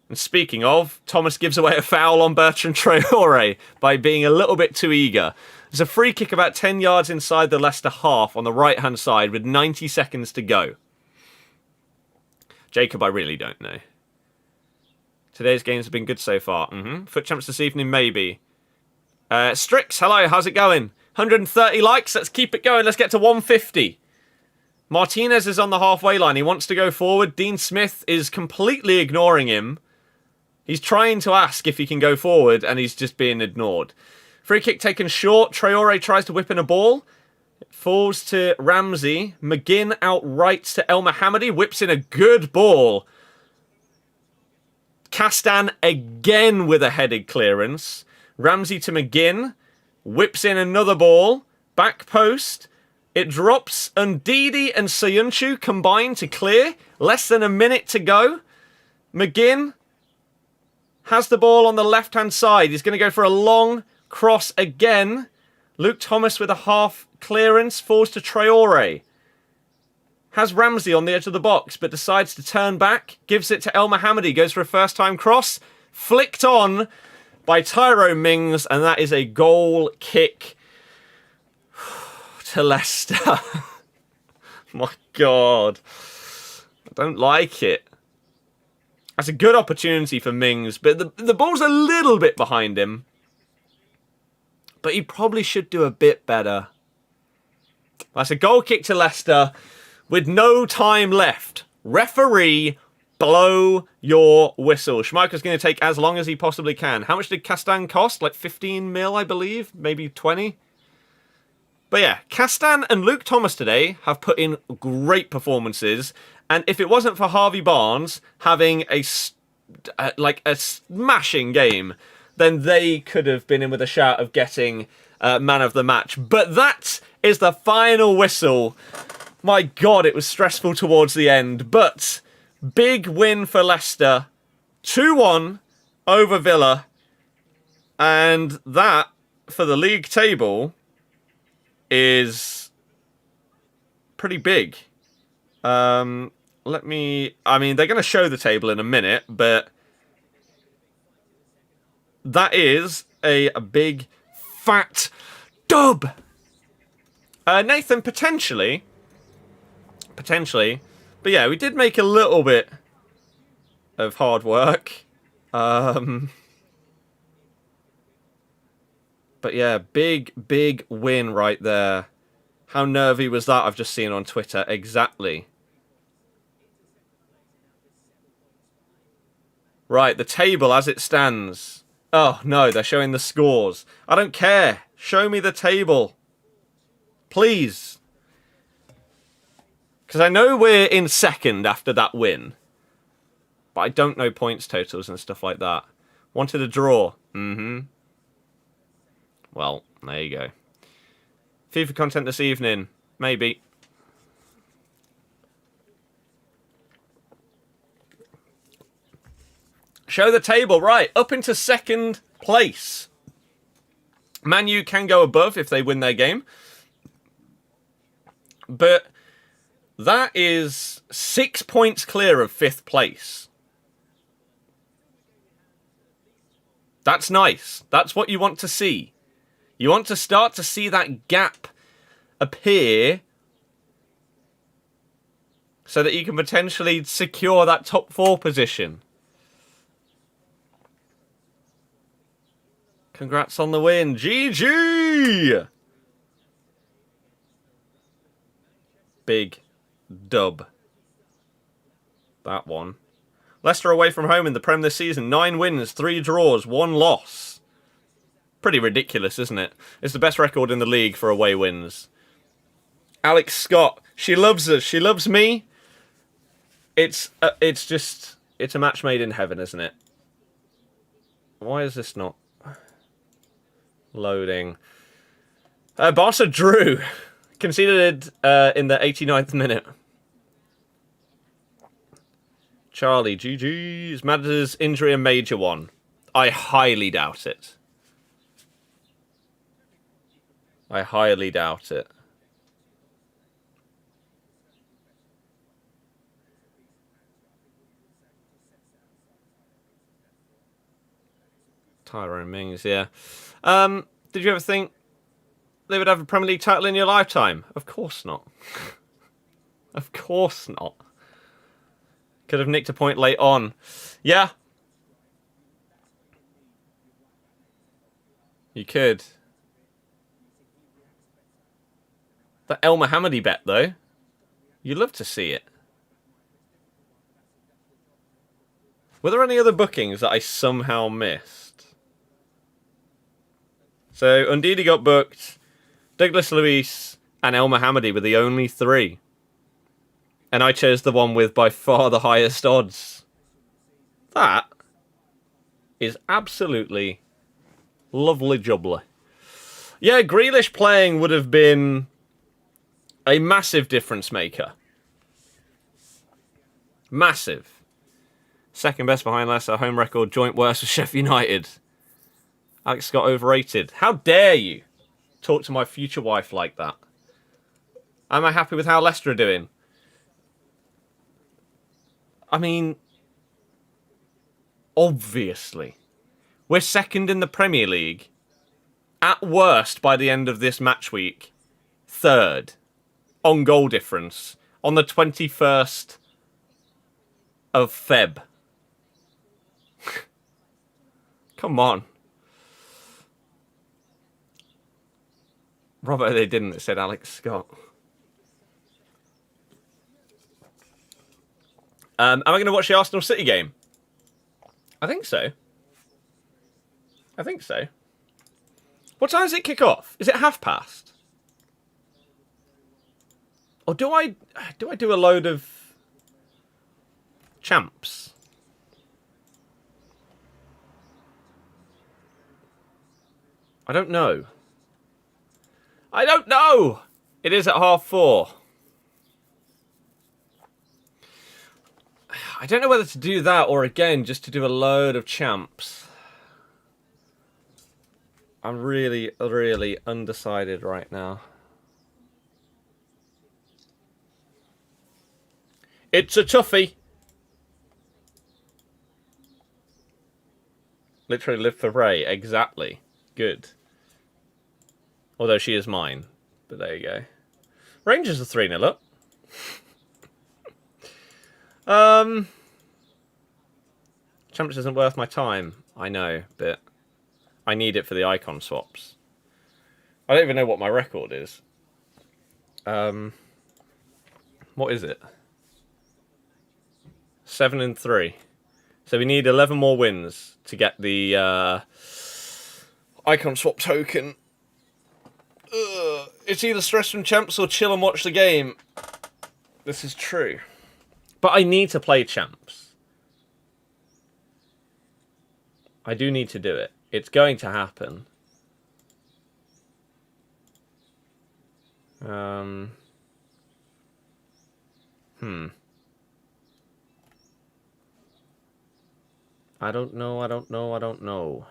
And speaking of, Thomas gives away a foul on Bertrand Traore by being a little bit too eager. There's a free kick about 10 yards inside the Leicester half on the right-hand side with 90 seconds to go. Jacob, I really don't know. Today's games have been good so far. Foot champs this evening, maybe. Strix, hello, how's it going? 130 likes, let's keep it going. Let's get to 150. Martinez is on the halfway line. He wants to go forward. Dean Smith is completely ignoring him. He's trying to ask if he can go forward, and he's just being ignored. Free kick taken short. Traore tries to whip in a ball. It falls to Ramsey. McGinn outrights to El Mohammadi. Whips in a good ball. Castan again with a headed clearance. Ramsey to McGinn. Whips in another ball. Back post. It drops. Ndidi and Soyuncu combine to clear. Less than a minute to go. McGinn has the ball on the left-hand side. He's going to go for a long cross again. Luke Thomas with a half clearance. Falls to Traore. Has Ramsey on the edge of the box, but decides to turn back. Gives it to El Mohammadi. Goes for a first-time cross. Flicked on by Tyrone Mings. And that is a goal kick to Leicester. My God. I don't like it. That's a good opportunity for Mings, but the ball's a little bit behind him. But he probably should do a bit better. That's a goal kick to Leicester with no time left. Referee, blow your whistle. Schmeichel's going to take as long as he possibly can. How much did Castan cost? Like 15 mil, I believe? Maybe 20? But yeah, Castan and Luke Thomas today have put in great performances. And if it wasn't for Harvey Barnes having a smashing game, then they could have been in with a shout of getting man of the match. But that is the final whistle. My God, it was stressful towards the end. But big win for Leicester. 2-1 over Villa. And that, for the league table, is pretty big. They're going to show the table in a minute, but that is a big, fat dub. Nathan, potentially. But yeah, we did make a little bit of hard work. But yeah, big win right there. How nervy was that? I've just seen on Twitter. Exactly. Right, the table as it stands. Oh, no, they're showing the scores. I don't care. Show me the table. Please. Because I know we're in second after that win. But I don't know points totals and stuff like that. Wanted a draw. Well, there you go. FIFA content this evening. Maybe. Show the table. Right, up into second place. Man U can go above if they win their game. But that is 6 points clear of 5th place. That's nice. That's what you want to see. You want to start to see that gap appear so that you can potentially secure that top 4 position. Congrats on the win. GG! Big dub. That one. Leicester away from home in the Prem this season. 9 wins, 3 draws, 1 loss. Pretty ridiculous, isn't it? It's the best record in the league for away wins. Alex Scott. She loves us. She loves me. It's a match made in heaven, isn't it? Why is this not loading? Barca drew. Conceded in the 89th minute. Charlie, GG's. Matters injury a major one? I highly doubt it. I highly doubt it. Tyrone Mings, yeah. Did you ever think they would have a Premier League title in your lifetime? Of course not. Of course not. Could have nicked a point late on. Yeah. You could. The El Mohammadi bet, though. You'd love to see it. Were there any other bookings that I somehow missed? So, Undidi got booked. Douglas Luiz and El Mohammadi were the only 3. And I chose the one with by far the highest odds. That is absolutely lovely jubbly. Yeah, Grealish playing would have been a massive difference maker. Massive. Second best behind Leicester. Home record joint worst with Sheffield United. Alex Scott overrated. How dare you talk to my future wife like that? Am I happy with how Leicester are doing? I mean, obviously. We're second in the Premier League. At worst, by the end of this match week, 3rd. On goal difference. On the 21st of Feb. Come on. Robert, they didn't. It said Alex Scott. Am I going to watch the Arsenal City game? I think so. I think so. What time does it kick off? Is it past? Or do I do a load of champs? I don't know. I don't know! It is at 4:30. I don't know whether to do that or, again, just to do a load of champs. I'm really, really undecided right now. It's a toughie. Literally live for Ray. Exactly. Good. Although she is mine. But there you go. Rangers are 3-0 up. Champs isn't worth my time. I know, but I need it for the icon swaps. I don't even know what my record is. What is it? 7-3. So we need 11 more wins to get the icon swap token. It's either stress from champs or chill and watch the game. This is true. But I need to play champs. I do need to do it. It's going to happen. I don't know.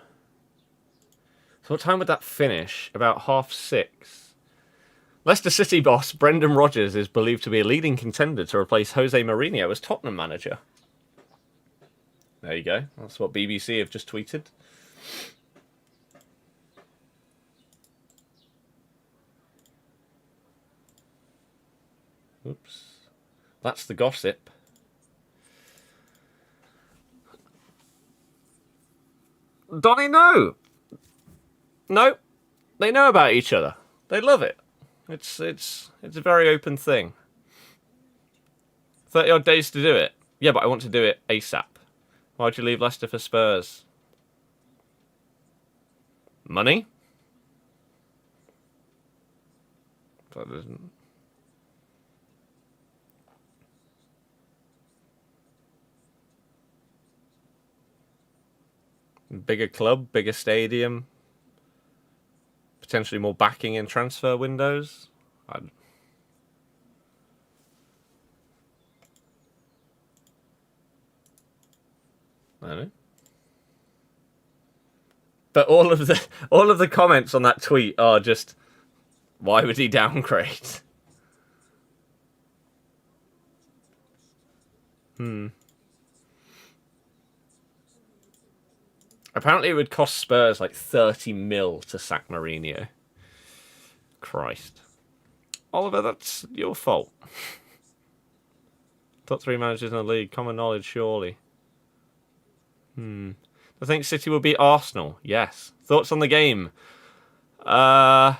So what time would that finish? About 6:30. Leicester City boss Brendan Rodgers is believed to be a leading contender to replace Jose Mourinho as Tottenham manager. There you go. That's what BBC have just tweeted. Oops. That's the gossip. Donnie, no. No. They know about each other. They love it. It's a very open thing. 30 odd days to do it. Yeah, but I want to do it ASAP. Why'd you leave Leicester for Spurs? Money? That isn't. Bigger club, bigger stadium, potentially more backing in transfer windows. I don't know. But all of the comments on that tweet are just, why would he downgrade? Apparently it would cost Spurs like 30 mil to sack Mourinho. Christ. Oliver, that's your fault. Top 3 managers in the league. Common knowledge, surely. I think City will beat Arsenal. Yes. Thoughts on the game? I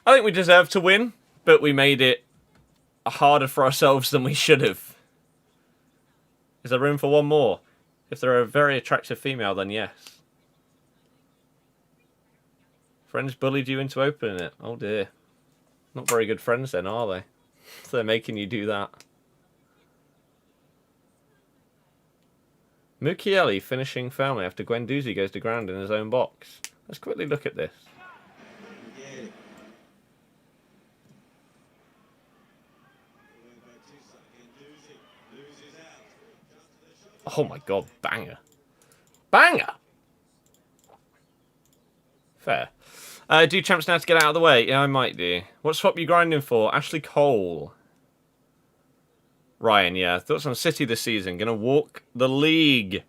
think we deserve to win, but we made it harder for ourselves than we should have. Is there room for one more? If they're a very attractive female, then yes. Friends bullied you into opening it. Oh dear. Not very good friends then, are they? If they're making you do that. Mukiele finishing firmly after Guendouzi goes to ground in his own box. Let's quickly look at this. Oh my god, banger. Banger! Fair. Do champs now to get out of the way? Yeah, I might do. What swap you grinding for? Ashley Cole. Ryan, yeah. Thoughts on City this season? Gonna walk the league.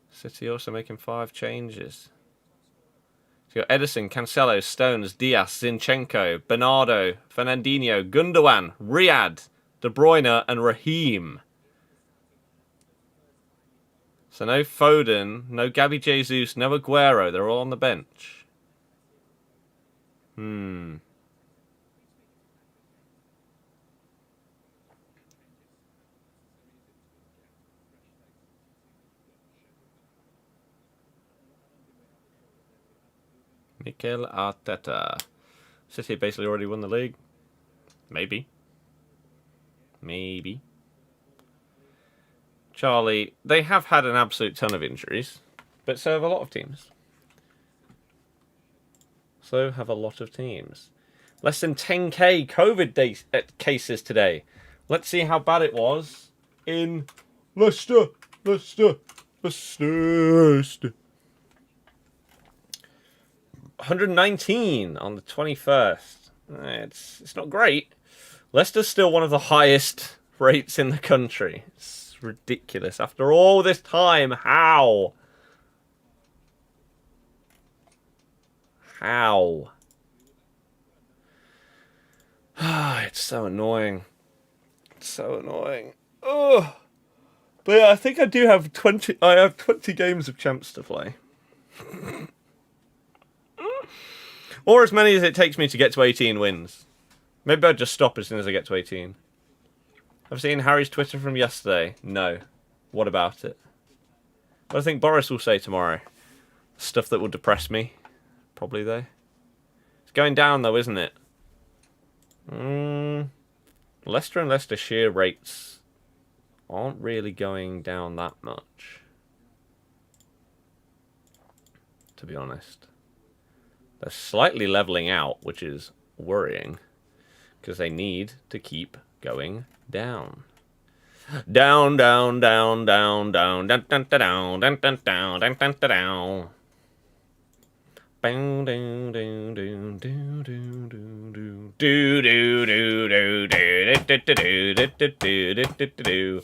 City also making 5 changes. So you got Edison, Cancelo, Stones, Diaz, Zinchenko, Bernardo, Fernandinho, Gundogan, Riyad, De Bruyne, and Raheem. So no Foden, no Gabby Jesus, no Aguero. They're all on the bench. Mikel Arteta. City basically already won the league. Maybe. Maybe. Charlie, they have had an absolute ton of injuries, but so have a lot of teams. So have a lot of teams. Less than 10k COVID cases today. Let's see how bad it was in Leicester. 119 on the 21st. It's not great. Leicester's still one of the highest rates in the country. It's ridiculous. After all this time, how? How? It's so annoying. It's so annoying. Ugh. But yeah, I think I do have 20. I have 20 games of champs to play. Or as many as it takes me to get to 18 wins. Maybe I'll just stop as soon as I get to 18. I've seen Harry's Twitter from yesterday. No. What about it? What do I think Boris will say tomorrow? Stuff that will depress me. Probably, though. It's going down, though, isn't it? Leicester and Leicestershire rates aren't really going down that much. To be honest. They're slightly levelling out, which is worrying. Because they need to keep going down. Down, down, down, down, down, down, down, down, down, down, down, down, down, down. Bang, down, down, down, down, down, down, do, do, do, do, do, do, do, do, do, do, do, do.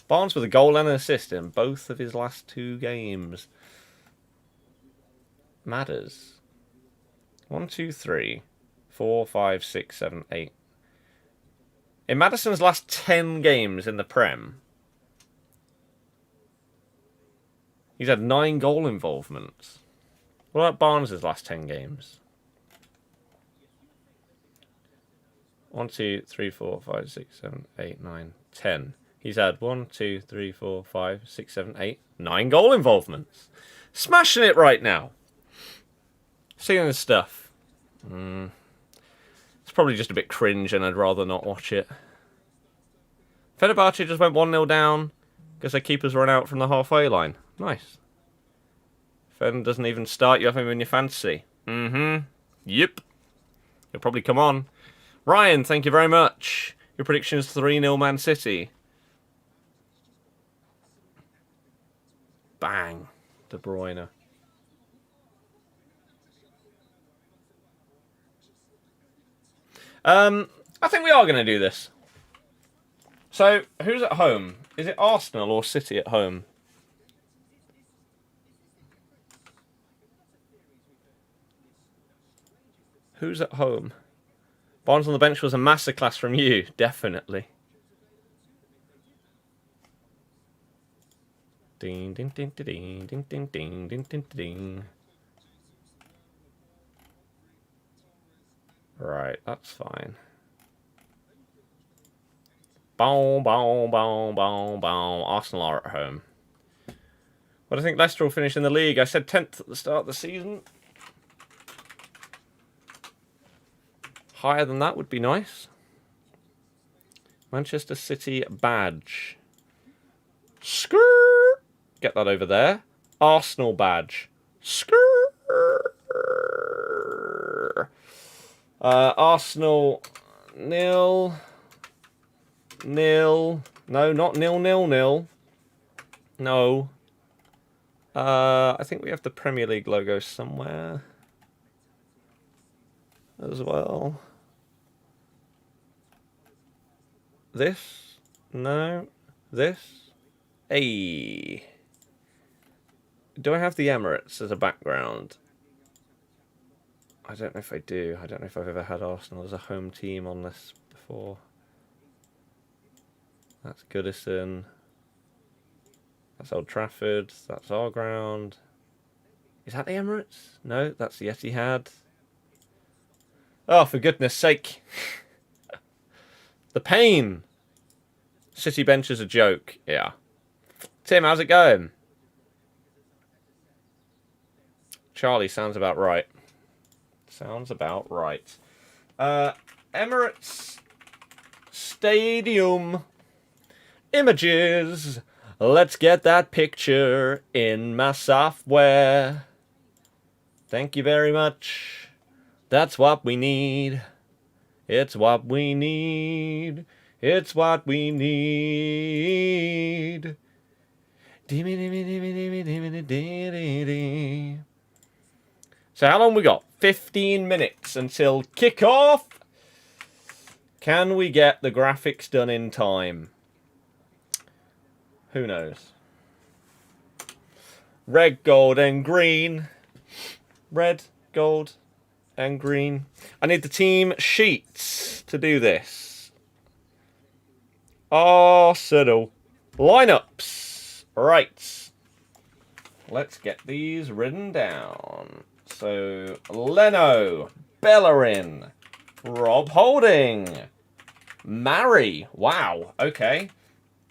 Barnes with a goal and an assist in both of his last 2 games. Matters. 1, 2, 3, 4, 5, 6, 7, 8. In Maddison's last 10 games in the Prem, he's had 9 goal involvements. What about Barnes' last 10 games? 1, 2, 3, 4, 5, 6, 7, 8, 9, 10. He's had 1, 2, 3, 4, 5, 6, 7, 8, 9 goal involvements. Smashing it right now. Seeing this stuff. It's probably just a bit cringe and I'd rather not watch it. Fenerbahce just went 1-0 down because their keepers run out from the halfway line. Nice. Fen doesn't even start. You have him in your fantasy. Yep. He'll probably come on. Ryan, thank you very much. Your prediction is 3-0 Man City. Bang. De Bruyne. I think we are going to do this. So, who's at home? Is it Arsenal or City at home? Who's at home? Barnes on the bench was a masterclass from you, definitely. Ding ding ding ding ding ding ding ding ding ding. Right, that's fine. Boom, boom, boom, boom, boom. Arsenal are at home. What do I think Leicester will finish in the league? I said 10th at the start of the season. Higher than that would be nice. Manchester City badge. Skrrr. Get that over there. Arsenal badge. Skrrr. Arsenal 0. No, not 0. No. I think we have the Premier League logo somewhere as well. This? No. This? Hey. Do I have the Emirates as a background? I don't know if I do. I don't know if I've ever had Arsenal as a home team on this before. That's Goodison. That's Old Trafford. That's our ground. Is that the Emirates? No, that's the Etihad. Oh, for goodness sake. The pain. City bench is a joke. Yeah. Tim, how's it going? Charlie, sounds about right. Sounds about right. Emirates Stadium. Images. Let's get that picture in my software. Thank you very much. That's what we need. It's what we need. It's what we need. So how long we got? 15 minutes until kickoff. Can we get the graphics done in time? Who knows? Red, gold, and green. Red, gold, and green. I need the team sheets to do this. Arsenal. Lineups. Right. Let's get these written down. So, Leno. Bellerin. Rob Holding. Mari. Wow. Okay.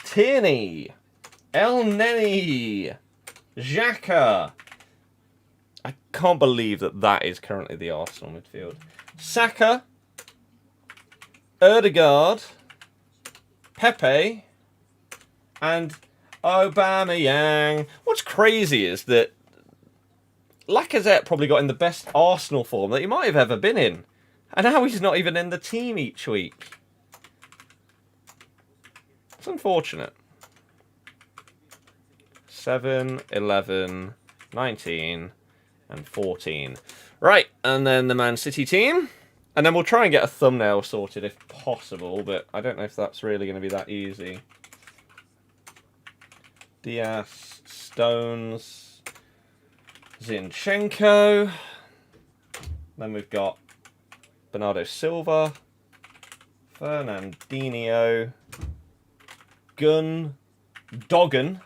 Tierney. El Neni. Xhaka. I can't believe that that is currently the Arsenal midfield. Saka. Erdegaard. Pepe. And Aubameyang. What's crazy is that Lacazette probably got in the best Arsenal form that he might have ever been in. And now he's not even in the team each week. It's unfortunate. 7, 11, 19, and 14. Right, and then the Man City team. And then we'll try and get a thumbnail sorted if possible, but I don't know if that's really going to be that easy. Diaz, Stones, Zinchenko. Then we've got Bernardo Silva, Ronaldinho, Dogan,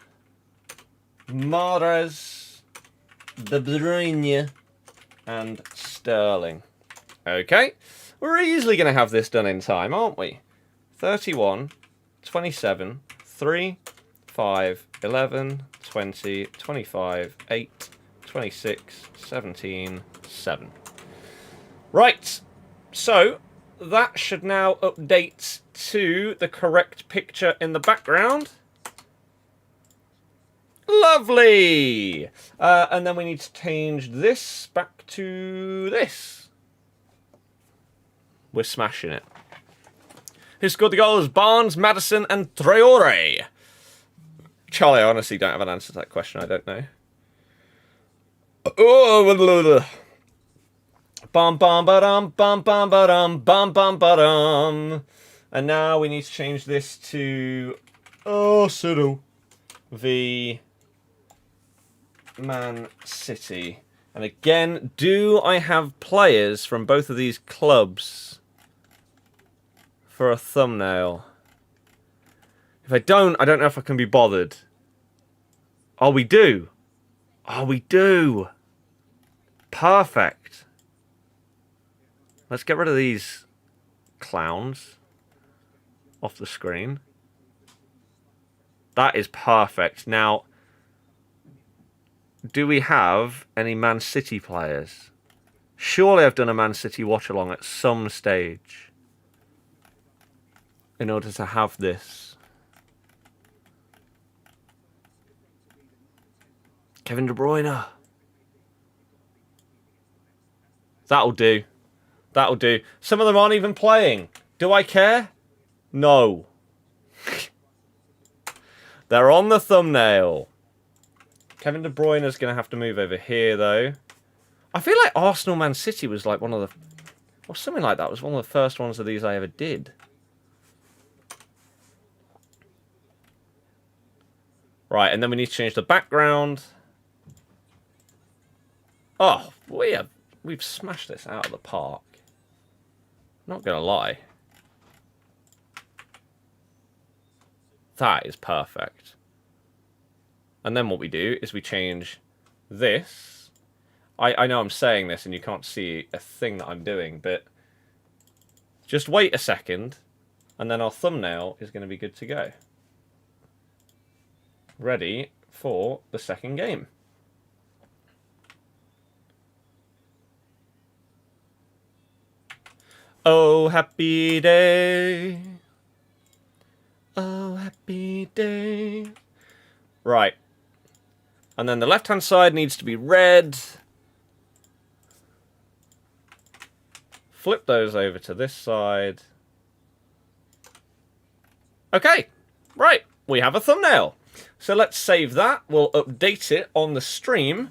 Mahrez, De Bruyne, and Sterling. Okay, we're easily going to have this done in time, aren't we? 31, 27, 3, 5, 11, 20, 25, 8, 26, 17, 7. Right, so that should now update to the correct picture in the background. Lovely! And then we need to change this back to this. We're smashing it. Who scored the goals? Barnes, Maddison, and Traore. Charlie, I honestly don't have an answer to that question. I don't know. Oh, bum bum ba-dum, bum bum ba-dum, bum bum ba-dum. And now we need to change this to Arsenal v Man City. And again, do I have players from both of these clubs for a thumbnail? If I don't know if I can be bothered. Oh, we do. Oh, we do. Perfect. Let's get rid of these clowns off the screen. That is perfect. Now, do we have any Man City players? Surely I've done a Man City watch-along at some stage in order to have this. Kevin De Bruyne. That'll do. That'll do. Some of them aren't even playing. Do I care? No. They're on the thumbnail. Kevin De Bruyne is going to have to move over here, though. I feel like Arsenal Man City was like one of the... or something like that. Was one of the first ones of these I ever did. Right, and then we need to change the background. Oh, we've smashed this out of the park. Not going to lie. That is perfect. And then what we do is we change this. I know I'm saying this and you can't see a thing that I'm doing, but just wait a second and then our thumbnail is going to be good to go. Ready for the second game. Oh, happy day. Oh, happy day. Right. And then the left-hand side needs to be red. Flip those over to this side. Okay. Right. We have a thumbnail. So let's save that. We'll update it on the stream.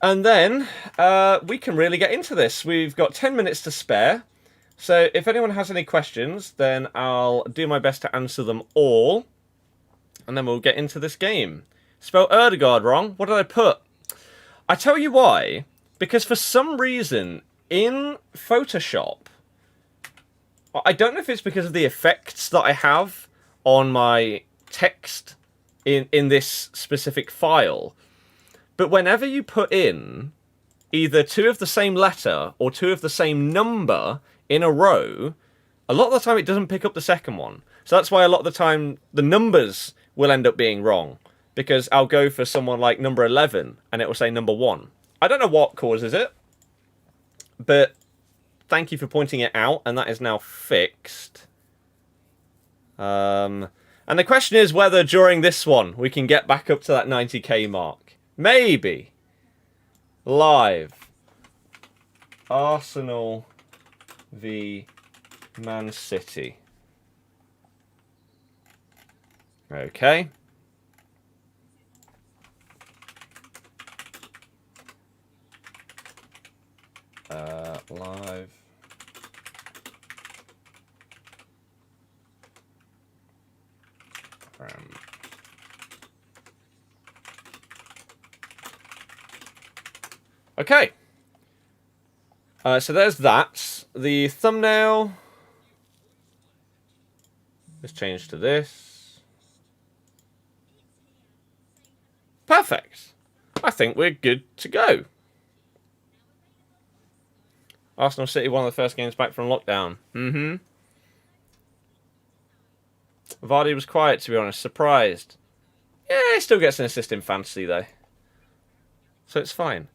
And then we can really get into this. We've got 10 minutes to spare. So if anyone has any questions, then I'll do my best to answer them all. And then we'll get into this game. Spelled Erdegaard wrong. What did I put? I tell you why. Because for some reason, in Photoshop, I don't know if it's because of the effects that I have on my text in this specific file, but whenever you put in either two of the same letter or two of the same number in a row, a lot of the time it doesn't pick up the second one. So that's why a lot of the time the numbers will end up being wrong, because I'll go for someone like number 11 and it will say number 1. I don't know what causes it, but thank you for pointing it out, and that is now fixed. And the question is whether during this one we can get back up to that 90k mark. Maybe. Live. Arsenal v Man City. Okay. Live. Prem. Okay. So there's that. The thumbnail. Let's change to this. Perfect. I think we're good to go. Arsenal City, one of the first games back from lockdown. Vardy was quiet, to be honest. Surprised. Yeah, he still gets an assist in fantasy, though. So it's fine.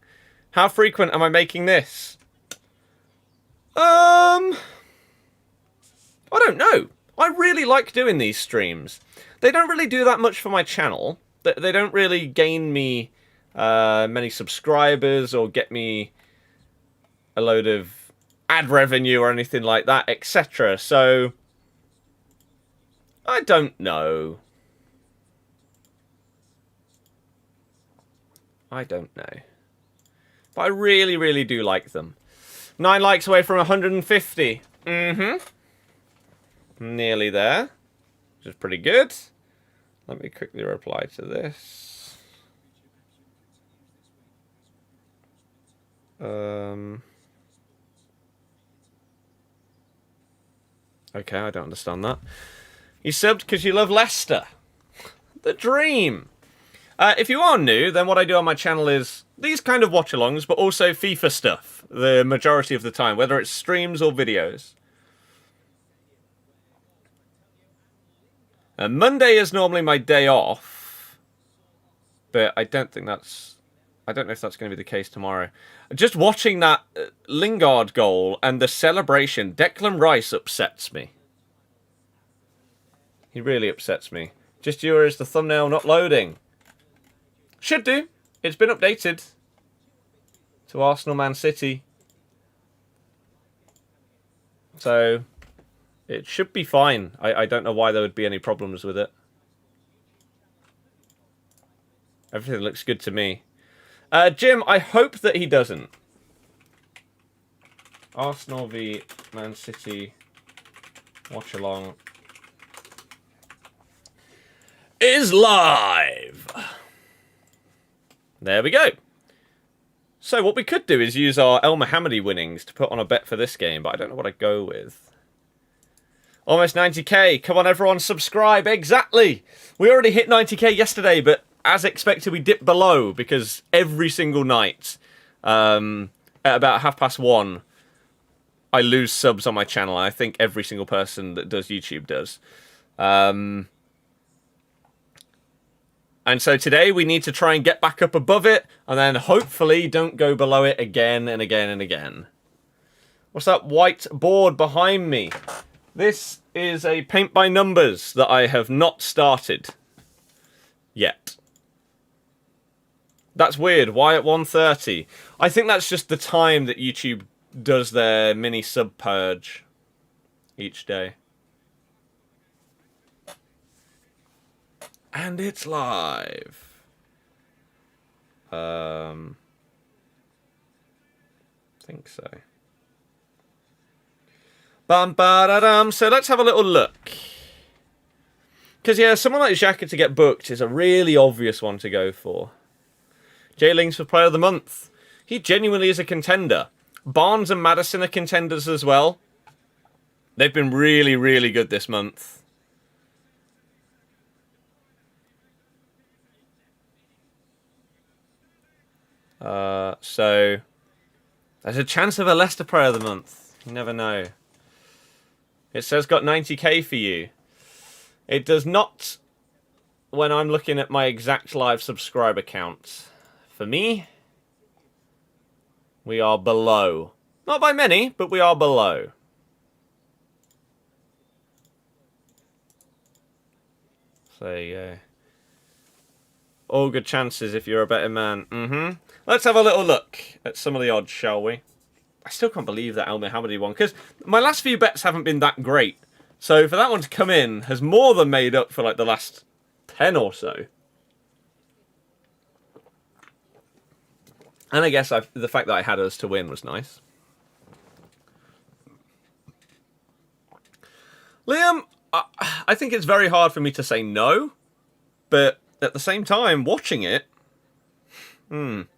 How frequent am I making this? I don't know. I really like doing these streams. They don't really do that much for my channel. They don't really gain me many subscribers or get me a load of ad revenue or anything like that, etc. So, I don't know. I don't know. But I really, really do like them. 9 likes away from 150. Nearly there. Which is pretty good. Let me quickly reply to this. Okay, I don't understand that. You subbed because you love Leicester. The dream. If you are new, then what I do on my channel is these kind of watch-alongs, but also FIFA stuff, the majority of the time, whether it's streams or videos. And Monday is normally my day off, but I don't think that's... I don't know if that's going to be the case tomorrow. Just watching that Lingard goal and the celebration, Declan Rice upsets me. He really upsets me. Just yours, the thumbnail not loading. Should do. It's been updated to Arsenal Man City. So it should be fine. I don't know why there would be any problems with it. Everything looks good to me. Jim, I hope that he doesn't. Arsenal v Man City watch along is live. There we go. So what we could do is use our El Mohammadi winnings to put on a bet for this game, but I don't know what I'd go with. Almost 90k. Come on, everyone, subscribe. Exactly. We already hit 90k yesterday, but as expected, we dipped below because every single night, at about 1:30, I lose subs on my channel. I think every single person that does YouTube does. And so today we need to try and get back up above it, and then hopefully don't go below it again and again and again. What's that white board behind me? This is a paint by numbers that I have not started yet. That's weird. Why at 1:30? I think that's just the time that YouTube does their mini sub purge each day. And it's live. Think so. Bam-ba-da-dum. So let's have a little look. Because, yeah, someone like Xhaka to get booked is a really obvious one to go for. J Lings for Player of the Month. He genuinely is a contender. Barnes and Maddison are contenders as well. They've been really, really good this month. So there's a chance of a Leicester Player of the Month. You never know. It says got 90k for you. It does not when I'm looking at my exact live subscriber count. For me, we are below. Not by many, but we are below. So there you go. All good chances if you're a better man. Let's have a little look at some of the odds, shall we? I still can't believe that El Mohammadi one, because my last few bets haven't been that great. So for that one to come in has more than made up for like the last 10 or so. And I guess the fact that I had us to win was nice. Liam, I think it's very hard for me to say no, but at the same time, watching it, Man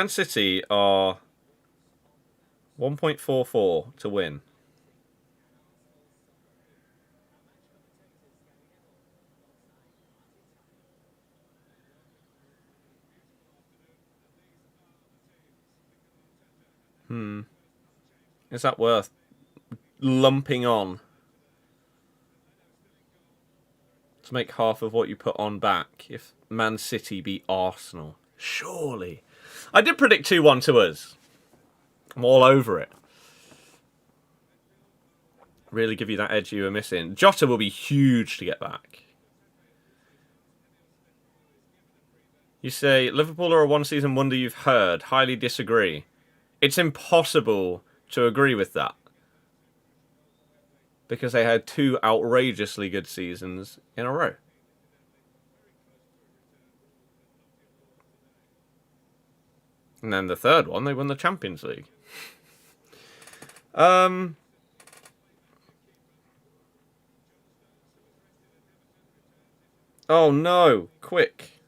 City are 1.44 to win. Is that worth lumping on to make half of what you put on back if Man City beat Arsenal? Surely. I did predict 2-1 to us. I'm all over it. Really give you that edge you were missing. Jota will be huge to get back. You say, Liverpool are a one-season wonder you've heard. Highly disagree. It's impossible to agree with that. Because they had 2 outrageously good seasons in a row. And then the third one, they won the Champions League. Oh no, quick.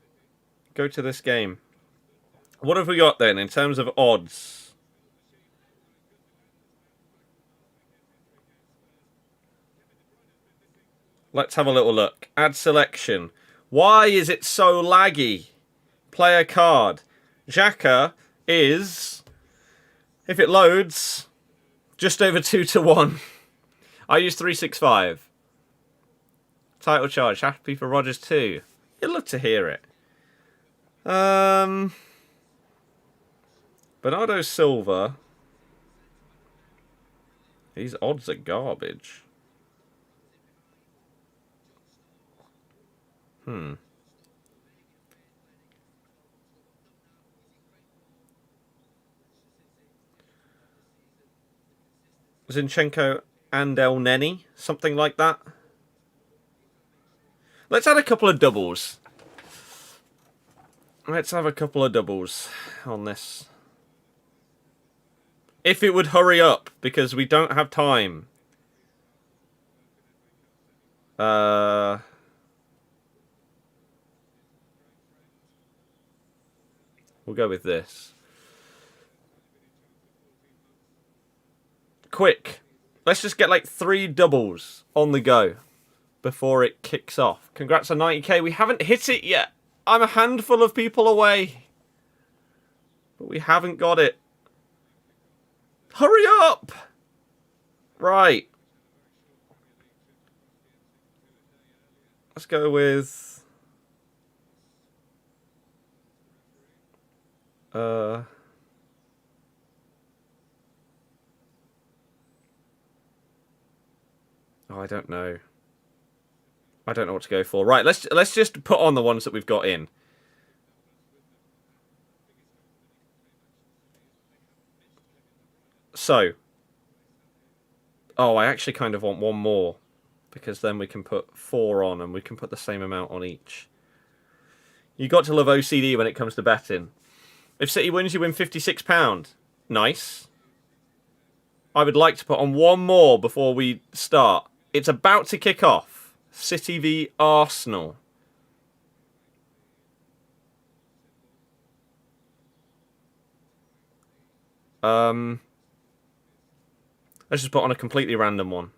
Go to this game. What have we got then in terms of odds? Let's have a little look. Add selection. Why is it so laggy? Player card. Xhaka is, if it loads, just over 2-1. I use 365. Title charge. Happy for Rodgers too. You'd love to hear it. Bernardo Silva. These odds are garbage. Zinchenko and El Neni, something like that. Let's add a couple of doubles. Let's have a couple of doubles on this. If it would hurry up, because we don't have time. We'll go with this. Quick. Let's just get like 3 doubles on the go before it kicks off. Congrats on 90k. We haven't hit it yet. I'm a handful of people away. But we haven't got it. Hurry up! Right. Let's go with... Oh, I don't know. I don't know what to go for. Right, let's just put on the ones that we've got in. So. Oh, I actually kind of want one more. Because then we can put 4 on and we can put the same amount on each. You got to love OCD when it comes to betting. If City wins, you win £56. Nice. I would like to put on one more before we start. It's about to kick off. City v Arsenal. Let's just put on a completely random one.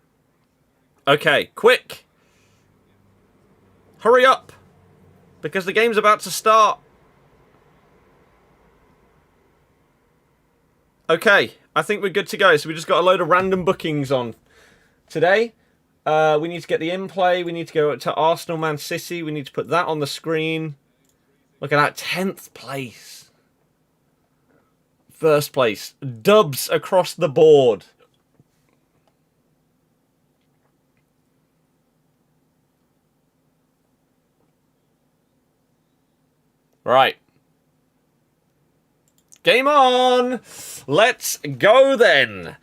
Okay, quick. Hurry up. Because the game's about to start. Okay, I think we're good to go. So we just got a load of random bookings on today. We need to get the in-play. We need to go to Arsenal, Man City. We need to put that on the screen. Look at that, 10th place. First place. Dubs across the board. Right. Game on! Let's go then.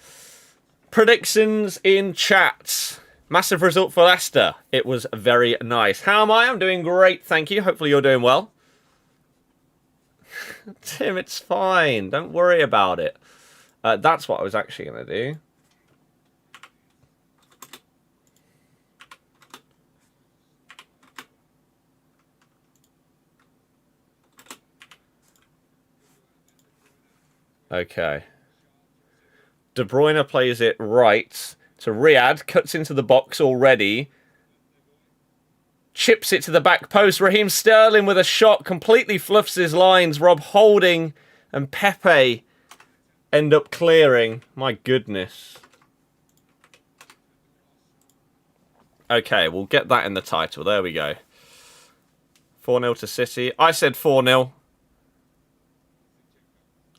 Predictions in chat. Massive result for Leicester. It was very nice. How am I? I'm doing great, thank you. Hopefully you're doing well. Tim, it's fine. Don't worry about it. That's what I was actually going to do. Okay. De Bruyne plays it right to Riyad. Cuts into the box already. Chips it to the back post. Raheem Sterling with a shot. Completely fluffs his lines. Rob Holding and Pepe end up clearing. My goodness. Okay, we'll get that in the title. There we go. 4-0 to City. I said 4-0.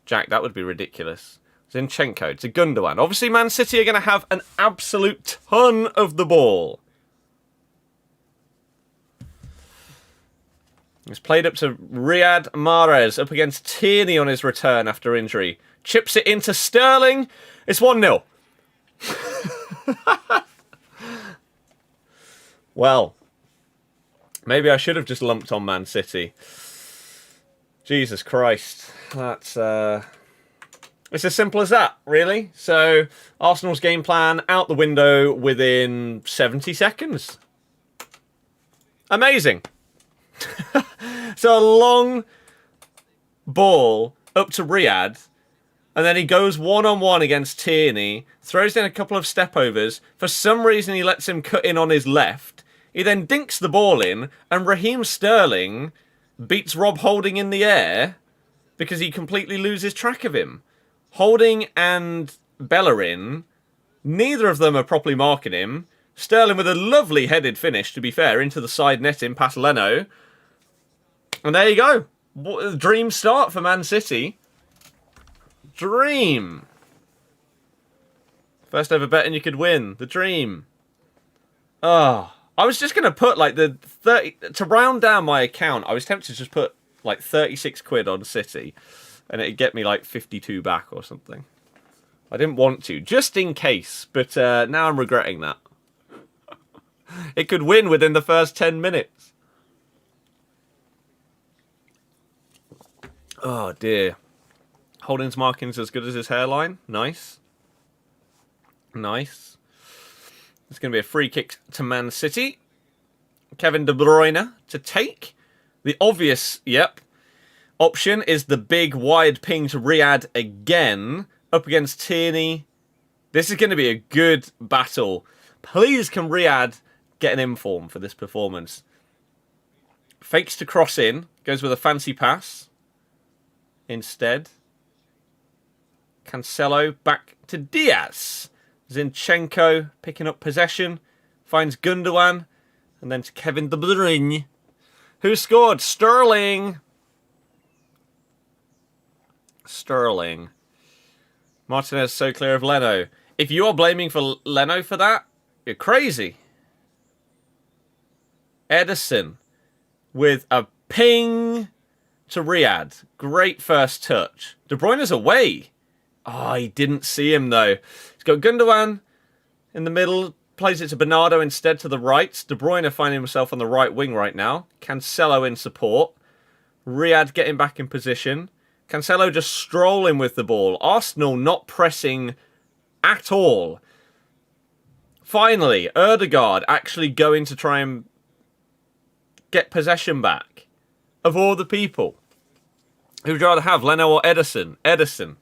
Jack, that would be ridiculous. Zinchenko to Gundogan. Obviously, Man City are going to have an absolute ton of the ball. It's played up to Riyad Mahrez up against Tierney on his return after injury. Chips it into Sterling. It's 1-0. Well, maybe I should have just lumped on Man City. Jesus Christ. That's, it's as simple as that, really. So, Arsenal's game plan out the window within 70 seconds. Amazing. So, a long ball up to Riyad, and then he goes one-on-one against Tierney, throws in a couple of step-overs. For some reason, he lets him cut in on his left. He then dinks the ball in, and Raheem Sterling beats Rob Holding in the air because he completely loses track of him. Holding and Bellerin, neither of them are properly marking him. Sterling with a lovely headed finish, to be fair, into the side netting past Leno. And there you go. What a dream start for Man City. Dream. First ever betting you could win. The dream. Oh, I was just going to put like the 30... To round down my account, I was tempted to just put like 36 quid on City. And it'd get me like 52 back or something. I didn't want to, just in case. But now I'm regretting that. It could win within the first 10 minutes. Oh, dear. Holding's marking's as good as his hairline. Nice. Nice. It's going to be a free kick to Man City. Kevin De Bruyne to take. The obvious, option is the big wide ping to Riyad again. Up against Tierney. This is going to be a good battle. Please can Riyad get an inform for this performance. Fakes to cross in. Goes with a fancy pass. Instead. Cancelo back to Diaz. Zinchenko picking up possession. Finds Gundogan. And then to Kevin De Bruyne. Who scored? Sterling. Sterling. Martinez so clear of Leno. If you are blaming for Leno for that, you're crazy. Ederson with a ping to Riyad. Great first touch. De Bruyne's away. Oh, he didn't see him though. He's got Gundogan in the middle. Plays it to Bernardo instead to the right. De Bruyne finding himself on the right wing right now. Cancelo in support. Riyad getting back in position. Cancelo just strolling with the ball. Arsenal not pressing at all. Finally, Ødegaard actually going to try and get possession back. Of all the people. Who would you rather have, Leno or Ederson? Ederson.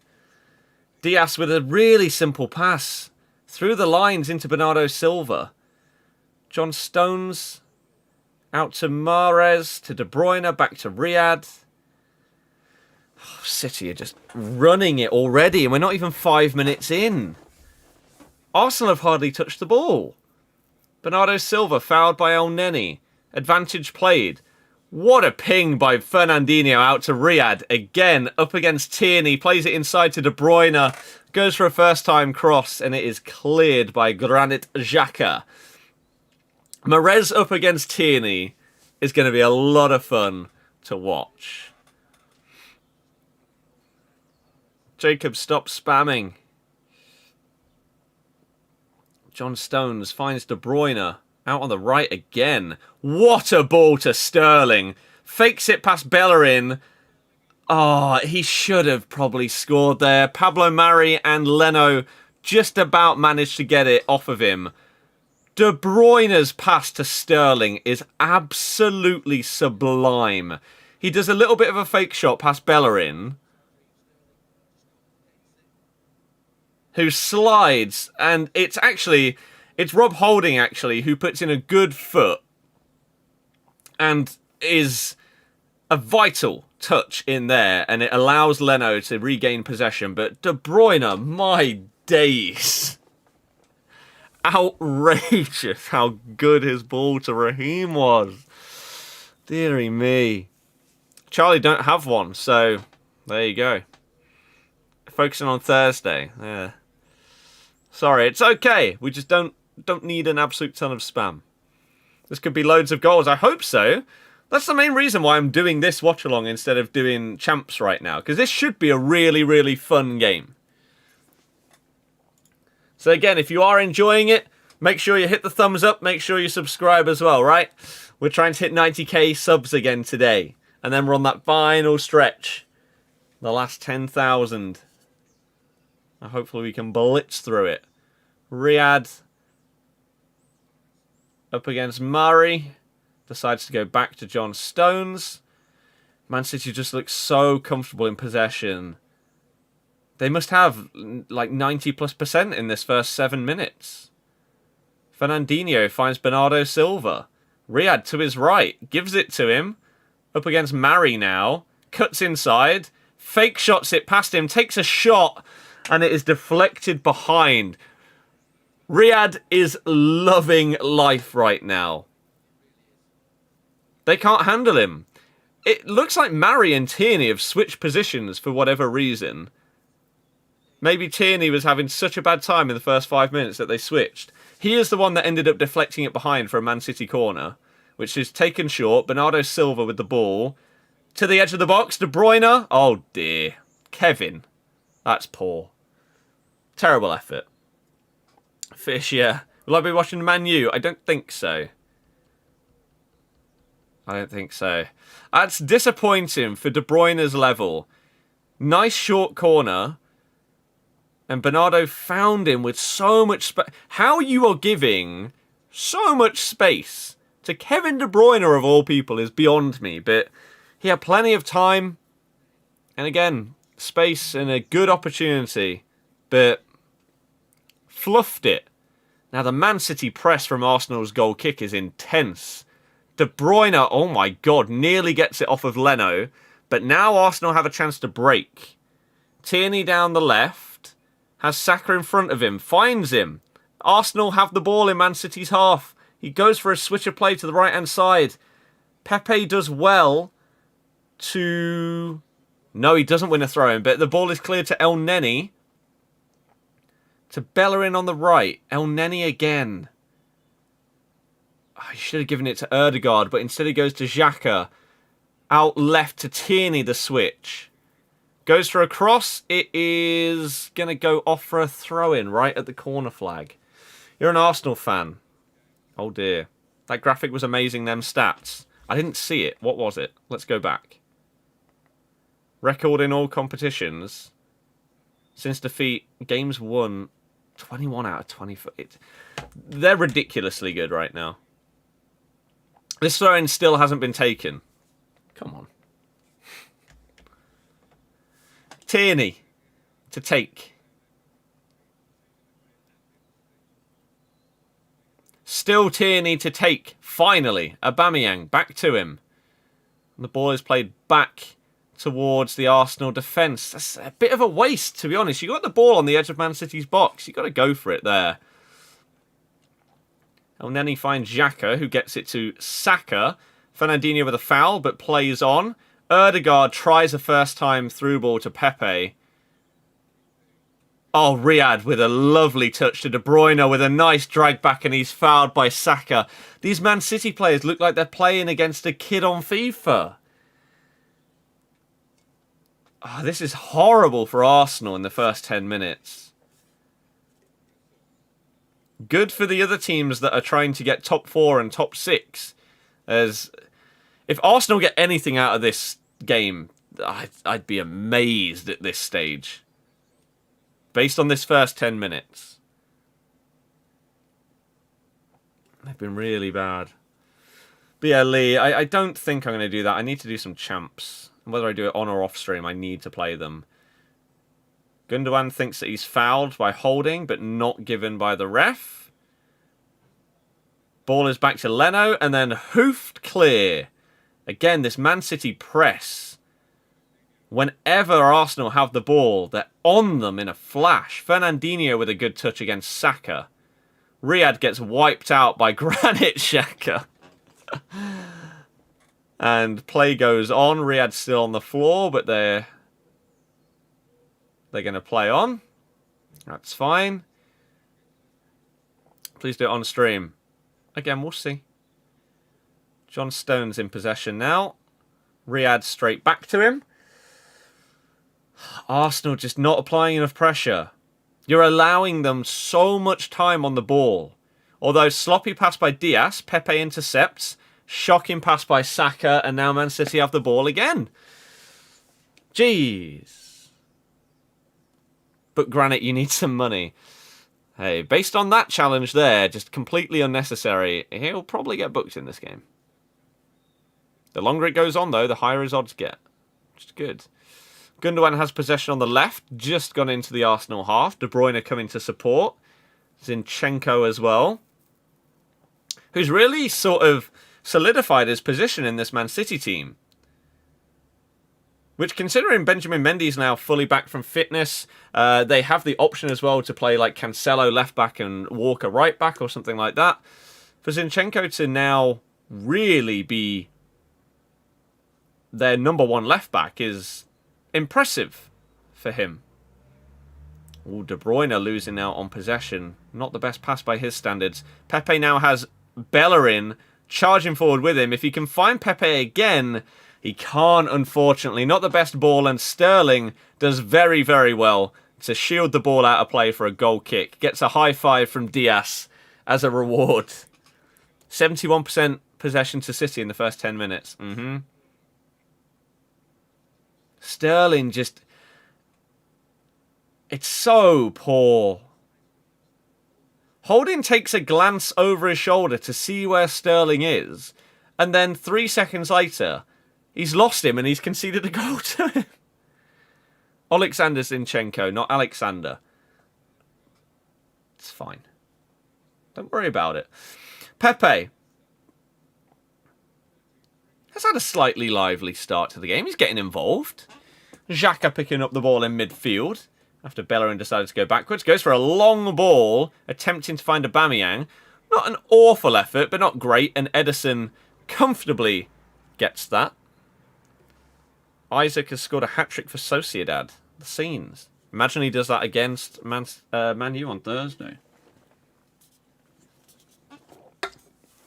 Diaz with a really simple pass. Through the lines into Bernardo Silva. John Stones out to Mahrez, to De Bruyne, back to Riyad. Oh, City are just running it already, and we're not even 5 minutes in. Arsenal have hardly touched the ball. Bernardo Silva fouled by El Neni. Advantage played. What a ping by Ronaldinho out to Riyad. Again, up against Tierney. Plays it inside to De Bruyne. Goes for a first-time cross, and it is cleared by Granit Xhaka. Mahrez up against Tierney is going to be a lot of fun to watch. Jacob, stop spamming. John Stones finds De Bruyne. Out on the right again. What a ball to Sterling. Fakes it past Bellerin. Oh, he should have probably scored there. Pablo Mari and Leno just about managed to get it off of him. De Bruyne's pass to Sterling is absolutely sublime. He does a little bit of a fake shot past Bellerin, who slides, and it's Rob Holding, actually, who puts in a good foot and is a vital touch in there, and it allows Leno to regain possession. But De Bruyne, my days. Outrageous how good his ball to Raheem was. Deary me. Charlie don't have one, so there you go. Focusing on Thursday. Yeah. Sorry, it's okay. We just don't need an absolute ton of spam. This could be loads of goals. I hope so. That's the main reason why I'm doing this watch-along instead of doing champs right now. Because this should be a really, really fun game. So again, if you are enjoying it, make sure you hit the thumbs up. Make sure you subscribe as well, right? We're trying to hit 90k subs again today. And then we're on that final stretch. The last 10,000. Hopefully we can blitz through it. Riyadh up against Murray. Decides to go back to John Stones. Man City just looks so comfortable in possession. They must have like 90+% in this first 7 minutes. Fernandinho finds Bernardo Silva. Riyadh to his right. Gives it to him. Up against Mari now. Cuts inside. Fake shots it past him. Takes a shot. And it is deflected behind. Riyadh is loving life right now. They can't handle him. It looks like Mari and Tierney have switched positions for whatever reason. Maybe Tierney was having such a bad time in the first 5 minutes that they switched. He is the one that ended up deflecting it behind for a Man City corner, which is taken short. Bernardo Silva with the ball. To the edge of the box. De Bruyne. Oh dear. Kevin. That's poor. Terrible effort. Fish, yeah. Will I be watching Man U? I don't think so. I don't think so. That's disappointing for De Bruyne's level. Nice short corner. And Bernardo found him with so much space. How you are giving so much space to Kevin De Bruyne, of all people, is beyond me. But he had plenty of time. And again, space and a good opportunity. But fluffed it. Now the Man City press from Arsenal's goal kick is intense. De Bruyne, oh my god, nearly gets it off of Leno. But now Arsenal have a chance to break. Tierney down the left. Has Saka in front of him. Finds him. Arsenal have the ball in Man City's half. He goes for a switch of play to the right-hand side. Pepe does well to... No, he doesn't win a throw-in, but the ball is cleared to El Neni. To Bellerin on the right. El Neni again. Oh, he should have given it to Erdegaard, but instead he goes to Xhaka. Out left to Tierney, the switch. Goes for a cross. It is going to go off for a throw-in right at the corner flag. You're an Arsenal fan. Oh dear. That graphic was amazing, them stats. I didn't see it. What was it? Let's go back. Record in all competitions. Since defeat, games won 21 out of 24. They're ridiculously good right now. This throw-in still hasn't been taken. Come on. Tierney to take. Still Tierney to take. Finally, Aubameyang back to him. And the ball is played back towards the Arsenal defence. That's a bit of a waste, to be honest. You got the ball on the edge of Man City's box. You got to go for it there. And then he finds Xhaka, who gets it to Saka. Fernandinho with a foul, but plays on. Erdegaard tries a first-time through ball to Pepe. Oh, Riyadh with a lovely touch to De Bruyne with a nice drag back, and he's fouled by Saka. These Man City players look like they're playing against a kid on FIFA. Oh, this is horrible for Arsenal in the first 10 minutes. Good for the other teams that are trying to get top 4 and top 6. As if Arsenal get anything out of this game, I'd be amazed at this stage. Based on this first 10 minutes. They've been really bad. But yeah, Lee, I don't think I'm going to do that. I need to do some champs. Whether I do it on or off stream, I need to play them. Gundogan thinks that he's fouled by holding, but not given by the ref. Ball is back to Leno, and then hoofed clear. Again, this Man City press. Whenever Arsenal have the ball, they're on them in a flash. Fernandinho with a good touch against Saka. Riyad gets wiped out by Granit Xhaka. And play goes on. Riyad's still on the floor, but they're going to play on. That's fine. Please do it on stream. Again, we'll see. John Stone's in possession now. Riyad straight back to him. Arsenal just not applying enough pressure. You're allowing them so much time on the ball. Although sloppy pass by Diaz, Pepe intercepts. Shocking pass by Saka, and now Man City have the ball again. Jeez. But Granit, you need some money. Hey, based on that challenge there, just completely unnecessary, he'll probably get booked in this game. The longer it goes on, though, the higher his odds get. Which is good. Gundogan has possession on the left, just gone into the Arsenal half. De Bruyne coming to support. Zinchenko as well. Who's really sort of solidified his position in this Man City team. Which, considering Benjamin Mendy's now fully back from fitness, they have the option as well to play like Cancelo left back and Walker right back or something like that. For Zinchenko to now really be their number one left back is impressive for him. Ooh, De Bruyne losing now on possession. Not the best pass by his standards. Pepe now has Bellerin charging forward with him. If he can find Pepe again, he can't, unfortunately. Not the best ball, and Sterling does very, very well to shield the ball out of play for a goal kick. Gets a high five from Diaz as a reward. 71% possession to City in the first 10 minutes. Sterling just... It's so poor. Holding takes a glance over his shoulder to see where Sterling is, and then 3 seconds later, he's lost him and he's conceded a goal to him. Alexander Zinchenko, not Alexander. It's fine. Don't worry about it. Pepe has had a slightly lively start to the game. He's getting involved. Xhaka picking up the ball in midfield. After Bellerin decided to go backwards. Goes for a long ball, attempting to find Aubameyang. Not an awful effort, but not great. And Ederson comfortably gets that. Isaac has scored a hat-trick for Sociedad. The scenes. Imagine he does that against Man U on Thursday.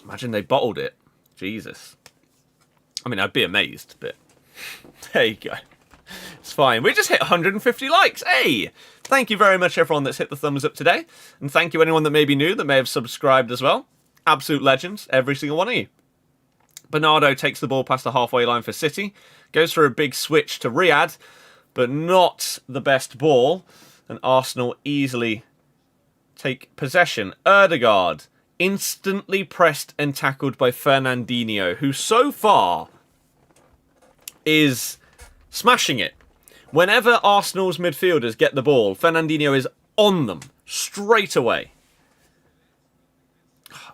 Imagine they bottled it. Jesus. I mean, I'd be amazed, but there you go. It's fine. We just hit 150 likes. Hey! Thank you very much, everyone that's hit the thumbs up today. And thank you anyone that may be new, that may have subscribed as well. Absolute legends, every single one of you. Bernardo takes the ball past the halfway line for City. Goes for a big switch to Riyad, but not the best ball. And Arsenal easily take possession. Ødegaard instantly pressed and tackled by Fernandinho, who so far is smashing it. Whenever Arsenal's midfielders get the ball, Fernandinho is on them straight away.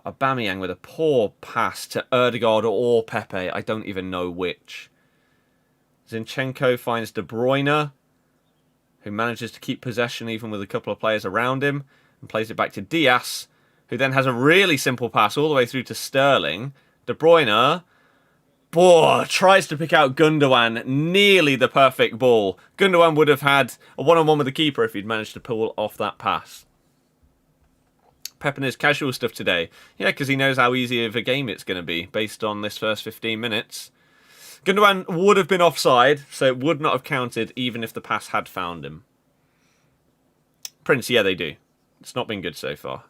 Aubameyang with a poor pass to Ødegaard or Pepe. I don't even know which. Zinchenko finds De Bruyne, who manages to keep possession even with a couple of players around him, and plays it back to Diaz, who then has a really simple pass all the way through to Sterling. De Bruyne tries to pick out Gundogan, nearly the perfect ball. Gundogan would have had a one-on-one with the keeper if he'd managed to pull off that pass. Pep and his casual stuff today. Yeah, because he knows how easy of a game it's going to be based on this first 15 minutes. Gundogan would have been offside, so it would not have counted even if the pass had found him. Prince, yeah, they do. It's not been good so far.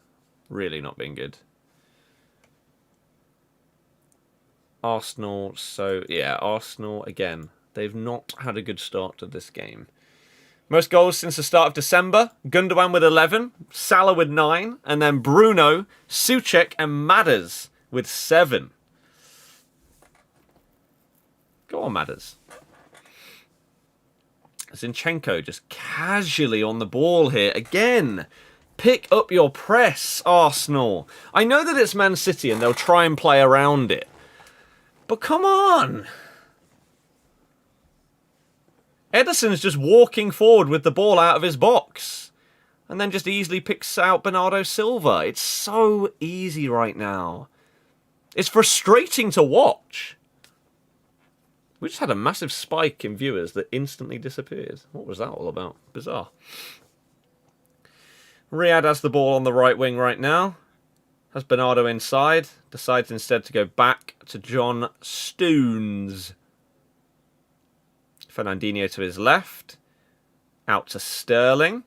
Really not been good. Arsenal, so yeah, Arsenal again. They've not had a good start to this game. Most goals since the start of December. Gundogan with 11, Salah with 9, and then Bruno, Souček, and Madders with 7. Go on, Madders. Zinchenko just casually on the ball here. Again, pick up your press, Arsenal. I know that it's Man City and they'll try and play around it. But come on. Ederson's just walking forward with the ball out of his box. And then just easily picks out Bernardo Silva. It's so easy right now. It's frustrating to watch. We just had a massive spike in viewers that instantly disappeared. What was that all about? Bizarre. Riyad has the ball on the right wing right now. Has Bernardo inside. Decides instead to go back to John Stones. Fernandinho to his left. Out to Sterling.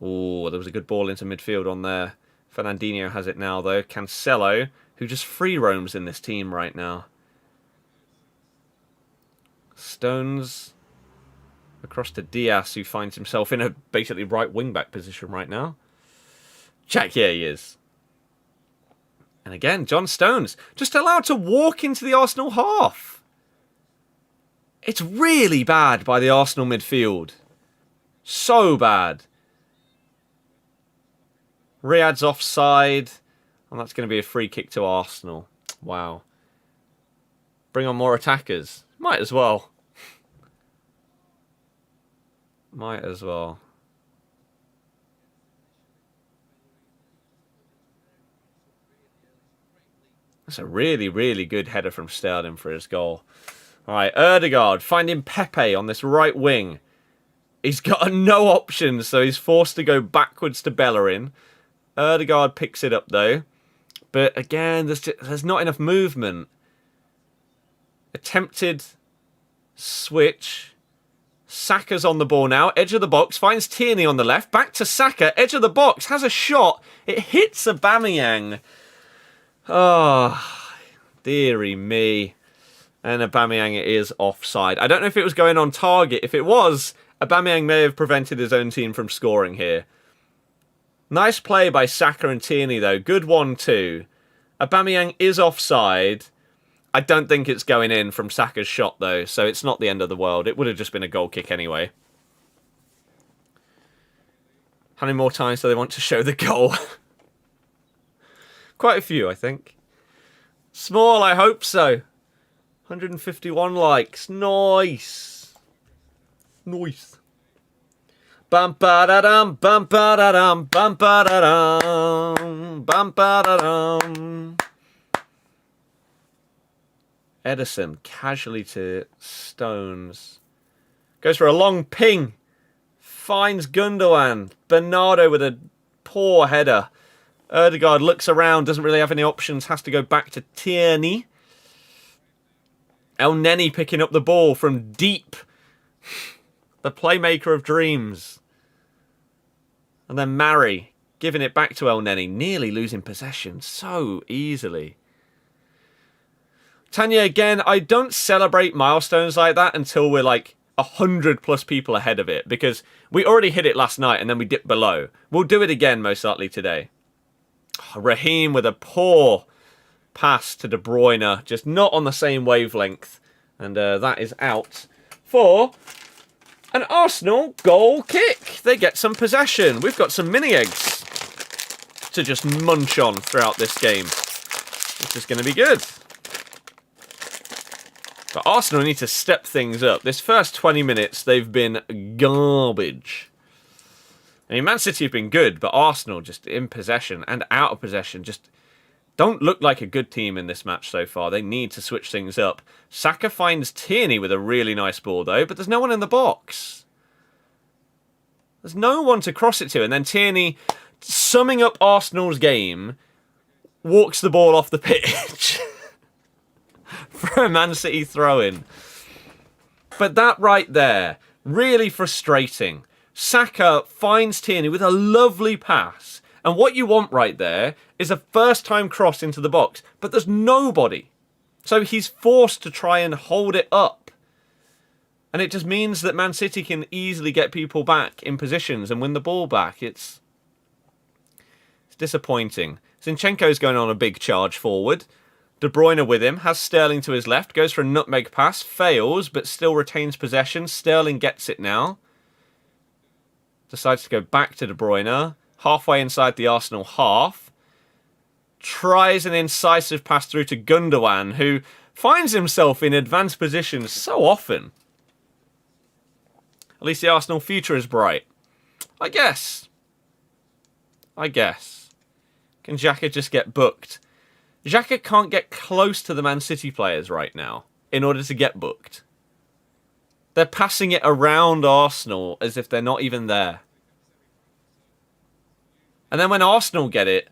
Oh, there was a good ball into midfield on there. Fernandinho has it now, though. Cancelo, who just free roams in this team right now. Stones across to Diaz, who finds himself in a basically right wing-back position right now. Check, yeah, he is. And again, John Stones just allowed to walk into the Arsenal half. It's really bad by the Arsenal midfield. So bad. Riyad's offside. And that's going to be a free kick to Arsenal. Wow. Bring on more attackers. Might as well. Might as well. That's a really, really good header from Sterling for his goal. Alright, Ødegaard finding Pepe on this right wing. He's got no options, so he's forced to go backwards to Bellerin. Ødegaard picks it up, though. But again, there's not enough movement. Attempted switch. Saka's on the ball now. Edge of the box. Finds Tierney on the left. Back to Saka. Edge of the box. Has a shot. It hits Aubameyang. Oh, dearie me. And Aubameyang is offside. I don't know if it was going on target. If it was, Aubameyang may have prevented his own team from scoring here. Nice play by Saka and Tierney, though. Good 1-2. Aubameyang is offside. I don't think it's going in from Saka's shot, though, so it's not the end of the world. It would have just been a goal kick anyway. How many more times do they want to show the goal? Quite a few, I think. Small, I hope so. 151 likes. Nice. Nice. Bum ba da dum, bum ba da dum, bum ba da dum, bum ba da dum. Ederson casually to Stones. Goes for a long ping. Finds Gundogan. Bernardo with a poor header. Ødegaard looks around, doesn't really have any options, has to go back to Tierney. El Neni picking up the ball from deep. The playmaker of dreams. And then Mari giving it back to El Neni, nearly losing possession so easily. Tanya, again, I don't celebrate milestones like that until we're like 100 plus people ahead of it, because we already hit it last night and then we dipped below. We'll do it again most likely today. Raheem with a poor pass to De Bruyne, just not on the same wavelength. And that is out for an Arsenal goal kick. They get some possession. We've got some mini eggs to just munch on throughout this game, which is going to be good. But Arsenal need to step things up. This first 20 minutes, they've been garbage. I mean, Man City have been good, but Arsenal just in possession and out of possession just don't look like a good team in this match so far. They need to switch things up. Saka finds Tierney with a really nice ball, though, but there's no one in the box. There's no one to cross it to. And then Tierney, summing up Arsenal's game, walks the ball off the pitch for a Man City throw-in. But that right there, really frustrating. Saka finds Tierney with a lovely pass. And what you want right there is a first-time cross into the box. But there's nobody. So he's forced to try and hold it up. And it just means that Man City can easily get people back in positions and win the ball back. It's disappointing. Zinchenko's going on a big charge forward. De Bruyne with him, has Sterling to his left, goes for a nutmeg pass, fails, but still retains possession. Sterling gets it now. Decides to go back to De Bruyne, halfway inside the Arsenal half. Tries an incisive pass through to Gundogan, who finds himself in advanced positions so often. At least the Arsenal future is bright. I guess. Can Xhaka just get booked? Xhaka can't get close to the Man City players right now in order to get booked. They're passing it around Arsenal as if they're not even there. And then when Arsenal get it,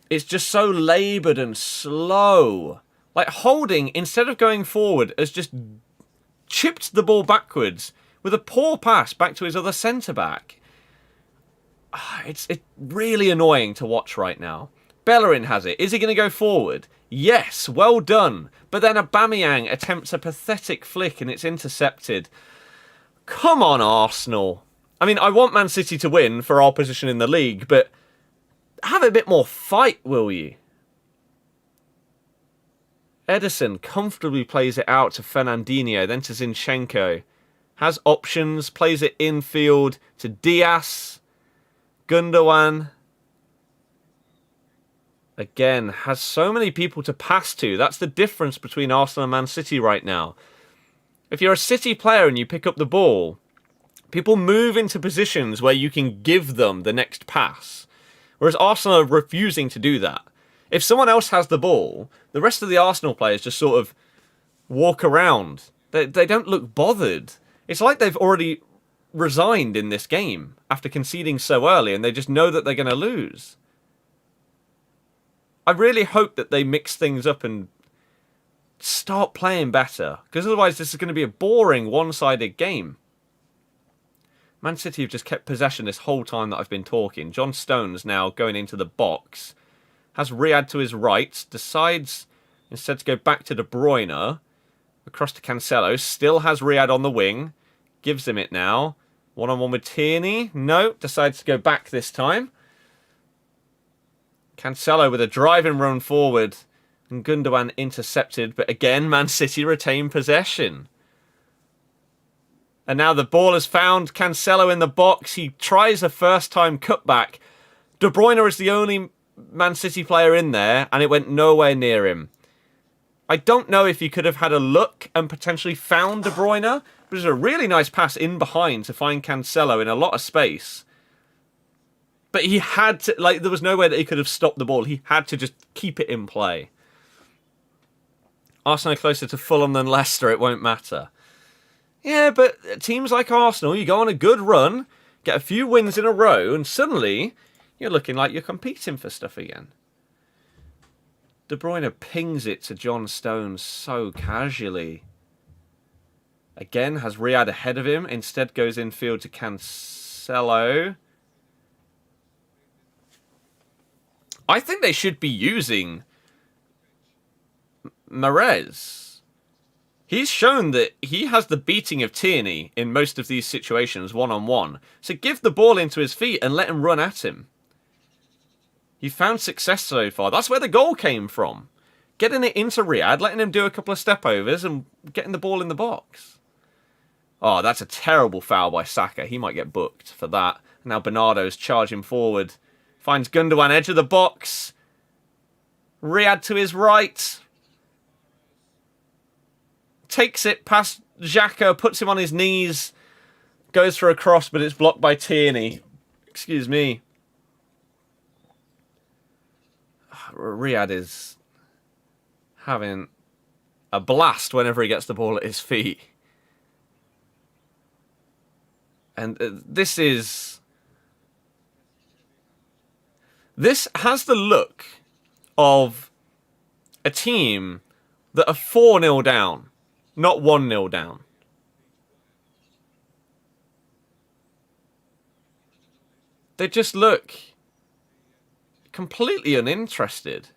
it's just so laboured and slow. Like Holding, instead of going forward, has just chipped the ball backwards with a poor pass back to his other centre-back. It's really annoying to watch right now. Bellerin has it. Is he going to go forward? Yes, well done. But then Aubameyang attempts a pathetic flick and it's intercepted. Come on, Arsenal. I mean, I want Man City to win for our position in the league, but have a bit more fight, will you? Ederson comfortably plays it out to Fernandinho, then to Zinchenko. Has options, plays it infield to Diaz. Gundogan. Again, has so many people to pass to. That's the difference between Arsenal and Man City right now. If you're a City player and you pick up the ball, people move into positions where you can give them the next pass. Whereas Arsenal are refusing to do that. If someone else has the ball, the rest of the Arsenal players just sort of walk around. They don't look bothered. It's like they've already resigned in this game after conceding so early and they just know that they're going to lose. I really hope that they mix things up and start playing better, because otherwise this is going to be a boring one-sided game. Man City have just kept possession this whole time that I've been talking. John Stones now going into the box. Has Riyad to his right. Decides instead to go back to De Bruyne. Across to Cancelo. Still has Riyad on the wing. Gives him it now. One-on-one with Tierney. No. Decides to go back this time. Cancelo with a driving run forward. And Gundogan intercepted. But again, Man City retain possession. And now the ball has found Cancelo in the box. He tries a first-time cutback. De Bruyne is the only Man City player in there, and it went nowhere near him. I don't know if he could have had a look and potentially found De Bruyne, but it was a really nice pass in behind to find Cancelo in a lot of space. But he had to, like, there was no way that he could have stopped the ball. He had to just keep it in play. Arsenal are closer to Fulham than Leicester, it won't matter. Yeah, but teams like Arsenal, you go on a good run, get a few wins in a row, and suddenly you're looking like you're competing for stuff again. De Bruyne pings it to John Stones so casually. Again, has Riyad ahead of him. Instead goes infield to Cancelo. I think they should be using Mahrez. He's shown that he has the beating of Tierney in most of these situations, one-on-one. So give the ball into his feet and let him run at him. He found success so far. That's where the goal came from. Getting it into Riyad, letting him do a couple of step-overs and getting the ball in the box. Oh, that's a terrible foul by Saka. He might get booked for that. Now Bernardo's charging forward. Finds Gundogan edge of the box. Riyad to his right. Takes it past Xhaka, puts him on his knees. Goes for a cross, but it's blocked by Tierney. Excuse me. Riyad is having a blast whenever he gets the ball at his feet. And this has the look of a team that are 4-0 down, not 1-0 down. They just look completely uninterested.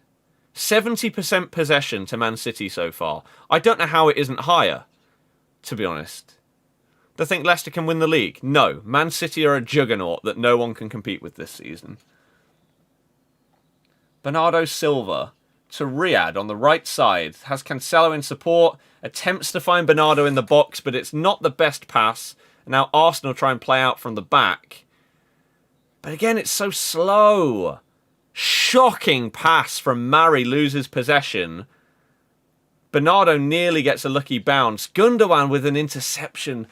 70% possession to Man City so far. I don't know how it isn't higher, to be honest. that think Leicester can win the league? No. Man City are a juggernaut that no one can compete with this season. Bernardo Silva to Riyad on the right side. Has Cancelo in support. Attempts to find Bernardo in the box, but it's not the best pass. And now Arsenal try and play out from the back. But again, it's so slow. Shocking pass from Mari, loses possession. Bernardo nearly gets a lucky bounce. Gundogan with an interception.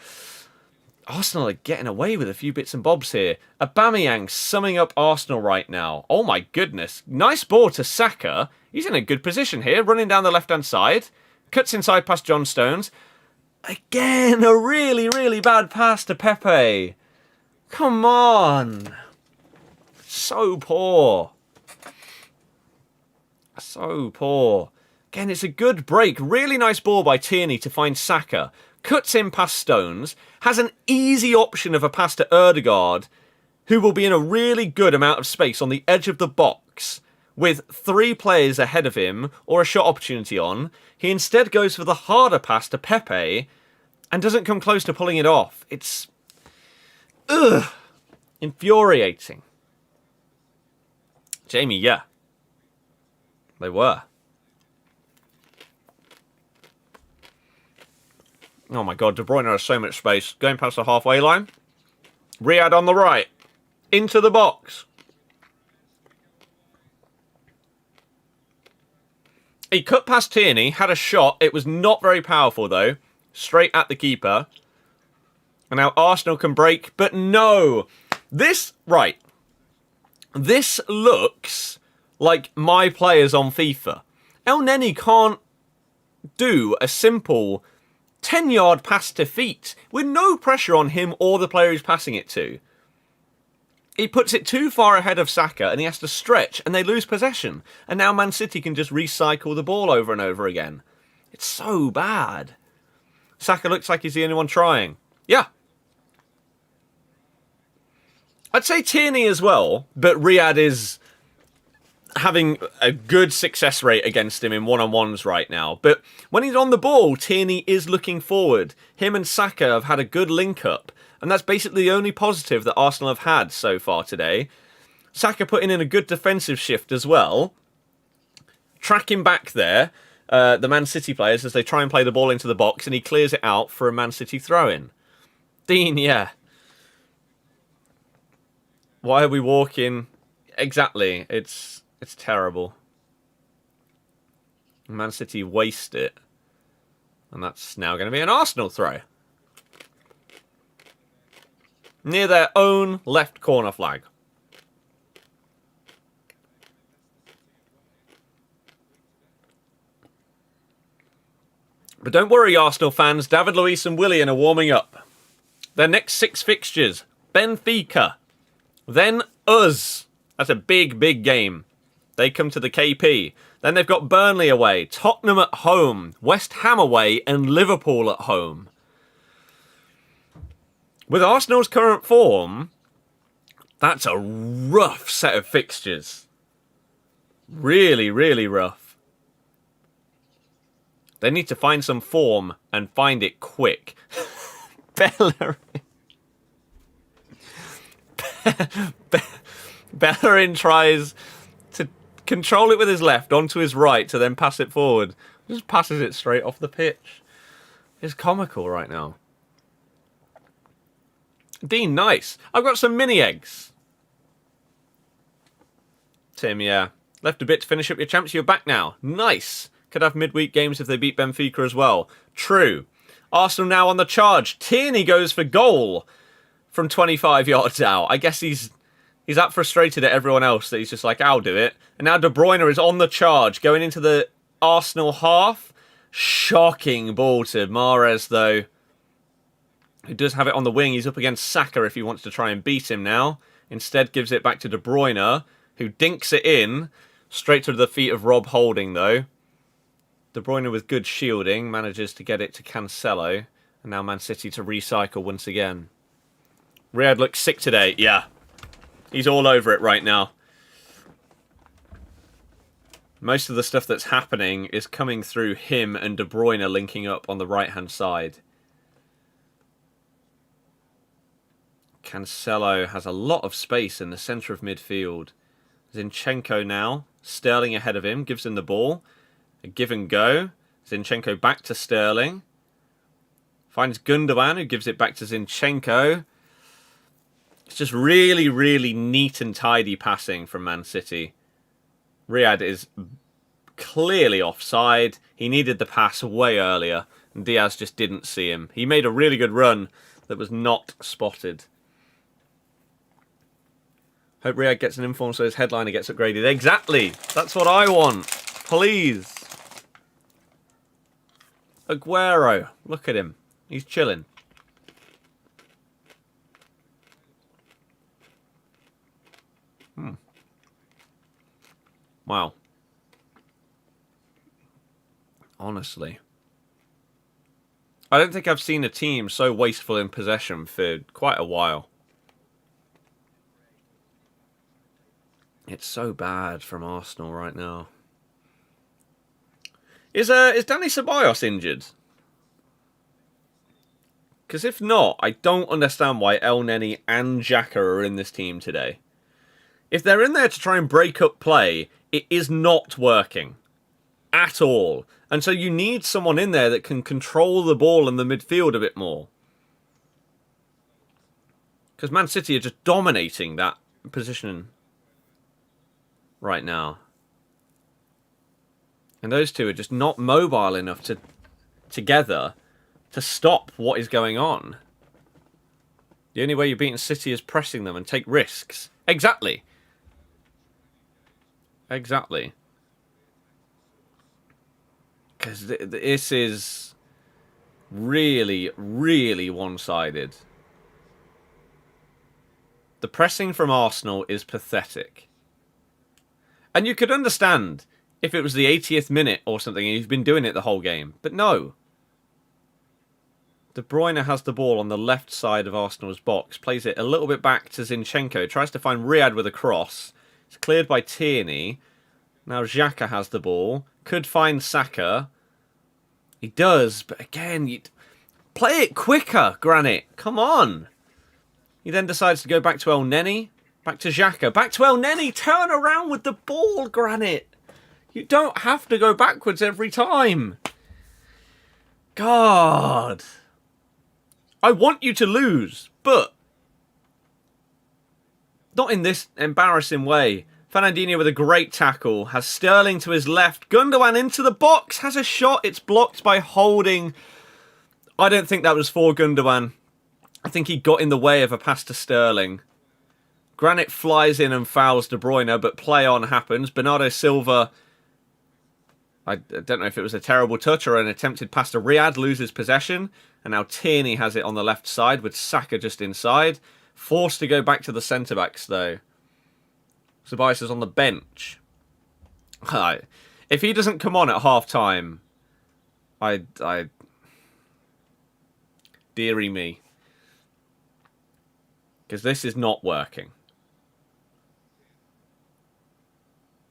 Arsenal are getting away with a few bits and bobs here. Aubameyang summing up Arsenal right now. Oh my goodness. Nice ball to Saka. He's in a good position here, running down the left-hand side. Cuts inside past John Stones. Again, a really, really bad pass to Pepe. Come on. So poor. So poor. Again, it's a good break. Really nice ball by Tierney to find Saka. Cuts in past Stones. Has an easy option of a pass to Ødegaard, who will be in a really good amount of space on the edge of the box with 3 players ahead of him or a shot opportunity on. He instead goes for the harder pass to Pepe and doesn't come close to pulling it off. It's infuriating. Jamie, yeah. They were. Oh my god, De Bruyne has so much space. Going past the halfway line. Riyad on the right. Into the box. He cut past Tierney, had a shot. It was not very powerful though. Straight at the keeper. And now Arsenal can break, but no. This looks like my players on FIFA. El Neni can't do a simple 10-yard pass to feet with no pressure on him or the player he's passing it to. He puts it too far ahead of Saka and he has to stretch and they lose possession. And now Man City can just recycle the ball over and over again. It's so bad. Saka looks like he's the only one trying. Yeah. I'd say Tierney as well, but Riyad is having a good success rate against him in one-on-ones right now. But when he's on the ball, Tierney is looking forward. Him and Saka have had a good link-up. And that's basically the only positive that Arsenal have had so far today. Saka putting in a good defensive shift as well. Tracking back there, the Man City players as they try and play the ball into the box. And he clears it out for a Man City throw-in. Dean, yeah. Why are we walking? Exactly. It's terrible. Man City waste it. And that's now going to be an Arsenal throw. Near their own left corner flag. But don't worry, Arsenal fans. David Luiz and Willian are warming up. Their next 6 fixtures. Benfica. Then us. That's a big, big game. They come to the KP. Then they've got Burnley away, Tottenham at home, West Ham away, and Liverpool at home. With Arsenal's current form, that's a rough set of fixtures. Really, really rough. They need to find some form and find it quick. Bellerin tries to control it with his left onto his right to then pass it forward. Just passes it straight off the pitch. It's comical right now. Dean, nice. I've got some mini eggs. Tim, yeah. Left a bit to finish up your champs. You're back now. Nice. Could have midweek games if they beat Benfica as well. True. Arsenal now on the charge. Tierney goes for goal from 25 yards out. I guess he's that frustrated at everyone else that he's just like, I'll do it. And now De Bruyne is on the charge, going into the Arsenal half. Shocking ball to Mahrez, though. Who does have it on the wing. He's up against Saka if he wants to try and beat him now. Instead gives it back to De Bruyne, who dinks it in. Straight to the feet of Rob Holding, though. De Bruyne with good shielding manages to get it to Cancelo. And now Man City to recycle once again. Riyad looks sick today. Yeah. He's all over it right now. Most of the stuff that's happening is coming through him and De Bruyne linking up on the right-hand side. Cancelo has a lot of space in the centre of midfield. Zinchenko now. Sterling ahead of him. Gives him the ball. A give and go. Zinchenko back to Sterling. Finds Gundogan, who gives it back to Zinchenko. It's just really, really neat and tidy passing from Man City. Riyad is clearly offside. He needed the pass way earlier, and Diaz just didn't see him. He made a really good run that was not spotted. Hope Riyad gets an inform so his headliner gets upgraded. Exactly. That's what I want. Please. Aguero. Look at him. He's chilling. Wow. Honestly. I don't think I've seen a team so wasteful in possession for quite a while. It's so bad from Arsenal right now. Is Danny Ceballos injured? Because if not, I don't understand why El Neni and Xhaka are in this team today. If they're in there to try and break up play, it is not working. At all. And so you need someone in there that can control the ball in the midfield a bit more. Because Man City are just dominating that position right now. And those two are just not mobile enough together to stop what is going on. The only way you're beating City is pressing them and take risks. Exactly. Exactly. Because this is really, really one-sided. The pressing from Arsenal is pathetic. And you could understand if it was the 80th minute or something and he's been doing it the whole game. But no. De Bruyne has the ball on the left side of Arsenal's box. Plays it a little bit back to Zinchenko. Tries to find Riyad with a cross. It's cleared by Tierney. Now Xhaka has the ball. Could find Saka. He does, but again, you play it quicker, Granit. Come on. He then decides to go back to El Neni. Back to Xhaka. Back to El Neni. Turn around with the ball, Granit. You don't have to go backwards every time. God. I want you to lose, but not in this embarrassing way. Fernandinho with a great tackle. Has Sterling to his left. Gundogan into the box. Has a shot. It's blocked by Holding. I don't think that was for Gundogan. I think he got in the way of a pass to Sterling. Granit flies in and fouls De Bruyne, but play on happens. Bernardo Silva, I don't know if it was a terrible touch or an attempted pass to Riyad, loses possession. And now Tierney has it on the left side with Saka just inside. Forced to go back to the centre-backs, though. Ceballos is on the bench. If he doesn't come on at half-time, dearie me. Because this is not working.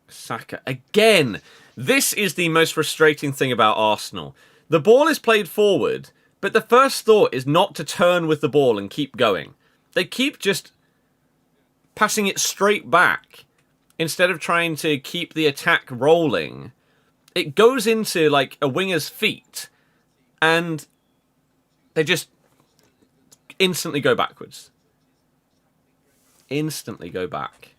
Saka again. This is the most frustrating thing about Arsenal. The ball is played forward, but the first thought is not to turn with the ball and keep going. They keep just passing it straight back instead of trying to keep the attack rolling. It goes into like a winger's feet and they just instantly go backwards. Instantly go back.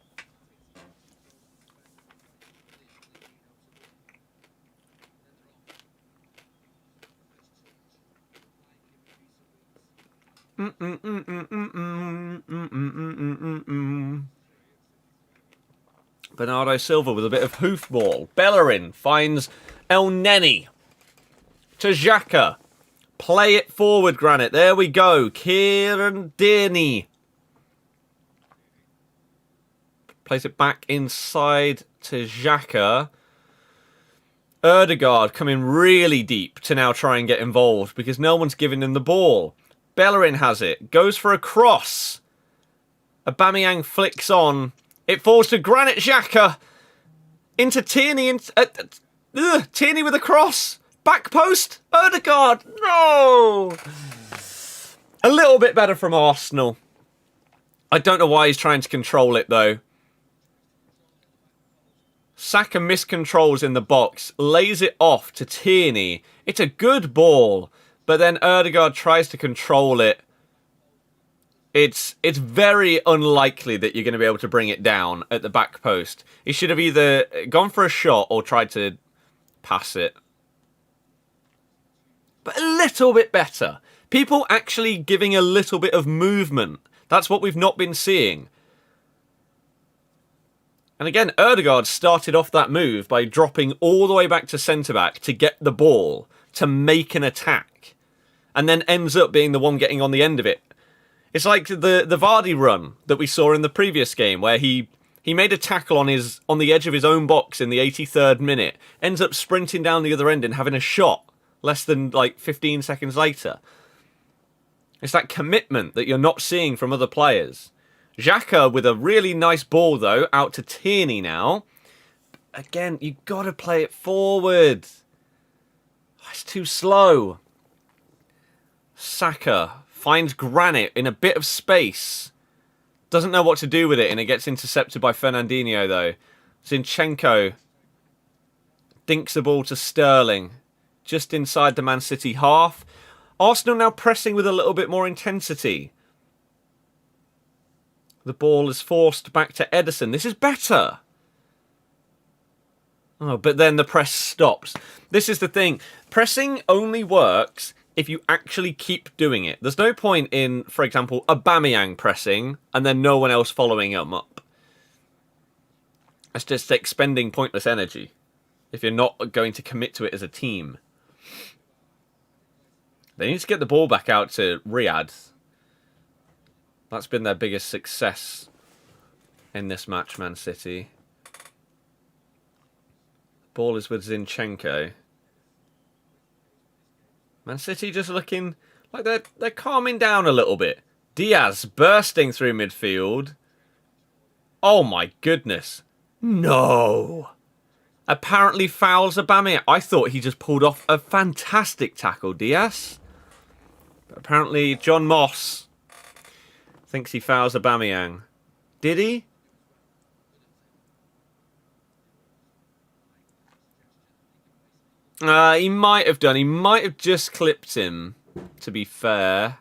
Bernardo Silva with a bit of hoofball. Bellerin finds El Neni to Xhaka. Play it forward, Granit. There we go. Kieran Tierney plays it back inside to Xhaka. Ødegaard coming really deep to now try and get involved because no one's giving him the ball. Bellerin has it. Goes for a cross. Aubameyang flicks on. It falls to Granit Xhaka. Into Tierney. Tierney with a cross. Back post. Ødegaard. No. A little bit better from Arsenal. I don't know why he's trying to control it, though. Saka miscontrols in the box, lays it off to Tierney. It's a good ball, but then Ødegaard tries to control it. It's very unlikely that you're going to be able to bring it down at the back post. He should have either gone for a shot or tried to pass it. But a little bit better. People actually giving a little bit of movement. That's what we've not been seeing. And again, Ødegaard started off that move by dropping all the way back to centre-back to get the ball, to make an attack. And then ends up being the one getting on the end of it. It's like the Vardy run that we saw in the previous game, where he made a tackle on the edge of his own box in the 83rd minute, ends up sprinting down the other end and having a shot less than like 15 seconds later. It's that commitment that you're not seeing from other players. Xhaka with a really nice ball, though, out to Tierney now. Again, you've got to play it forward. It's too slow. Saka finds Granit in a bit of space. Doesn't know what to do with it, and it gets intercepted by Fernandinho, though. Zinchenko dinks the ball to Sterling, just inside the Man City half. Arsenal now pressing with a little bit more intensity. The ball is forced back to Ederson. This is better. Oh, but then the press stops. This is the thing. Pressing only works if you actually keep doing it. There's no point in, for example, Aubameyang pressing and then no one else following him up. It's just expending pointless energy if you're not going to commit to it as a team. They need to get the ball back out to Riyadh. That's been their biggest success in this match, Man City. Ball is with Zinchenko. Man City just looking like they're calming down a little bit. Diaz bursting through midfield. Oh my goodness. No. Apparently fouls Aubameyang. I thought he just pulled off a fantastic tackle, Diaz. But apparently John Moss thinks he fouls Aubameyang. Did he? He might have done. He might have just clipped him, to be fair.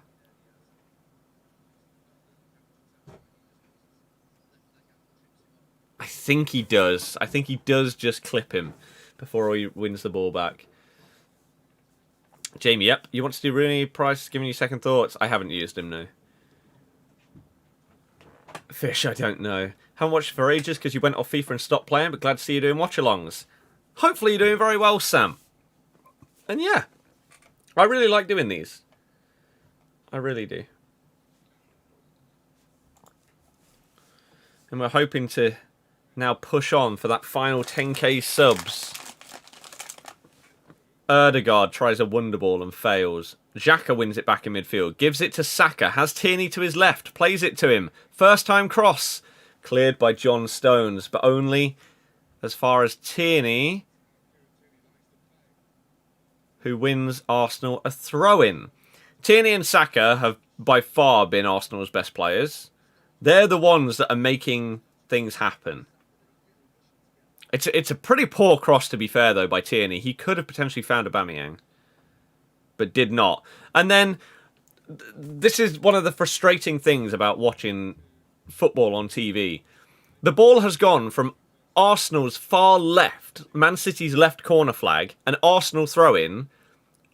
I think he does. I think he does just clip him before he wins the ball back. Jamie, yep. You want to do Rooney? Price giving you second thoughts? I haven't used him, no. Fish, I don't know. Haven't watched for ages because you went off FIFA and stopped playing, but glad to see you doing watch-alongs. Hopefully you're doing very well, Sam. And yeah, I really like doing these. I really do. And we're hoping to now push on for that final 10k subs. Ødegaard tries a wonder ball and fails. Xhaka wins it back in midfield. Gives it to Saka. Has Tierney to his left. Plays it to him. First time cross. Cleared by John Stones. But only as far as Tierney, who wins Arsenal a throw-in. Tierney and Saka have by far been Arsenal's best players. They're the ones that are making things happen. It's a pretty poor cross, to be fair, though, by Tierney. He could have potentially found Aubameyang, but did not. And then, this is one of the frustrating things about watching football on TV. The ball has gone from Arsenal's far left, Man City's left corner flag, an Arsenal throw-in,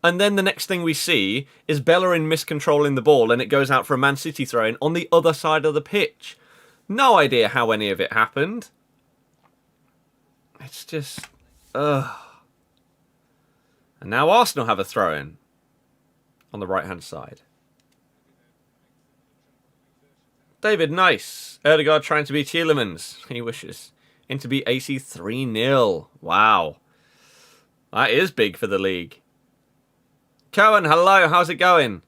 and then the next thing we see is Bellerin miscontrolling the ball and it goes out for a Man City throw-in on the other side of the pitch. No idea how any of it happened. It's just... ugh. And now Arsenal have a throw-in on the right-hand side. David, nice. Ødegaard trying to be Tielemans. He wishes. Into be AC 3-0. Wow. That is big for the league. Cohen, hello. How's it going?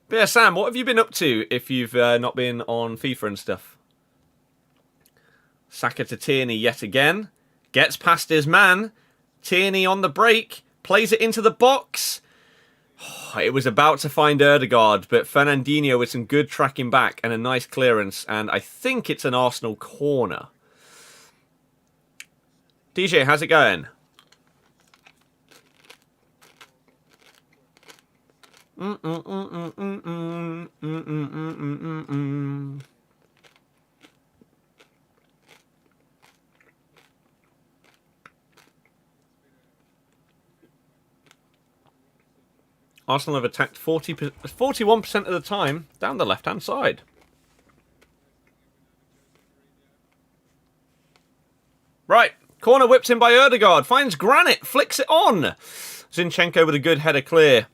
But yeah, Sam, what have you been up to if you've not been on FIFA and stuff? Saka to Tierney yet again. Gets past his man. Tierney on the break. Plays it into the box. It was about to find Erdegaard, but Fernandinho with some good tracking back and a nice clearance, and I think it's an Arsenal corner. DJ, how's it going? Arsenal have attacked 41% of the time down the left-hand side. Right, corner whipped in by Erdegaard, finds Granit, flicks it on. Zinchenko with a good header clear.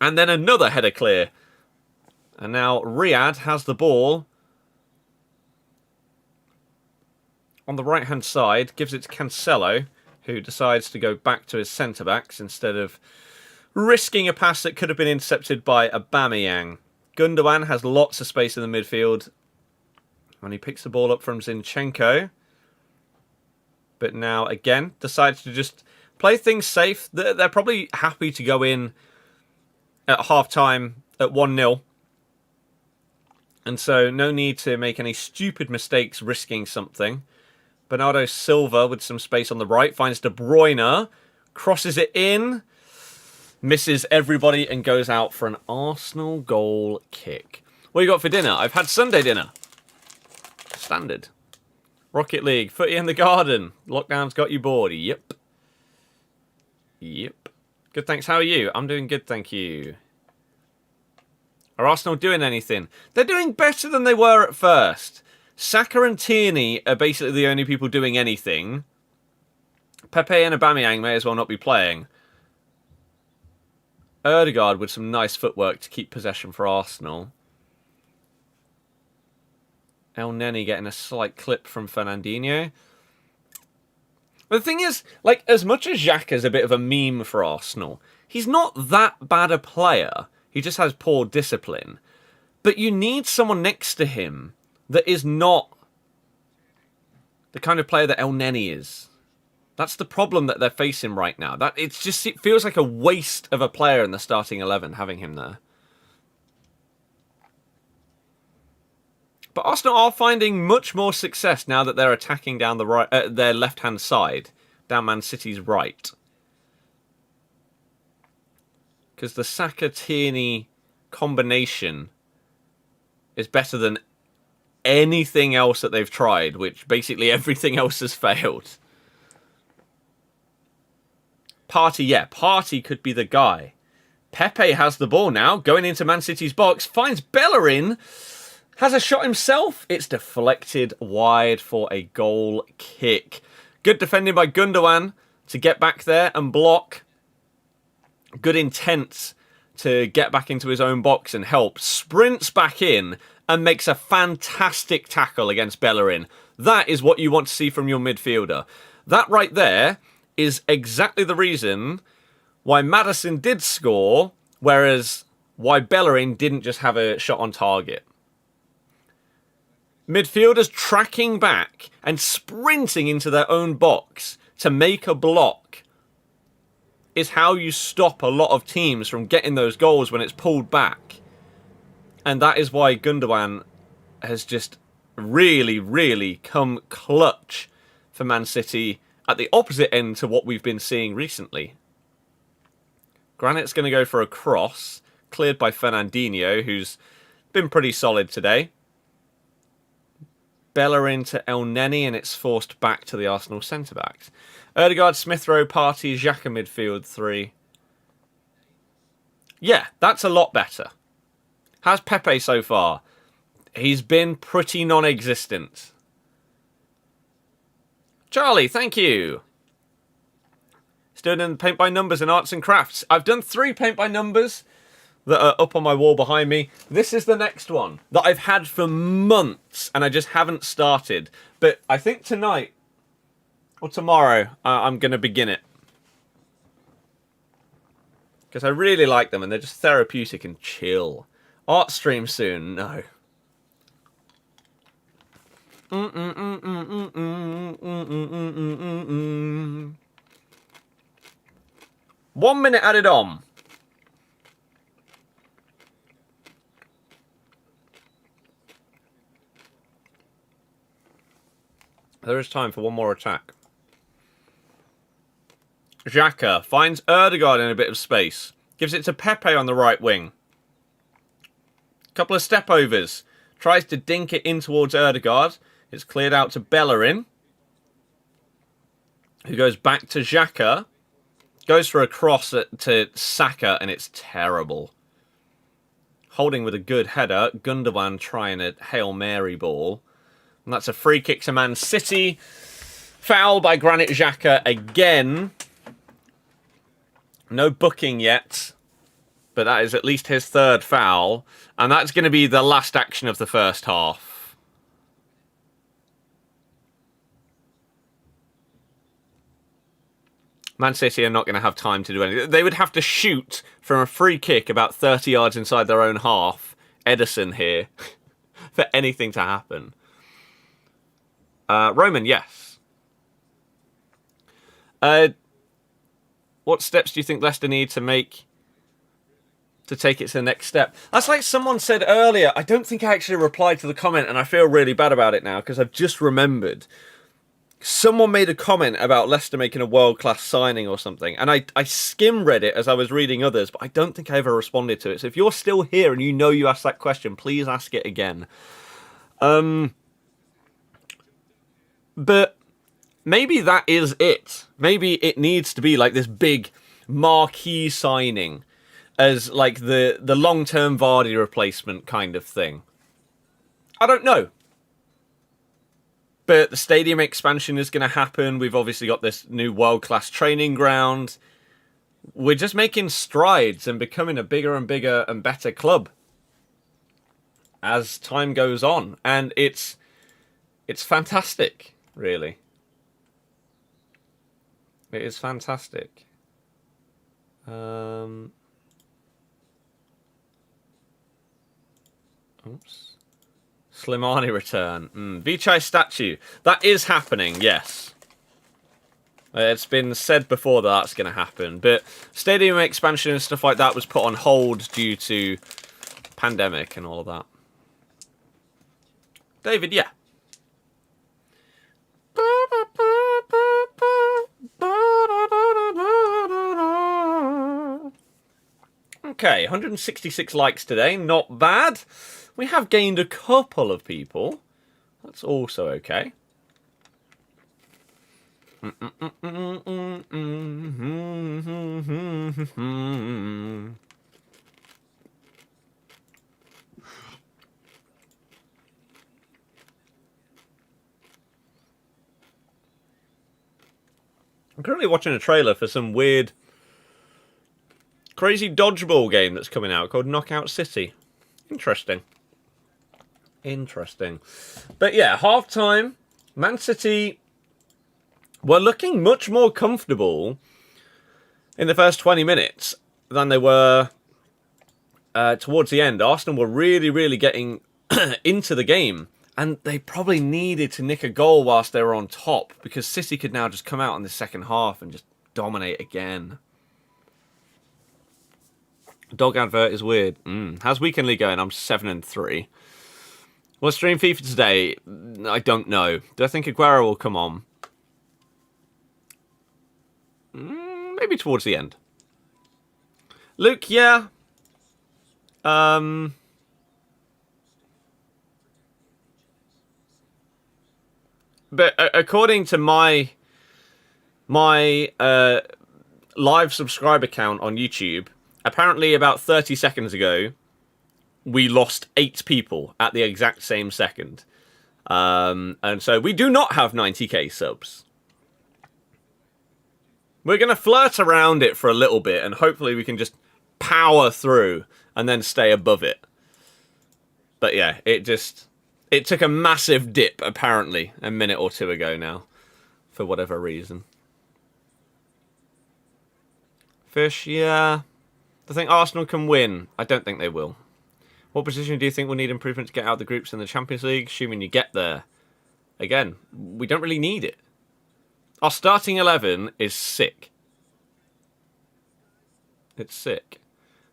And then another header clear. And now Riyad has the ball on the right-hand side, gives it to Cancelo, who decides to go back to his centre-backs instead of risking a pass that could have been intercepted by Aubameyang. Gundogan has lots of space in the midfield. And he picks the ball up from Zinchenko. But now, again, decides to just play things safe. They're probably happy to go in at half-time at 1-0. And so, no need to make any stupid mistakes risking something. Bernardo Silva with some space on the right. Finds De Bruyne. Crosses it in. Misses everybody and goes out for an Arsenal goal kick. What you got for dinner? I've had Sunday dinner. Standard. Rocket League. Footy in the garden. Lockdown's got you bored. Yep. Yep. Good, thanks. How are you? I'm doing good, thank you. Are Arsenal doing anything? They're doing better than they were at first. Saka and Tierney are basically the only people doing anything. Pepe and Aubameyang may as well not be playing. Erdegaard with some nice footwork to keep possession for Arsenal. El Neni getting a slight clip from Fernandinho. But the thing is, like, as much as Xhaka's a bit of a meme for Arsenal, he's not that bad a player. He just has poor discipline. But you need someone next to him that is not the kind of player that El Neni is. That's the problem that they're facing right now. It feels like a waste of a player in the starting 11 having him there. But Arsenal are finding much more success now that they're attacking down the right, their left-hand side, down Man City's right. Because the Saka-Tierney combination is better than anything else that they've tried, which basically everything else has failed. Partey, yeah, Partey could be the guy. Pepe has the ball now, going into Man City's box, finds Bellerin, has a shot himself. It's deflected wide for a goal kick. Good defending by Gundogan to get back there and block. Good intent to get back into his own box and help. Sprints back in and makes a fantastic tackle against Bellerin. That is what you want to see from your midfielder. That right there is exactly the reason why Maddison did score, whereas why Bellerin didn't just have a shot on target. Midfielders tracking back and sprinting into their own box to make a block is how you stop a lot of teams from getting those goals when it's pulled back. And that is why Gundogan has just really, really come clutch for Man City at the opposite end to what we've been seeing recently. Granit's going to go for a cross, cleared by Fernandinho, who's been pretty solid today. Bellerin to El Neni, and it's forced back to the Arsenal centre-backs. Erdegaard, Smith Rowe, Partey, Xhaka midfield 3. Yeah, that's a lot better. How's Pepe so far? He's been pretty non-existent. Charlie, thank you. Still doing paint by numbers and arts and crafts. I've done 3 paint by numbers that are up on my wall behind me. This is the next one that I've had for months and I just haven't started. But I think tonight or tomorrow I'm going to begin it. Because I really like them and they're just therapeutic and chill. Art stream soon? No. 1 minute added on. There is time for one more attack. Xhaka finds Ødegaard in a bit of space. Gives it to Pepe on the right wing. Couple of step overs. Tries to dink it in towards Ødegaard. It's cleared out to Bellerin. Who goes back to Xhaka. Goes for a cross to Saka, and it's terrible. Holding with a good header. Gundogan trying a Hail Mary ball. And that's a free kick to Man City. Foul by Granit Xhaka again. No booking yet. But that is at least his third foul. And that's going to be the last action of the first half. Man City are not going to have time to do anything. They would have to shoot from a free kick about 30 yards inside their own half. Edison here. For anything to happen. Roman, yes. What steps do you think Leicester need to make to take it to the next step? That's like someone said earlier. I don't think I actually replied to the comment, and I feel really bad about it now because I've just remembered. Someone made a comment about Leicester making a world-class signing or something, and I skim-read it as I was reading others, but I don't think I ever responded to it. So if you're still here and you know you asked that question, please ask it again. But maybe that is it. Maybe it needs to be like this big marquee signing as like the long-term Vardy replacement kind of thing. I don't know. But the stadium expansion is going to happen. We've obviously got this new world-class training ground. We're just making strides and becoming a bigger and bigger and better club as time goes on. And it's fantastic, really. It is fantastic. Oops. Slimani return. Vichai statue. That is happening, yes. It's been said before that that's going to happen. But stadium expansion and stuff like that was put on hold due to pandemic and all of that. David, yeah. Okay, 166 likes today. Not bad. We have gained a couple of people. That's also okay. I'm currently watching a trailer for some weird, crazy dodgeball game that's coming out called Knockout City. Interesting. Interesting. But yeah, half-time, Man City were looking much more comfortable in the first 20 minutes than they were towards the end. Arsenal were really, really getting into the game. And they probably needed to nick a goal whilst they were on top, because City could now just come out in the second half and just dominate again. Dog advert is weird. How's Weekend League going? I'm 7-3. Will I stream FIFA today? I don't know. Do I think Aguero will come on? Maybe towards the end. Luke, yeah. But according to my live subscriber count on YouTube, apparently about 30 seconds ago, we lost 8 people at the exact same second. And so we do not have 90k subs. We're going to flirt around it for a little bit, and hopefully we can just power through and then stay above it. But yeah, it took a massive dip, apparently, a minute or two ago now, for whatever reason. Fish, yeah. Do I think Arsenal can win? I don't think they will. What position do you think will need improvement to get out of the groups in the Champions League, assuming you get there? Again, we don't really need it. Our starting 11 is sick. It's sick.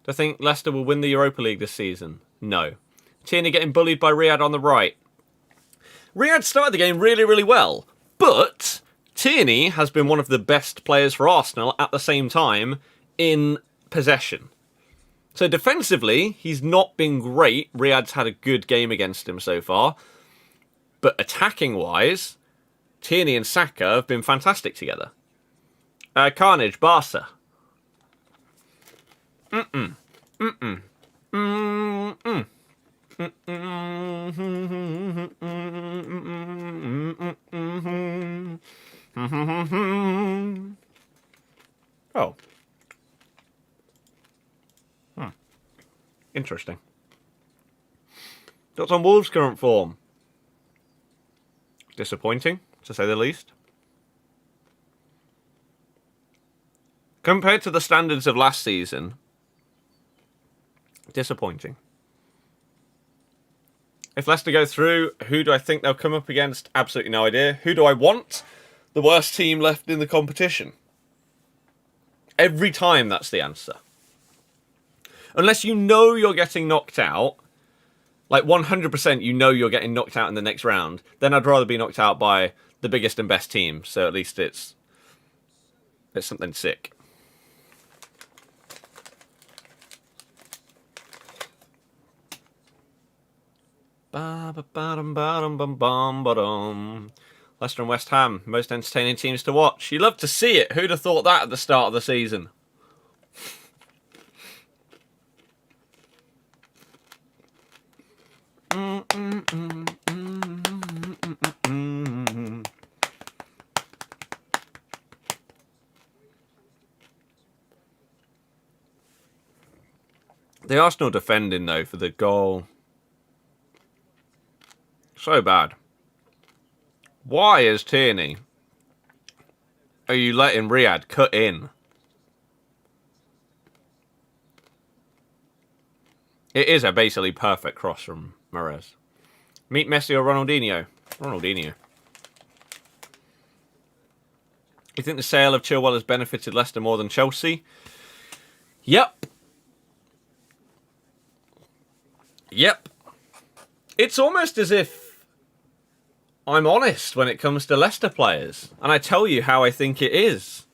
Do I think Leicester will win the Europa League this season? No. Tierney getting bullied by Riyad on the right. Riyad started the game really, really well. But Tierney has been one of the best players for Arsenal at the same time in possession. So defensively, he's not been great. Riyad's had a good game against him so far. But attacking-wise, Tierney and Saka have been fantastic together. Carnage, Barca. Oh. Interesting. Thoughts on Wolves' current form? Disappointing, to say the least. Compared to the standards of last season, disappointing. If Leicester go through, who do I think they'll come up against? Absolutely no idea. Who do I want? The worst team left in the competition. Every time that's the answer. Unless you know you're getting knocked out, like 100% you know you're getting knocked out in the next round, then I'd rather be knocked out by the biggest and best team. So at least it's something sick. Leicester and West Ham, most entertaining teams to watch. You love to see it. Who'd have thought that at the start of the season? The Arsenal defending, though, for the goal. So bad. Why, as Tierney, are you letting Riyad cut in? It is a basically perfect cross from Mahrez. Meet Messi or Ronaldinho? Ronaldinho. You think the sale of Chilwell has benefited Leicester more than Chelsea? Yep. Yep. It's almost as if I'm honest when it comes to Leicester players, and I tell you how I think it is.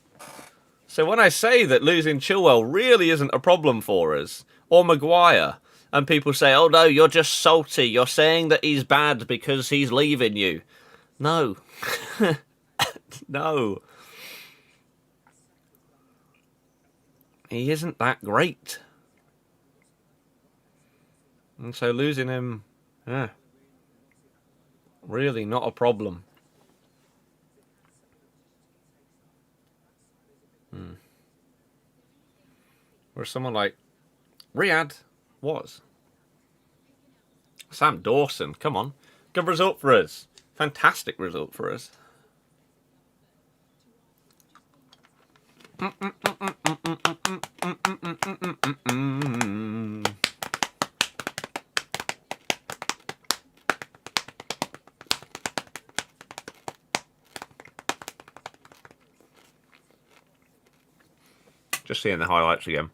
So when I say that losing Chilwell really isn't a problem for us, or Maguire, and people say, oh no, you're just salty, you're saying that he's bad because he's leaving you. No. No. He isn't that great. And so losing him, really not a problem. Whereas someone like Riyad was. Sam Dawson, come on. Good result for us. Fantastic result for us. Just seeing the highlights again.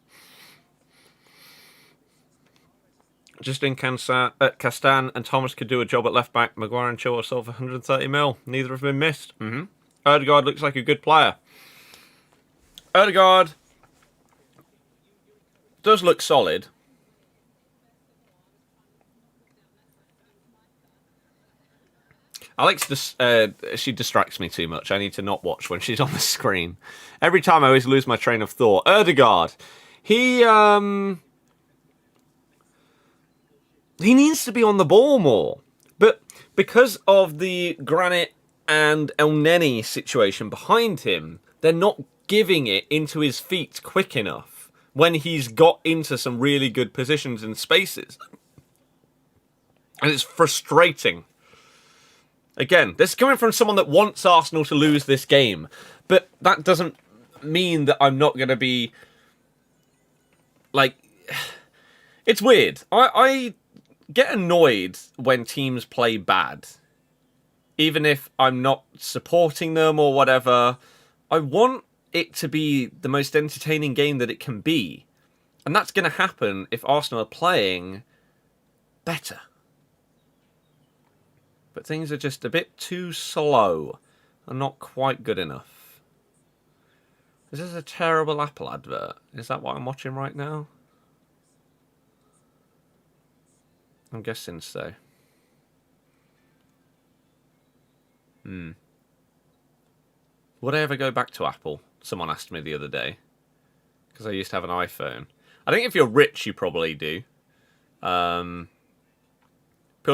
Justin Castan and Thomas could do a job at left back. Maguire and Chilwell sold for 130 mil. Neither have been missed. Odegaard looks like a good player. Odegaard does look solid. Alex, she distracts me too much. I need to not watch when she's on the screen. Every time I always lose my train of thought. Odegaard, he needs to be on the ball more. But because of the Granit and El Neni situation behind him, they're not giving it into his feet quick enough when he's got into some really good positions and spaces. And it's frustrating. Again, this is coming from someone that wants Arsenal to lose this game. But that doesn't mean that I'm not going to be... like... It's weird. I get annoyed when teams play bad. Even if I'm not supporting them or whatever. I want it to be the most entertaining game that it can be. And that's going to happen if Arsenal are playing better. But things are just a bit too slow. are not quite good enough. Is this a terrible Apple advert? Is that what I'm watching right now? I'm guessing so. Would I ever go back to Apple? Someone asked me the other day. Because I used to have an iPhone. I think if you're rich, you probably do. Purely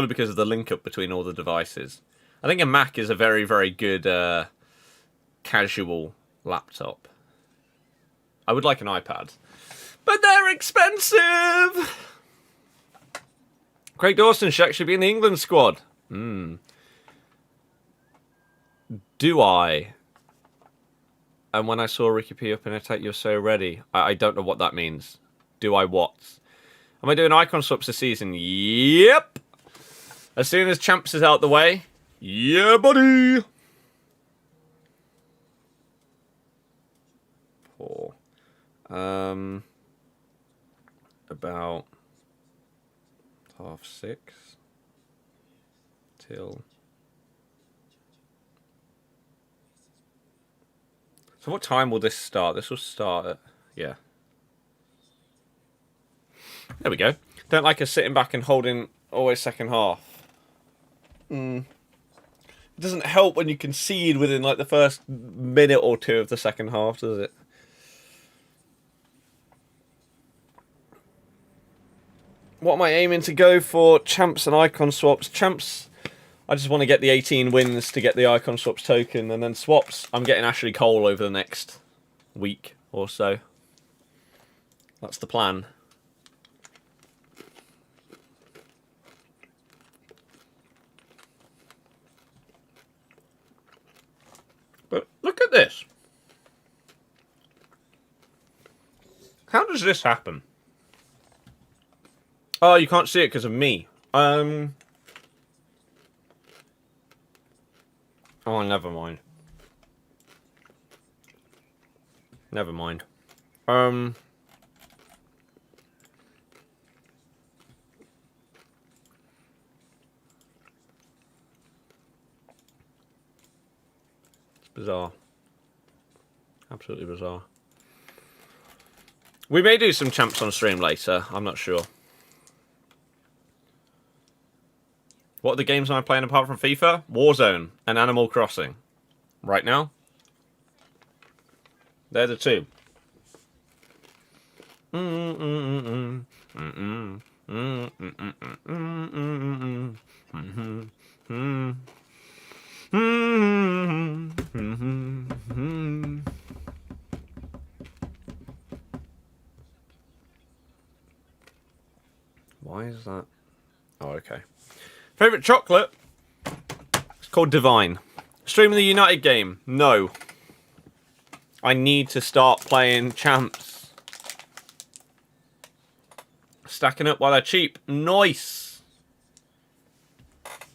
because of the link up between all the devices. I think a Mac is a very, very good casual laptop. I would like an iPad. But they're expensive! Craig Dawson should actually be in the England squad. Do I? And when I saw Ricky P up in attack, you're so ready. I don't know what that means. Do I what? Am I doing icon swaps this season? Yep! As soon as Champs is out the way. Yeah, buddy! Four. About 6:30 till... So what time will this start? This will start at... Yeah. There we go. Don't like us sitting back and holding always second half. It doesn't help when you concede within like the first minute or two of the second half, does it? What am I aiming to go for? Champs and icon swaps. Champs, I just want to get the 18 wins to get the icon swaps token, and then swaps, I'm getting Ashley Cole over the next week or so. That's the plan. But look at this. How does this happen? Oh, you can't see it because of me. Oh, never mind. Never mind. It's bizarre. Absolutely bizarre. We may do some champs on stream later. I'm not sure. What are the games am I playing apart from FIFA? Warzone and Animal Crossing. Right now. They're the two. Why is that? Oh, okay. Favourite chocolate? It's called Divine. Streaming the United game? No. I need to start playing champs. Stacking up while they're cheap. Nice.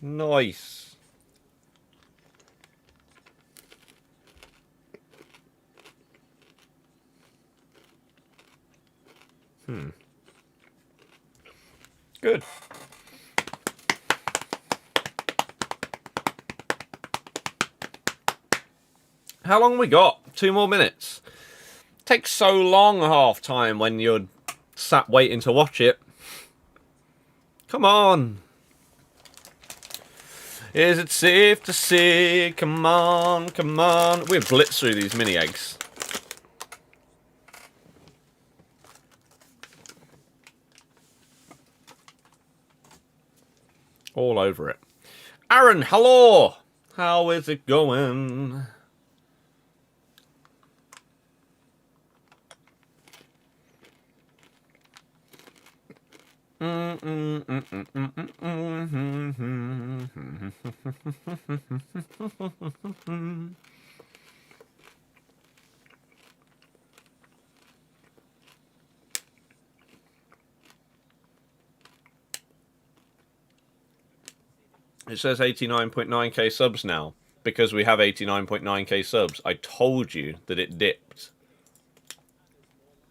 Nice. Good. How long we got? 2 more minutes. Takes so long half time when you're sat waiting to watch it. Come on. Is it safe to say? Come on, come on. We've blitzed through these mini eggs. All over it. Aaron, hello. How is it going? It says 89.9k subs now because we have 89.9k subs. I told you that it dipped.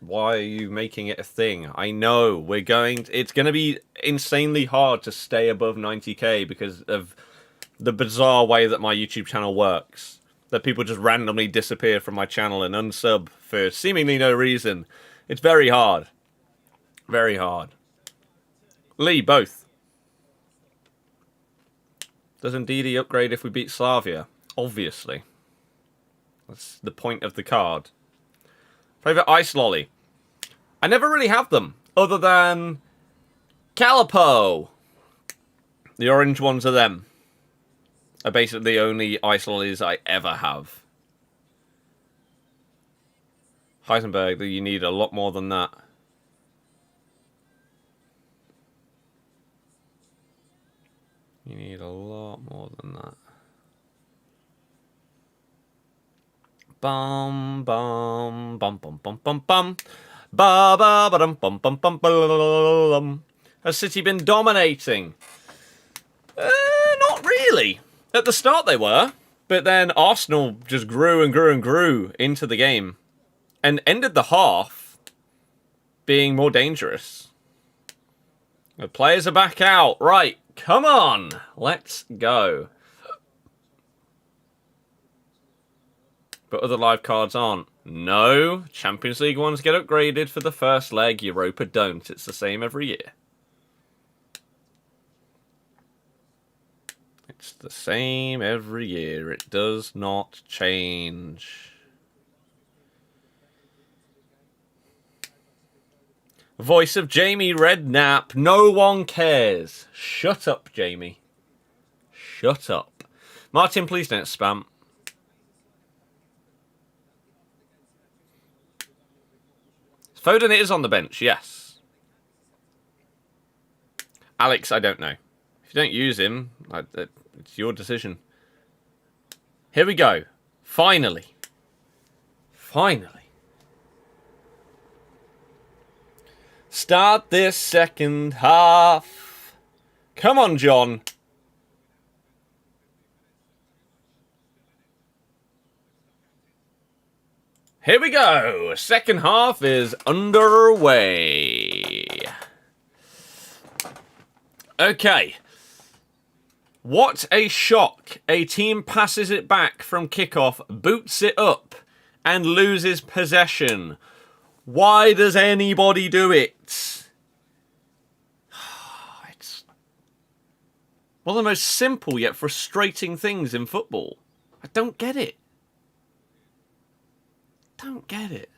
Why are you making it a thing? I know it's going to be insanely hard to stay above 90k because of the bizarre way that my YouTube channel works. that people just randomly disappear from my channel and unsub for seemingly no reason. It's very hard. Very hard. Lee, both. Does Ndidi upgrade if we beat Slavia? Obviously. That's the point of the card. Favourite ice lolly? I never really have them, other than Calipo. The orange ones are them. Are basically the only ice lollies I ever have. Heisenberg, you need a lot more than that. You need a lot more than that. Bum bum bum bum bum bum bum. Ba ba ba dum bum bum bum bum. Has City been dominating? Not really. At the start they were, but then Arsenal just grew and grew and grew into the game and ended the half being more dangerous. The players are back out. Right, come on. Let's go. But other live cards aren't. No, Champions League ones get upgraded for the first leg. Europa don't. It's the same every year. It's the same every year. It does not change. Voice of Jamie Redknapp. No one cares. Shut up, Jamie. Shut up. Martin, please don't spam. Foden is on the bench, yes. Alex, I don't know. If you don't use him, it's your decision. Here we go. Finally. Finally. Start this second half. Come on, John. Here we go. Second half is underway. Okay. What a shock. A team passes it back from kickoff, boots it up, and loses possession. Why does anybody do it? It's one of the most simple yet frustrating things in football. I don't get it. Don't get it.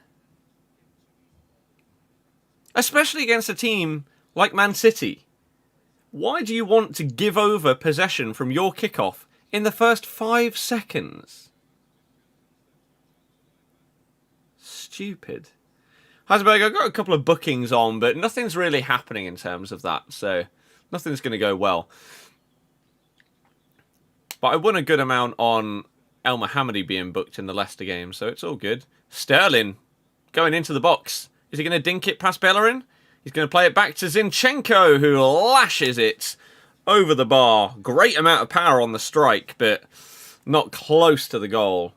Especially against a team like Man City. Why do you want to give over possession from your kickoff in the first 5 seconds? Stupid. Heisenberg, I've got a couple of bookings on, but nothing's really happening in terms of that, so nothing's going to go well. But I won a good amount on El Mohammadi being booked in the Leicester game, so it's all good. Sterling going into the box. Is he going to dink it past Bellerin? He's going to play it back to Zinchenko, who lashes it over the bar. Great amount of power on the strike, but not close to the goal.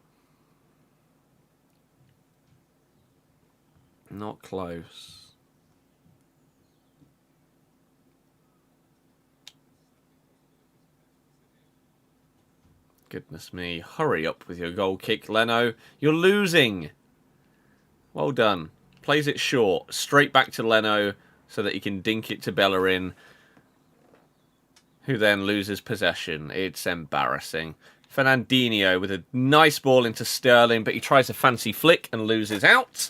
Not close. Goodness me. Hurry up with your goal kick, Leno. You're losing. Well done. Plays it short. Straight back to Leno so that he can dink it to Bellerin, who then loses possession. It's embarrassing. Ronaldinho with a nice ball into Sterling, but he tries a fancy flick and loses out.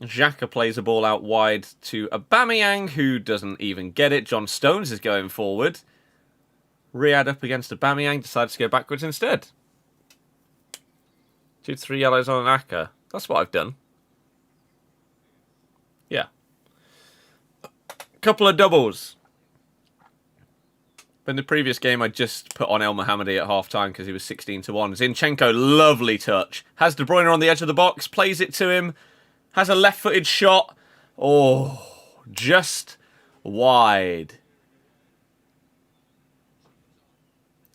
Xhaka plays a ball out wide to Aubameyang, who doesn't even get it. John Stones is going forward. Riyad up against Aubameyang, decides to go backwards instead. 2 to 3 yellows on an Aka. That's what I've done. Yeah. Couple of doubles. But in the previous game, I just put on El Mohammadi at half-time because he was 16 to 1. Zinchenko, lovely touch. Has De Bruyne on the edge of the box, plays it to him. Has a left-footed shot. Oh, just wide.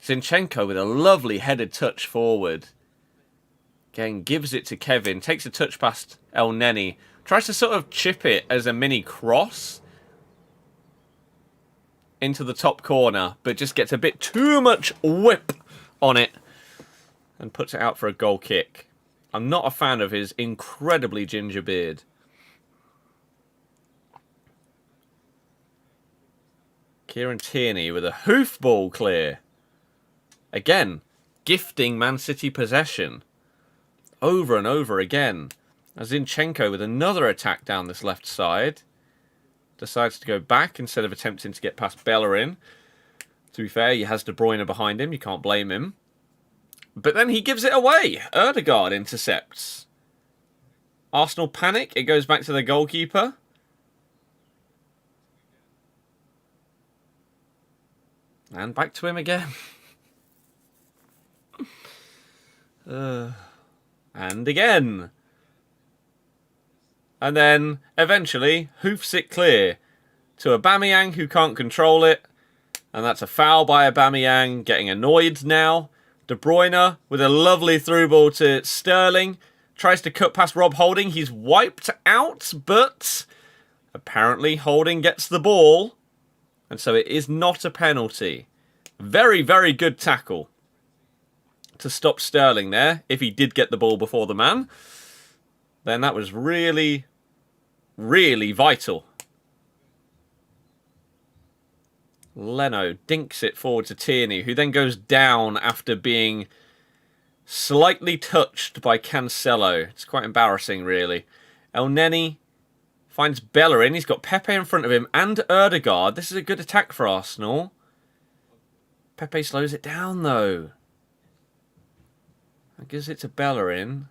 Zinchenko with a lovely headed touch forward. Again, gives it to Kevin. Takes a touch past El Neni. Tries to sort of chip it as a mini cross into the top corner, but just gets a bit too much whip on it. and puts it out for a goal kick. I'm not a fan of his incredibly ginger beard. Kieran Tierney with a hoof ball clear. Again, gifting Man City possession. Over and over again. Zinchenko with another attack down this left side. Decides to go back instead of attempting to get past Bellerin. To be fair, he has De Bruyne behind him. You can't blame him. But then he gives it away. Ødegaard intercepts. Arsenal panic. It goes back to the goalkeeper. And back to him again. And again. And then, eventually, hoofs it clear to Aubameyang, who can't control it. And that's a foul by Aubameyang, getting annoyed now. De Bruyne with a lovely through ball to Sterling. Tries to cut past Rob Holding. He's wiped out, but apparently Holding gets the ball. And so it is not a penalty. Very, very good tackle to stop Sterling there. If he did get the ball before the man, then that was really, really vital. Leno dinks it forward to Tierney, who then goes down after being slightly touched by Cancelo. It's quite embarrassing, really. El Neni finds Bellerin. He's got Pepe in front of him and Ødegaard. This is a good attack for Arsenal. Pepe slows it down, though. And gives it to Bellerin.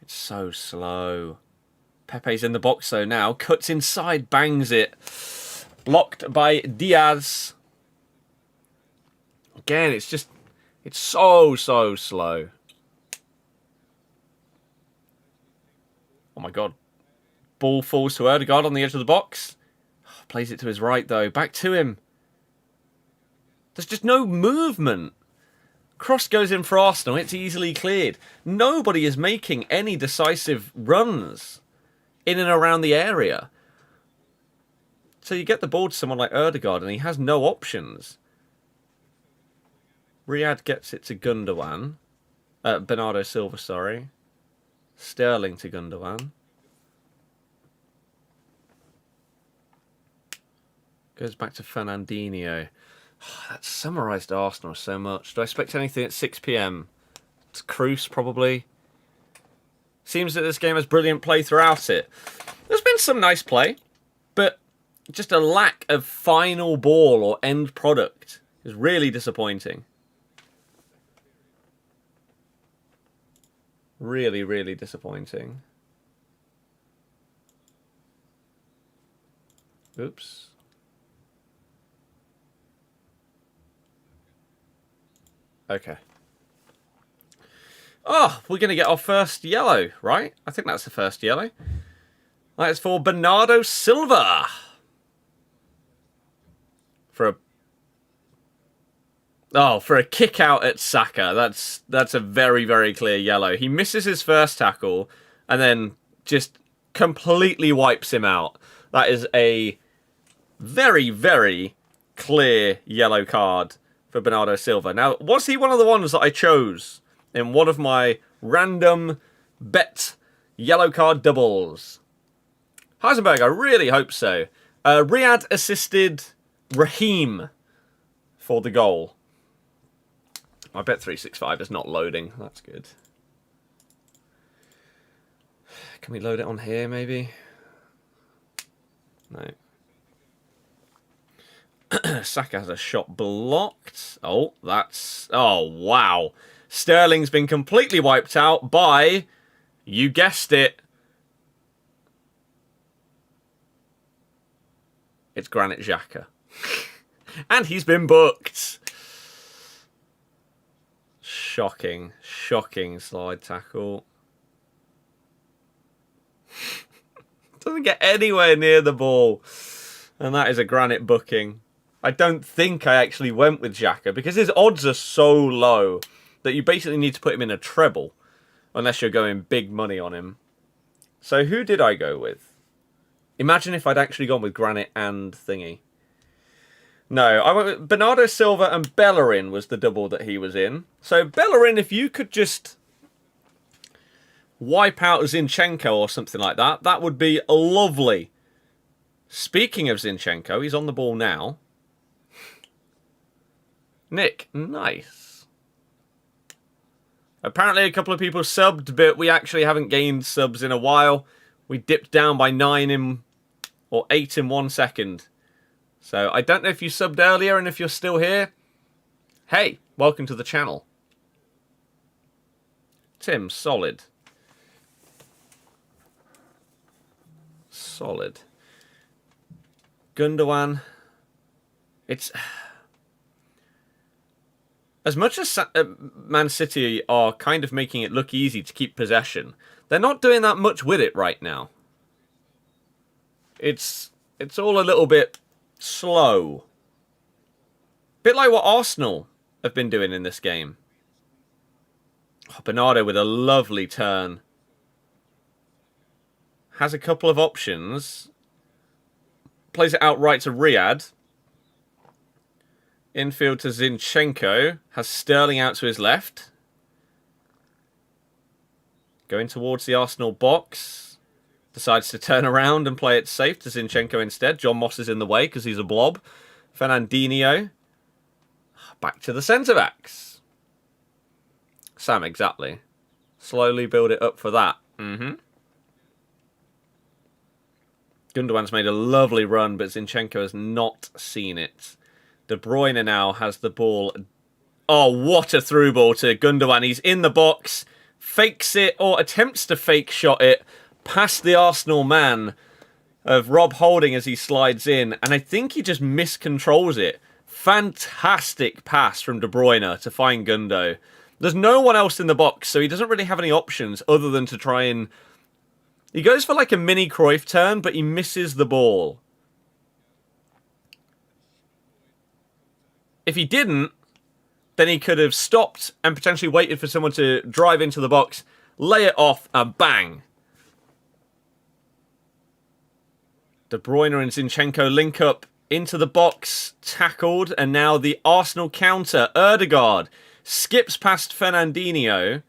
It's so slow. Pepe's in the box, though, now. Cuts inside, bangs it. Blocked by Diaz. Again, it's so slow. Oh my god. Ball falls to Ødegaard on the edge of the box. Plays it to his right, though. Back to him. There's just no movement. Cross goes in for Arsenal. It's easily cleared. Nobody is making any decisive runs in and around the area. So you get the ball to someone like Ødegaard and he has no options. Riyad gets it to Gundogan. Bernardo Silva, sorry. Sterling to Gundogan. Goes back to Fernandinho. That summarised Arsenal so much. Do I expect anything at 6 PM? It's Cruz, probably. Seems that this game has brilliant play throughout it. There's been some nice play, but just a lack of final ball or end product is really disappointing. Really, really disappointing. Oops. Okay. Oh, we're going to get our first yellow, right? I think that's the first yellow. That's for Bernardo Silva. For a kick out at Saka. That's a very, very clear yellow. He misses his first tackle and then just completely wipes him out. That is a very, very clear yellow card for Bernardo Silva. Now, was he one of the ones that I chose in one of my random bet yellow card doubles? Heisenberg, I really hope so. Riyad assisted Raheem for the goal. My Bet365 is not loading. That's good. Can we load it on here, maybe? No. Saka has a shot blocked. Oh, that's... Oh, wow. Sterling's been completely wiped out by... You guessed it. It's Granit Xhaka. And he's been booked. Shocking. Shocking slide tackle. Doesn't get anywhere near the ball. And that is a Granit booking. I don't think I actually went with Xhaka because his odds are so low that you basically need to put him in a treble unless you're going big money on him. So who did I go with? Imagine if I'd actually gone with Granit and Thingy. No, I went Bernardo Silva and Bellerin was the double that he was in. So Bellerin, if you could just wipe out Zinchenko or something like that, that would be lovely. Speaking of Zinchenko, he's on the ball now. Nick, nice. Apparently a couple of people subbed, but we actually haven't gained subs in a while. We dipped down by 8 in 1 second. So I don't know if you subbed earlier, and if you're still here, hey, welcome to the channel. Tim, solid. Solid. Gundogan. It's... As much as Man City are kind of making it look easy to keep possession, they're not doing that much with it right now. It's all a little bit slow. Bit like what Arsenal have been doing in this game. Oh, Bernardo with a lovely turn. Has a couple of options. Plays it outright to Riyad. Infield to Zinchenko. Has Sterling out to his left. Going towards the Arsenal box. Decides to turn around and play it safe to Zinchenko instead. John Moss is in the way because he's a blob. Fernandinho. Back to the centre-backs. Sam, exactly. Slowly build it up for that. Gundogan's made a lovely run, but Zinchenko has not seen it. De Bruyne now has the ball. Oh, what a through ball to Gundogan. He's in the box, fakes it, or attempts to fake shot it past the Arsenal man of Rob Holding as he slides in. And I think he just miscontrols it. Fantastic pass from De Bruyne to find Gundo. There's no one else in the box, so he doesn't really have any options other than to try and... He goes for like a mini Cruyff turn, but he misses the ball. If he didn't, then he could have stopped and potentially waited for someone to drive into the box, lay it off, and bang. De Bruyne and Zinchenko link up into the box, tackled, and now the Arsenal counter. Ødegaard skips past Fernandinho,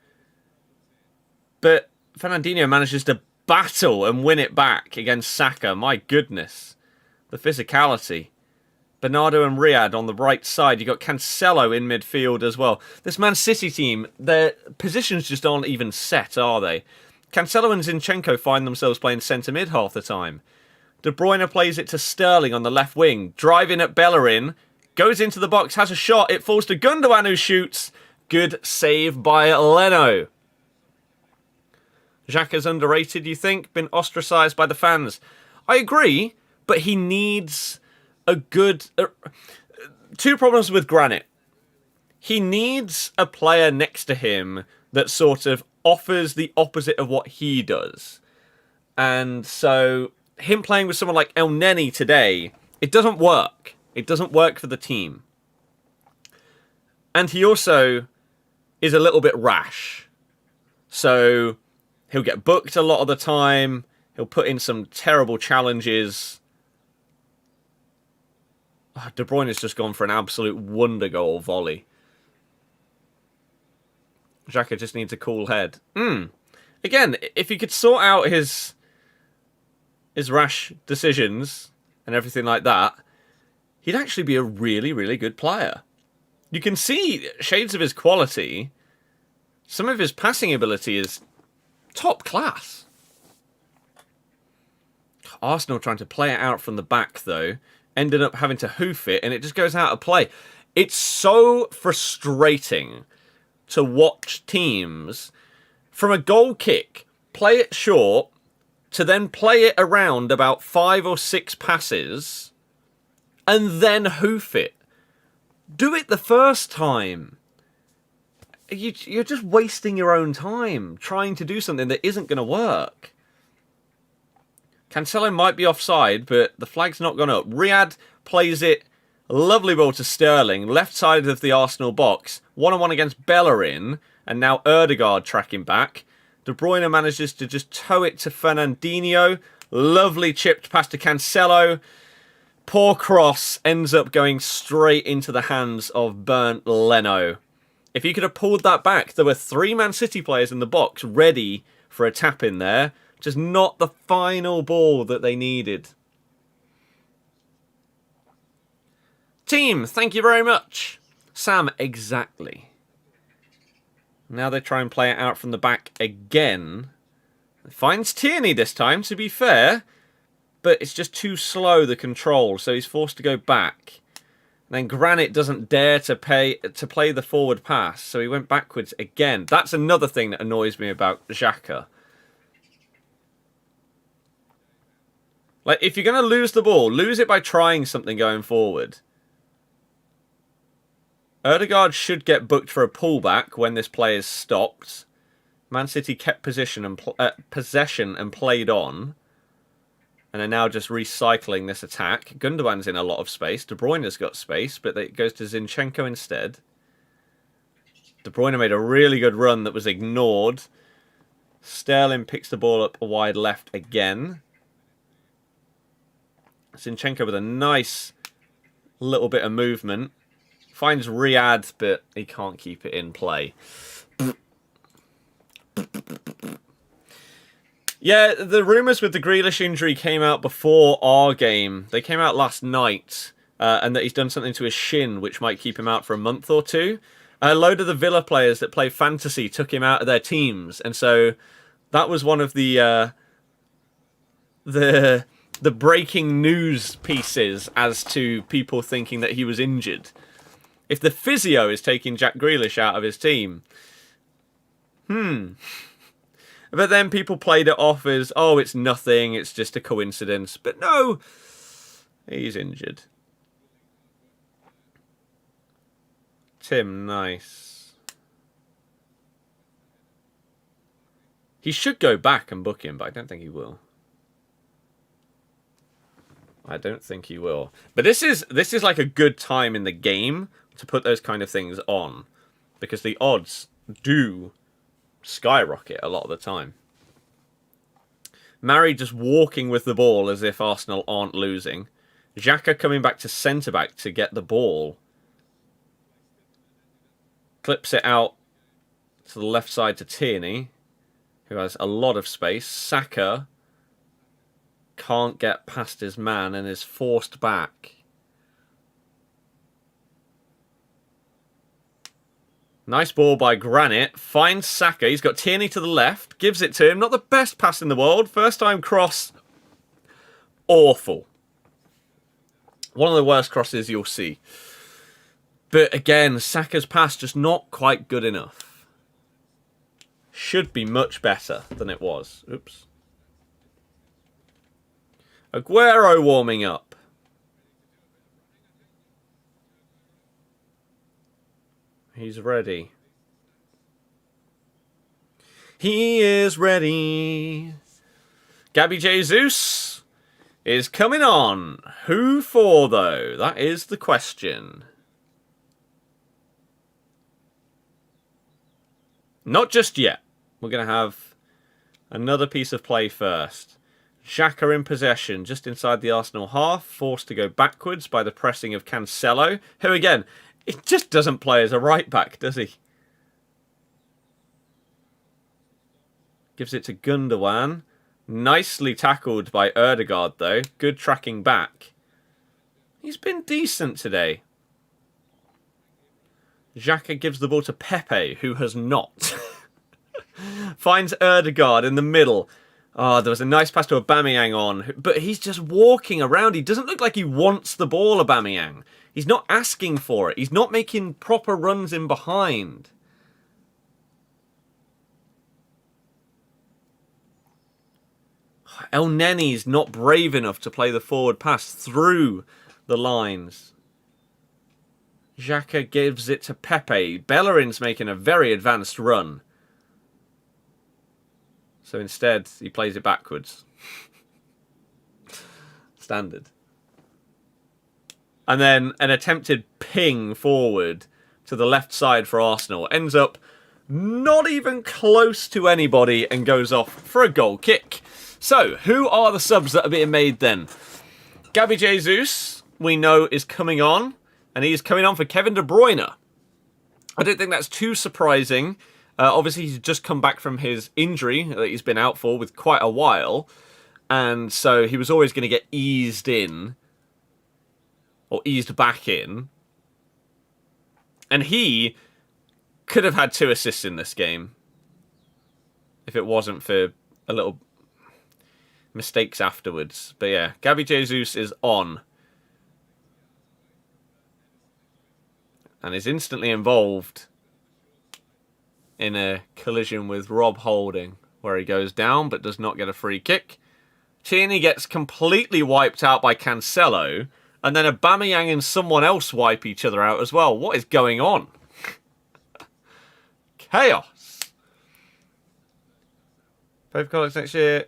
but Fernandinho manages to battle and win it back against Saka. My goodness. The physicality. Bernardo and Riyad on the right side. You got Cancelo in midfield as well. This Man City team, their positions just aren't even set, are they? Cancelo and Zinchenko find themselves playing centre mid half the time. De Bruyne plays it to Sterling on the left wing. Driving at Bellerin. Goes into the box, has a shot. It falls to Gundogan who shoots. Good save by Leno. Xhaka's underrated, you think? Been ostracised by the fans. I agree, but he needs a good... two problems with Granit. He needs a player next to him that sort of offers the opposite of what he does. And so, him playing with someone like El Neni today, it doesn't work. It doesn't work for the team. And he also is a little bit rash. So... he'll get booked a lot of the time. He'll put in some terrible challenges. Oh, De Bruyne has just gone for an absolute wonder goal volley. Xhaka just needs a cool head. Again, if he could sort out his rash decisions and everything like that, he'd actually be a really, really good player. You can see shades of his quality. Some of his passing ability is top class. Arsenal trying to play it out from the back, though. Ended up having to hoof it, and it just goes out of play. It's so frustrating to watch teams, from a goal kick, play it short, to then play it around about 5 or 6 passes, and then hoof it. Do it the first time. You're just wasting your own time trying to do something that isn't going to work. Cancelo might be offside, but the flag's not gone up. Riyad plays it. Lovely ball to Sterling. Left side of the Arsenal box. 1-on-1 against Bellerin. And now Ødegaard tracking back. De Bruyne manages to just toe it to Fernandinho. Lovely chipped pass to Cancelo. Poor cross ends up going straight into the hands of Bernd Leno. If he could have pulled that back, there were 3 Man City players in the box ready for a tap in there. Just not the final ball that they needed. Team, thank you very much. Sam, exactly. Now they try and play it out from the back again. Finds Tierney this time, to be fair. But it's just too slow, the control, so he's forced to go back. And then Granit doesn't dare to play the forward pass, so he went backwards again. That's another thing that annoys me about Xhaka. Like, if you're going to lose the ball, lose it by trying something going forward. Ødegaard should get booked for a pullback when this play is stopped. Man City kept possession and played on. And are now just recycling this attack. Gundogan's in a lot of space. De Bruyne's got space, but it goes to Zinchenko instead. De Bruyne made a really good run that was ignored. Sterling picks the ball up wide left again. Zinchenko with a nice little bit of movement. Finds Riyadh, but he can't keep it in play. Yeah, the rumours with the Grealish injury came out before our game. They came out last night, and that he's done something to his shin, which might keep him out for a month or two. A load of the Villa players that play fantasy took him out of their teams, and so that was one of the breaking news pieces as to people thinking that he was injured. If the physio is taking Jack Grealish out of his team, But then people played it off as, oh, it's nothing, it's just a coincidence. But no, he's injured. Tim, nice. He should go back and book him, but I don't think he will. I don't think he will. But this is like a good time in the game to put those kind of things on, because the odds do skyrocket a lot of the time. Mari just walking with the ball as if Arsenal aren't losing. Xhaka coming back to centre-back to get the ball. Clips it out to the left side to Tierney, who has a lot of space. Saka can't get past his man and is forced back. Nice ball by Granit. Finds Saka. He's got Tierney to the left. Gives it to him. Not the best pass in the world. First time cross. Awful. One of the worst crosses you'll see. But again, Saka's pass just not quite good enough. Should be much better than it was. Oops. Aguero warming up. He's ready. He is ready. Gabby Jesus is coming on. Who for, though? That is the question. Not just yet. We're going to have another piece of play first. Xhaka in possession, just inside the Arsenal half. Forced to go backwards by the pressing of Cancelo, who again, it just doesn't play as a right back, does he? Gives it to Gundogan. Nicely tackled by Ødegaard, though. Good tracking back. He's been decent today. Xhaka gives the ball to Pepe, who has not. Finds Ødegaard in the middle. Oh, there was a nice pass to Aubameyang on, but he's just walking around. He doesn't look like he wants the ball, Aubameyang. He's not asking for it. He's not making proper runs in behind. El Neni's not brave enough to play the forward pass through the lines. Xhaka gives it to Pepe. Bellerin's making a very advanced run. So instead, he plays it backwards. Standard. And then an attempted ping forward to the left side for Arsenal. Ends up not even close to anybody and goes off for a goal kick. So, who are the subs that are being made then? Gabby Jesus, we know, is coming on. And he's coming on for Kevin De Bruyne. I don't think that's too surprising. Obviously, he's just come back from his injury that he's been out for with quite a while. And so he was always going to get eased in. Or eased back in. And he could have had 2 assists in this game. If it wasn't for a little mistakes afterwards. But yeah, Gabby Jesus is on. And is instantly involved in a collision with Rob Holding, where he goes down but does not get a free kick. Tierney gets completely wiped out by Cancelo, and then Aubameyang and someone else wipe each other out as well. What is going on? Chaos. Both colleagues next year.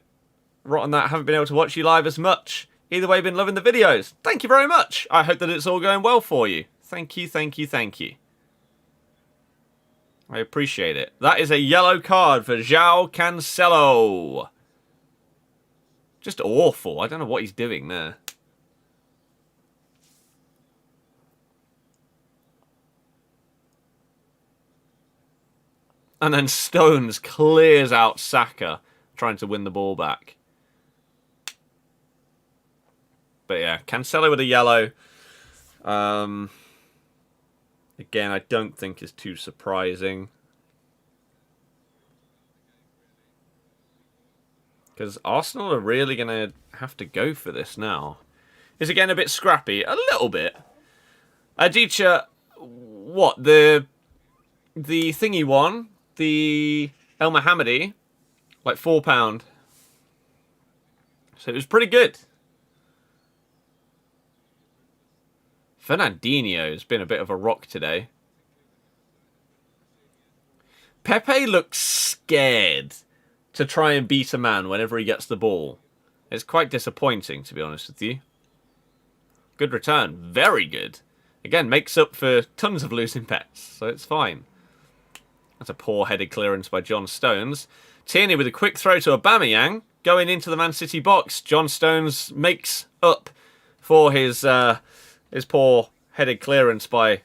Rotten that, haven't been able to watch you live as much. Either way, been loving the videos. Thank you very much. I hope that it's all going well for you. Thank you, thank you, thank you. I appreciate it. That is a yellow card for João Cancelo. Just awful. I don't know what he's doing there. And then Stones clears out Saka, trying to win the ball back. But yeah, Cancelo with a yellow. Again, I don't think is too surprising. Because Arsenal are really going to have to go for this now. Is it getting a bit scrappy? A little bit. Adichie, what? The thingy one? The El Mohammadi? Like £4. So it was pretty good. Ronaldinho has been a bit of a rock today. Pepe looks scared to try and beat a man whenever he gets the ball. It's quite disappointing, to be honest with you. Good return. Very good. Again, makes up for tons of losing bets, so it's fine. That's a poor headed clearance by John Stones. Tierney with a quick throw to Aubameyang. Going into the Man City box. John Stones makes up for his poor headed clearance by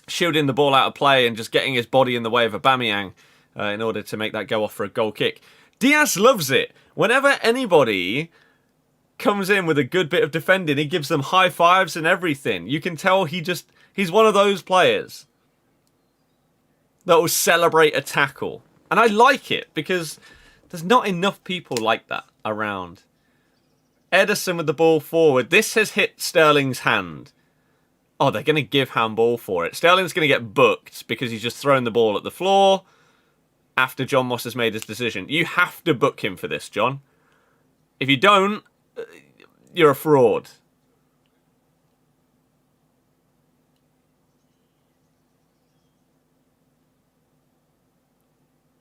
shielding the ball out of play and just getting his body in the way of Aubameyang in order to make that go off for a goal kick. Diaz loves it. Whenever anybody comes in with a good bit of defending, he gives them high fives and everything. You can tell he's one of those players that will celebrate a tackle. And I like it because there's not enough people like that around. Ederson with the ball forward. This has hit Sterling's hand. Oh, they're going to give handball for it. Sterling's going to get booked because he's just thrown the ball at the floor after John Moss has made his decision. You have to book him for this, John. If you don't, you're a fraud.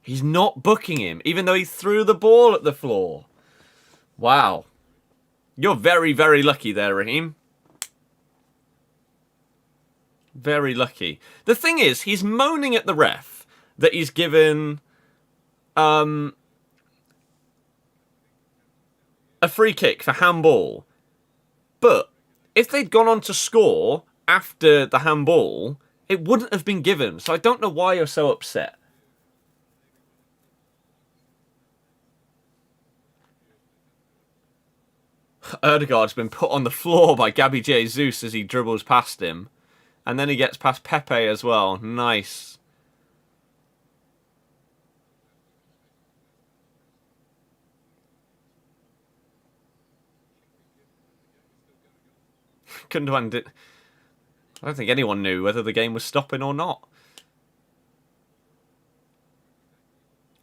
He's not booking him, even though he threw the ball at the floor. Wow. You're very, very lucky there, Raheem. Very lucky. The thing is, he's moaning at the ref that he's given a free kick for handball. But if they'd gone on to score after the handball, it wouldn't have been given. So I don't know why you're so upset. Erdegaard's been put on the floor by Gabby Jesus as he dribbles past him. And then he gets past Pepe as well. Nice. Gundogan did. I don't think anyone knew whether the game was stopping or not.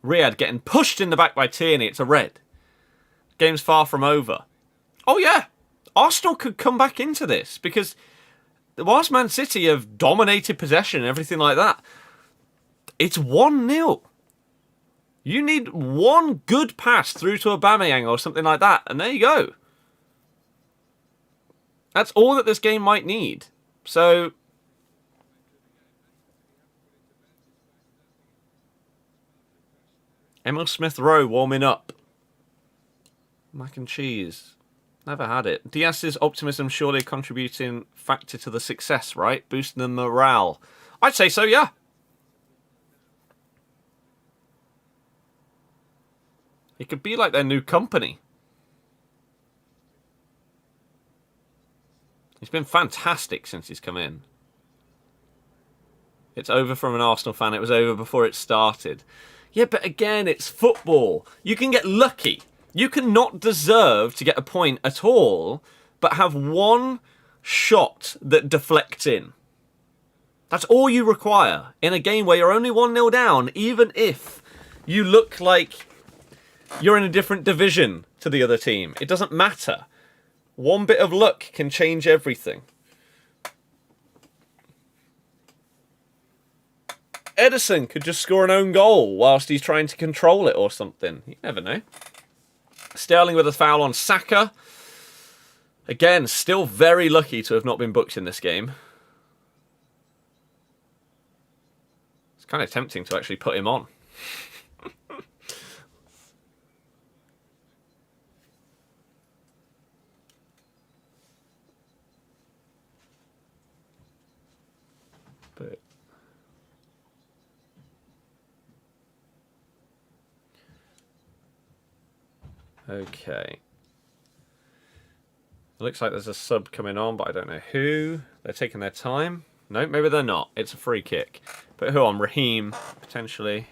Riyad getting pushed in the back by Tierney. It's a red. Game's far from over. Oh, yeah. Arsenal could come back into this because whilst Man City have dominated possession and everything like that, it's 1-0. You need one good pass through to Aubameyang or something like that, and there you go. That's all that this game might need. So Emil Smith-Rowe warming up. Mac and cheese. Never had it. Diaz's optimism surely a contributing factor to the success, right? Boosting the morale. I'd say so, yeah. It could be like their new company. He's been fantastic since he's come in. It's over from an Arsenal fan. It was over before it started. Yeah, but again, it's football. You can get lucky. You can not deserve to get a point at all, but have one shot that deflects in. That's all you require in a game where you're only 1-0 down, even if you look like you're in a different division to the other team. It doesn't matter. One bit of luck can change everything. Edison could just score an own goal whilst he's trying to control it or something. You never know. Sterling with a foul on Saka. Again, still very lucky to have not been booked in this game. It's kind of tempting to actually put him on. But okay. It looks like there's a sub coming on, but I don't know who. They're taking their time. No, maybe they're not. It's a free kick. But who on? Raheem, potentially.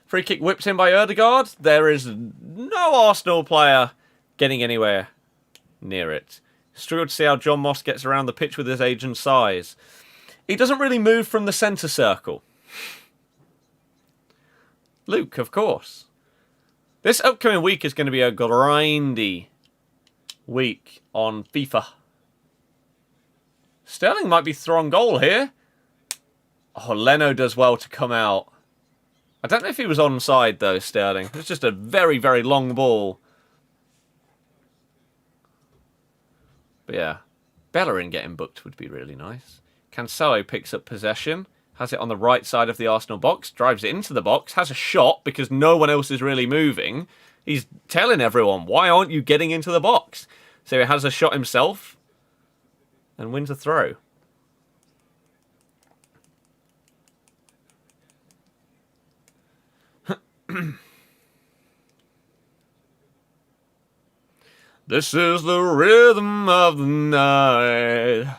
Free kick whipped in by Ødegaard. There is no Arsenal player getting anywhere near it. Struggle to see how John Moss gets around the pitch with his age and size. He doesn't really move from the centre circle. Luke, of course. This upcoming week is going to be a grindy week on FIFA. Sterling might be thrown goal here. Oh, Leno does well to come out. I don't know if he was onside though, Sterling. It's just a very, very long ball. But yeah, Bellerin getting booked would be really nice. Cancelo picks up possession. Has it on the right side of the Arsenal box. Drives it into the box. Has a shot because no one else is really moving. He's telling everyone, why aren't you getting into the box? So he has a shot himself. And wins a throw. This is the rhythm of the night.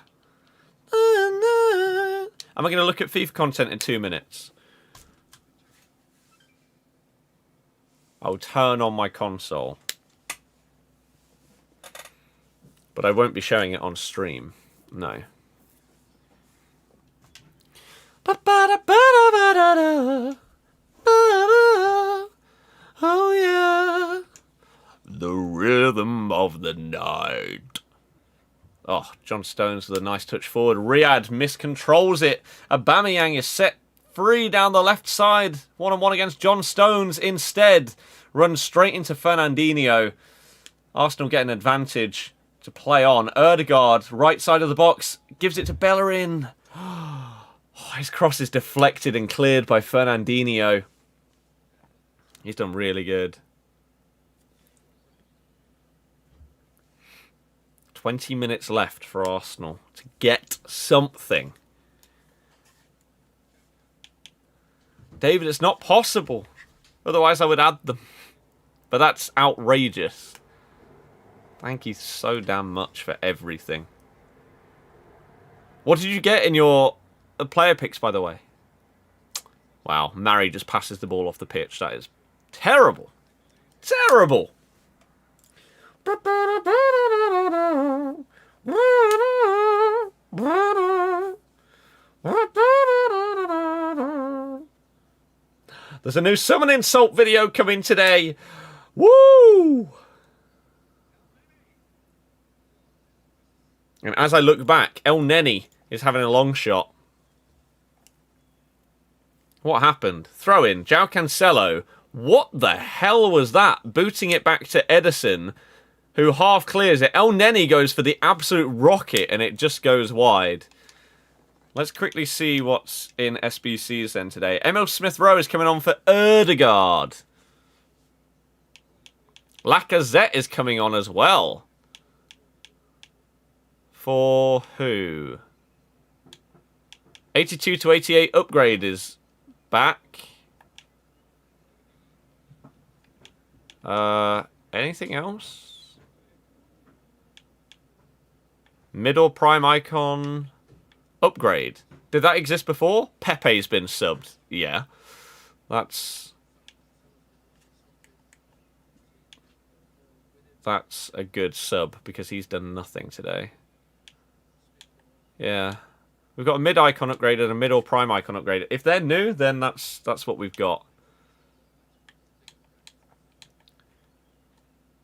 Am I going to look at FIFA content in 2 minutes? I'll turn on my console. But I won't be showing it on stream. No. Oh yeah. The rhythm of the night. Oh, John Stones with a nice touch forward. Riyad miscontrols it. Aubameyang is set free down the left side. 1-on-1 against John Stones instead. Runs straight into Fernandinho. Arsenal get an advantage to play on. Ødegaard, right side of the box. Gives it to Bellerin. Oh, his cross is deflected and cleared by Fernandinho. He's done really good. 20 minutes left for Arsenal to get something. David, it's not possible. Otherwise, I would add them. But that's outrageous. Thank you so damn much for everything. What did you get in your player picks, by the way? Wow, Mari just passes the ball off the pitch. That is terrible. Terrible. There's a new summon insult video coming today. Woo! And as I look back, El Neni is having a long shot. What happened? Throw in. João Cancelo. What the hell was that? Booting it back to Edison, who half clears it. El Neni goes for the absolute rocket, and it just goes wide. Let's quickly see what's in SBCs then today. Emil Smith-Rowe is coming on for Ødegaard. Lacazette is coming on as well. For who? 82 to 88 upgrade is back. Anything else? Middle prime icon upgrade. Did that exist before? Pepe's been subbed. Yeah. That's a good sub because he's done nothing today. Yeah. We've got a mid icon upgrade and a middle prime icon upgrade. If they're new, then that's what we've got.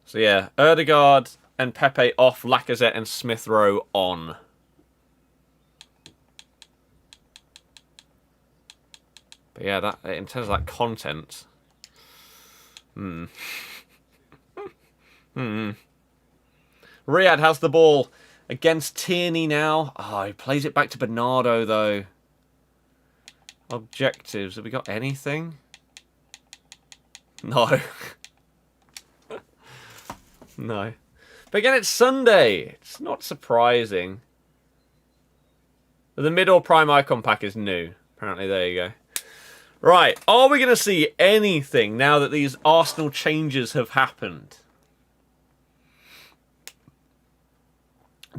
So yeah, Erdegaard and Pepe off, Lacazette and Smith Rowe on. But yeah, that in terms of that content. Riyadh has the ball against Tierney now. Oh, he plays it back to Bernardo though. Objectives, have we got anything? No. No. But again, it's Sunday. It's not surprising. But the middle prime icon pack is new. Apparently, there you go. Right. Are we going to see anything now that these Arsenal changes have happened?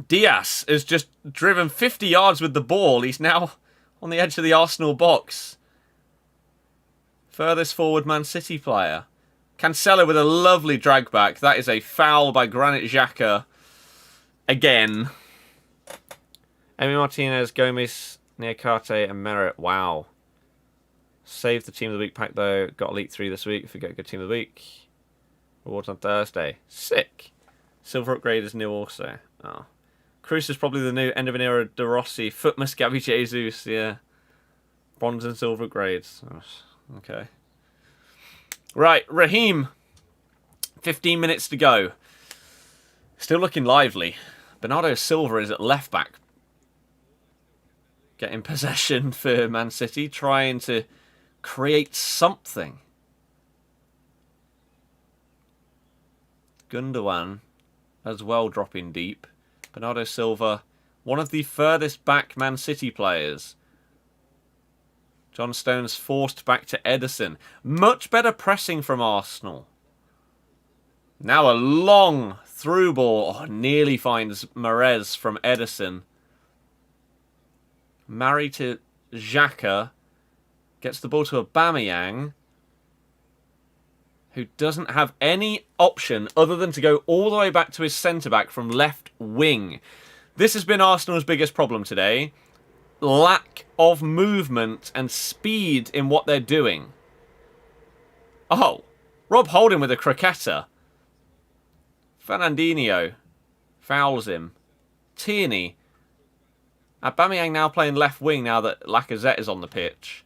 Diaz has just driven 50 yards with the ball. He's now on the edge of the Arsenal box. Furthest forward Man City player. Cancelo with a lovely drag back. That is a foul by Granit Xhaka. Again. Emi Martinez, Gomez, Niakate, and Merritt. Wow. Saved the Team of the Week pack, though. Got Elite 3 this week if we get a good Team of the Week. Rewards on Thursday. Sick. Silver upgrade is new also. Oh. Cruz is probably the new end of an era De Rossi. Footmas, Gabby Jesus. Yeah. Bronze and silver upgrades. Oh, okay. Right, Raheem. 15 minutes to go. Still looking lively. Bernardo Silva is at left back. Getting possession for Man City. Trying to create something. Gundogan as well dropping deep. Bernardo Silva, one of the furthest back Man City players. John Stones forced back to Ederson. Much better pressing from Arsenal. Now a long through ball. Oh, nearly finds Mahrez from Ederson. Married to Xhaka. Gets the ball to Aubameyang. Who doesn't have any option other than to go all the way back to his centre-back from left wing. This has been Arsenal's biggest problem today. Lack of movement and speed in what they're doing. Oh, Rob Holding with a cricketer. Fernandinho fouls him. Tierney. Aubameyang now playing left wing now that Lacazette is on the pitch.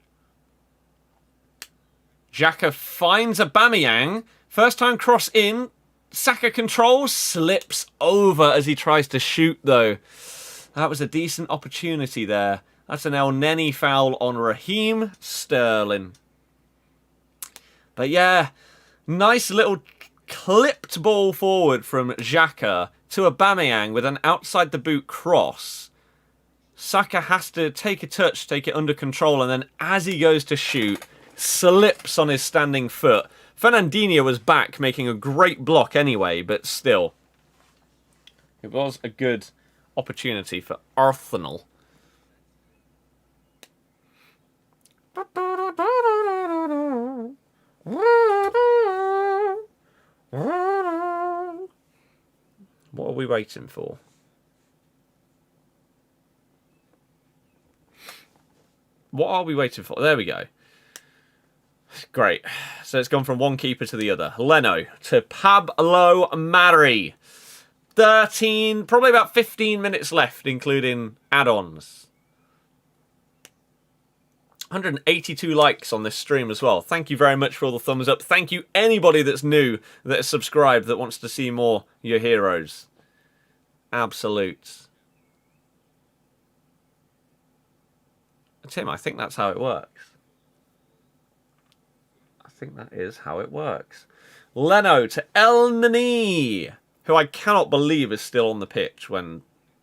Xhaka finds Aubameyang. First time cross in. Saka controls. Slips over as he tries to shoot though. That was a decent opportunity there. That's an El Neni foul on Raheem Sterling. But yeah, nice little clipped ball forward from Xhaka to Aubameyang with an outside the boot cross. Saka has to take a touch, take it under control, and then as he goes to shoot, slips on his standing foot. Fernandinho was back, making a great block anyway, but still. It was a good opportunity for Arsenal. What are we waiting for? What are we waiting for? There we go. Great. So it's gone from one keeper to the other. Leno to Pablo Mari. 13, probably about 15 minutes left, including add-ons. 182 likes on this stream as well. Thank you very much for all the thumbs up. Thank you anybody that's new, that is subscribed, that wants to see more your heroes. Absolute. Tim, I think that's how it works. I think that is how it works. Leno to El Nani, who I cannot believe is still on the pitch when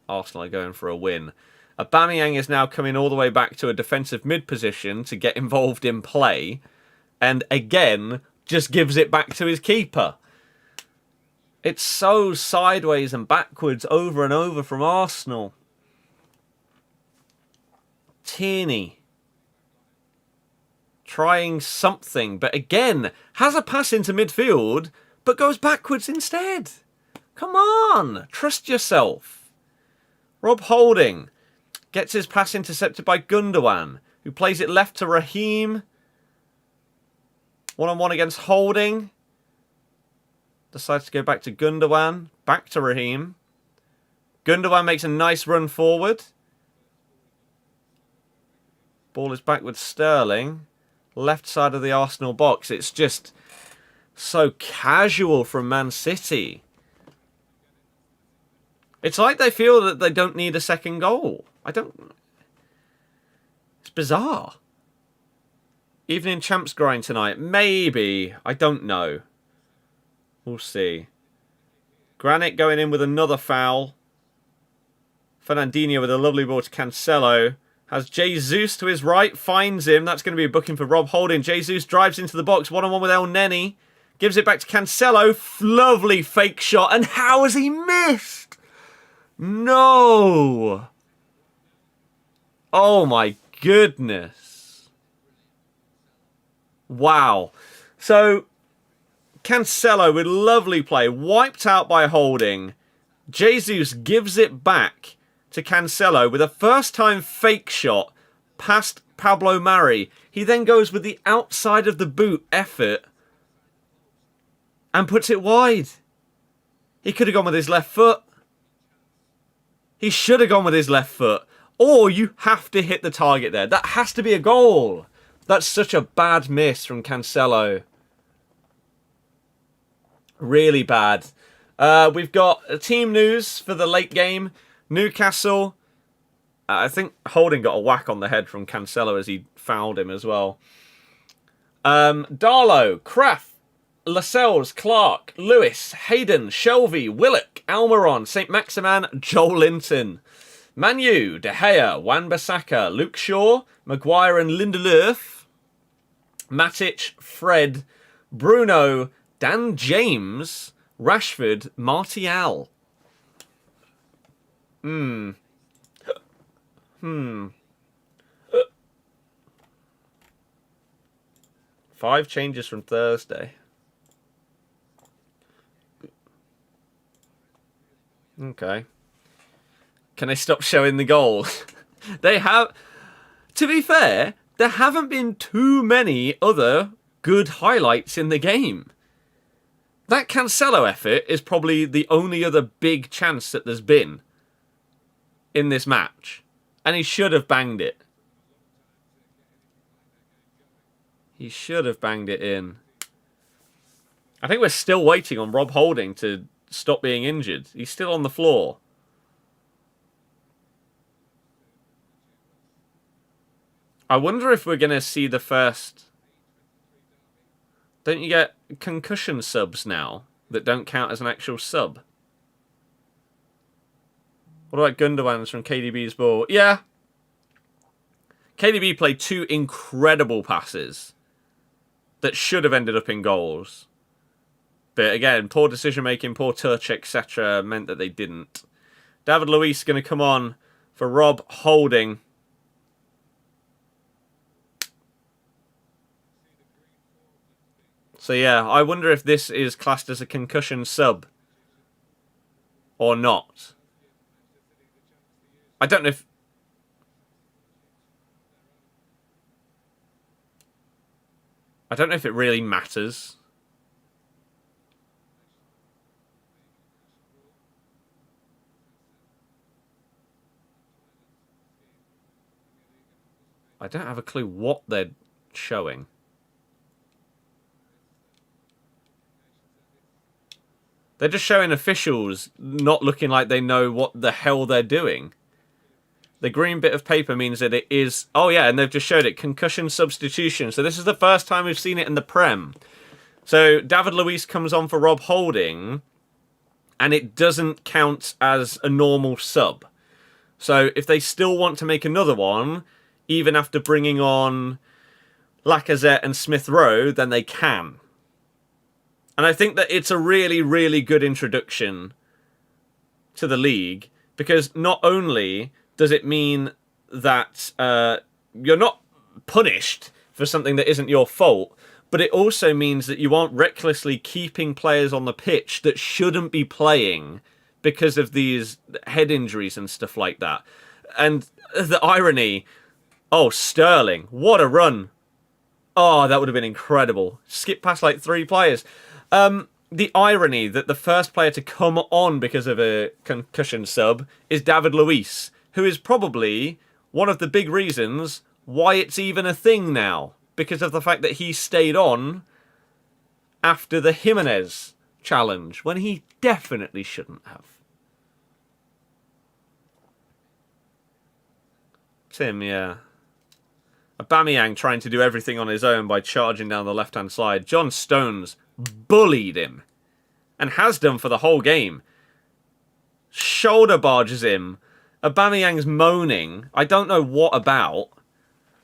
Arsenal are going for a win. Aubameyang is now coming all the way back to a defensive mid position to get involved in play. And again, just gives it back to his keeper. It's so sideways and backwards over and over from Arsenal. Tierney. Trying something, but again, has a pass into midfield, but goes backwards instead. Come on, trust yourself. Rob Holding gets his pass intercepted by Gundogan, who plays it left to Raheem. One-on-one against Holding. Decides to go back to Gundogan, back to Raheem. Gundogan makes a nice run forward. Ball is back with Sterling. Left side of the Arsenal box. It's just so casual from Man City. It's like they feel that they don't need a second goal. It's bizarre. Evening Champs grind tonight. Maybe. I don't know. We'll see. Granit going in with another foul. Ronaldinho with a lovely ball to Cancelo. Has Jesus to his right. Finds him. That's going to be a booking for Rob Holding. Jesus drives into the box. One-on-one with El Neni. Gives it back to Cancelo. Lovely fake shot. And how has he missed? No. Oh my goodness. Wow. So, Cancelo with lovely play. Wiped out by Holding. Jesus gives it back to Cancelo with a first-time fake shot past Pablo Mari. He then goes with the outside of the boot effort and puts it wide. He could have gone with his left foot. He should have gone with his left foot. Or you have to hit the target there. That has to be a goal. That's such a bad miss from Cancelo. Really bad. We've got team news for the late game. Newcastle, I think Holding got a whack on the head from Cancelo as he fouled him as well. Darlow, Kraft, Lascelles, Clark, Lewis, Hayden, Shelby, Willock, Almiron, St. Maximan, Joel Linton. Manu, De Gea, Wan-Bissaka, Luke Shaw, Maguire and Lindelöf. Matic, Fred, Bruno, Dan James, Rashford, Martial. 5 changes from Thursday. Okay. Can they stop showing the goals? They have... To be fair, there haven't been too many other good highlights in the game. That Cancelo effort is probably the only other big chance that there's been in this match. And he should have banged it. He should have banged it in. I think we're still waiting on Rob Holding to stop being injured. He's still on the floor. I wonder if we're going to see the first... Don't you get concussion subs now that don't count as an actual sub? What about Gundogan's from KDB's ball? Yeah. KDB played 2 incredible passes that should have ended up in goals. But again, poor decision-making, poor touch, etc. meant that they didn't. David Luiz going to come on for Rob Holding. So yeah, I wonder if this is classed as a concussion sub or not. I don't know if... I don't know if it really matters. I don't have a clue what they're showing. They're just showing officials not looking like they know what the hell they're doing. The green bit of paper means that it is... Oh, yeah, and they've just showed it. Concussion substitution. So this is the first time we've seen it in the Prem. So David Luiz comes on for Rob Holding, and it doesn't count as a normal sub. So if they still want to make another one, even after bringing on Lacazette and Smith Rowe, then they can. And I think that it's a really, really good introduction to the league, because not only does it mean that you're not punished for something that isn't your fault, but it also means that you aren't recklessly keeping players on the pitch that shouldn't be playing because of these head injuries and stuff like that. And the irony, oh, Sterling, what a run. Oh, that would have been incredible. Skip past like 3 players. The irony that the first player to come on because of a concussion sub is David Luiz, who is probably one of the big reasons why it's even a thing now, because of the fact that he stayed on after the Jimenez challenge, when he definitely shouldn't have. Tim, yeah. Aubameyang trying to do everything on his own by charging down the left-hand side. John Stones bullied him, and has done for the whole game. Shoulder barges him. Aubameyang's moaning. I don't know what about.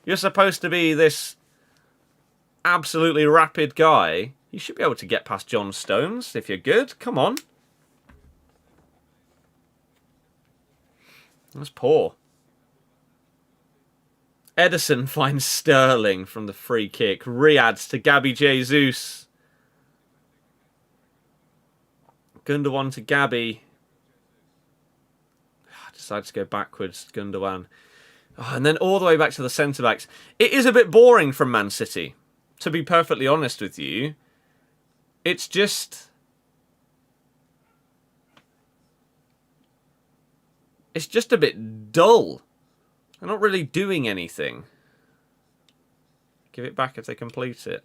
You're supposed to be this absolutely rapid guy. You should be able to get past John Stones if you're good. Come on. That's poor. Ederson finds Sterling from the free kick. Riyadh to Gabby Jesus. Gundogan to Gabby. Decides to go backwards, Gundogan. Oh, and then all the way back to the centre-backs. It is a bit boring from Man City, to be perfectly honest with you. It's just... it's just a bit dull. They're not really doing anything. Give it back if they complete it.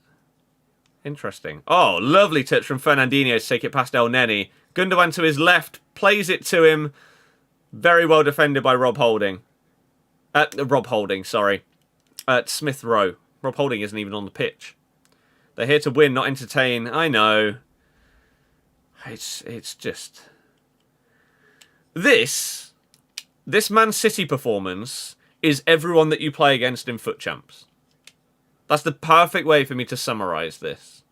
Interesting. Oh, lovely touch from Fernandinho to take it past El Neni. Gundogan to his left, plays it to him. Very well defended by Rob Holding. Smith Rowe. Rob Holding isn't even on the pitch. They're here to win, not entertain. I know. It's just... This Man City performance is everyone that you play against in Foot Champs. That's the perfect way for me to summarise this.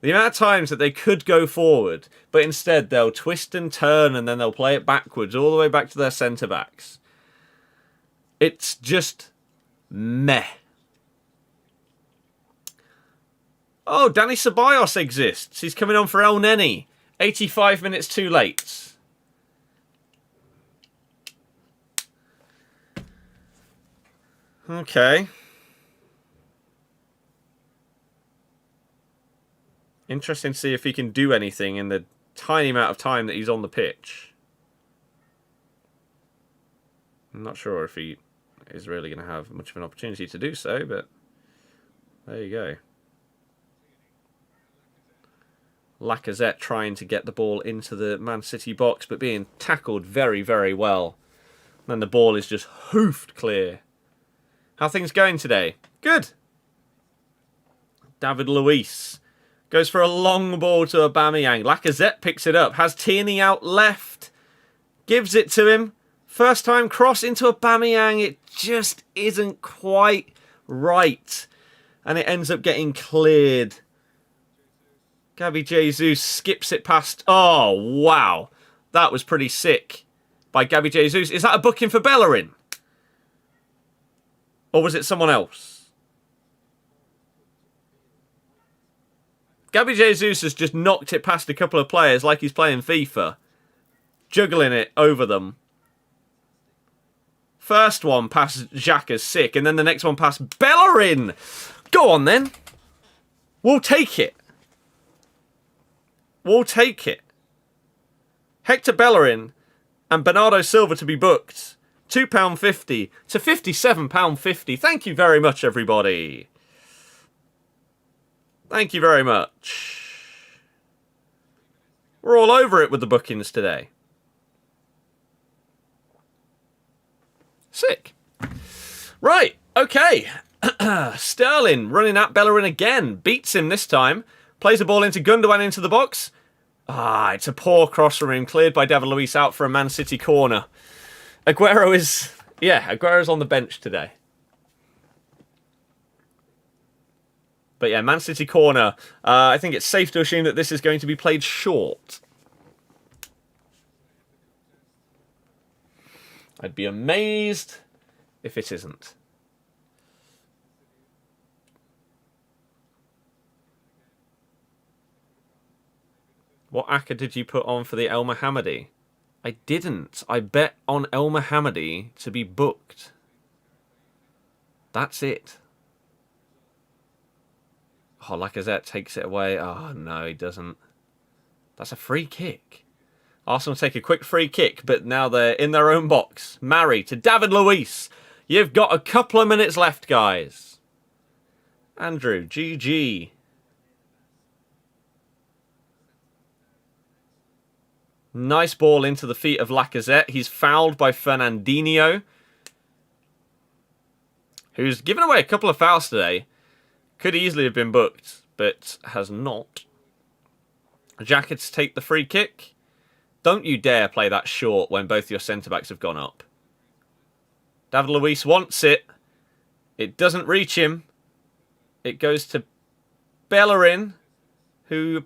The amount of times that they could go forward, but instead they'll twist and turn and then they'll play it backwards, all the way back to their centre-backs. It's just meh. Oh, Danny Ceballos exists. He's coming on for El Neni. 85 minutes too late. Okay. Interesting to see if he can do anything in the tiny amount of time that he's on the pitch. I'm not sure if he is really going to have much of an opportunity to do so, but there you go. Lacazette trying to get the ball into the Man City box, but being tackled very, very well. And then the ball is just hoofed clear. How are things going today? Good. David Luiz goes for a long ball to Aubameyang. Lacazette picks it up. Has Tierney out left. Gives it to him. First time cross into Aubameyang. It just isn't quite right. And it ends up getting cleared. Gabby Jesus skips it past. Oh, wow. That was pretty sick by Gabby Jesus. Is that a booking for Bellerin? Or was it someone else? Gabby Jesus has just knocked it past a couple of players like he's playing FIFA. Juggling it over them. First one past Xhaka's sick, and then the next one past Bellerin. Go on then. We'll take it. We'll take it. Hector Bellerin and Bernardo Silva to be booked. £2.50 to £57.50. Thank you very much, everybody. Thank you very much. We're all over it with the bookings today. Sick. Right, okay. Sterling running at Bellerin again. Beats him this time. Plays the ball into Gundogan into the box. Ah, it's a poor cross from him. Cleared by David Luiz out for a Man City corner. Aguero is... Yeah, Aguero's on the bench today. But yeah, Man City corner. I think it's safe to assume that this is going to be played short. I'd be amazed if it isn't. What acca did you put on for the El Mohammadi? I didn't. I bet on El Mohammadi to be booked. That's it. Oh, Lacazette takes it away. Oh, no, he doesn't. That's a free kick. Arsenal take a quick free kick, but now they're in their own box. Marry to David Luiz. You've got a couple of minutes left, guys. Andrew, GG. Nice ball into the feet of Lacazette. He's fouled by Ronaldinho, who's given away a couple of fouls today. Could easily have been booked, but has not. Jackets take the free kick. Don't you dare play that short when both your centre-backs have gone up. David Luiz wants it. It doesn't reach him. It goes to Bellerin, who...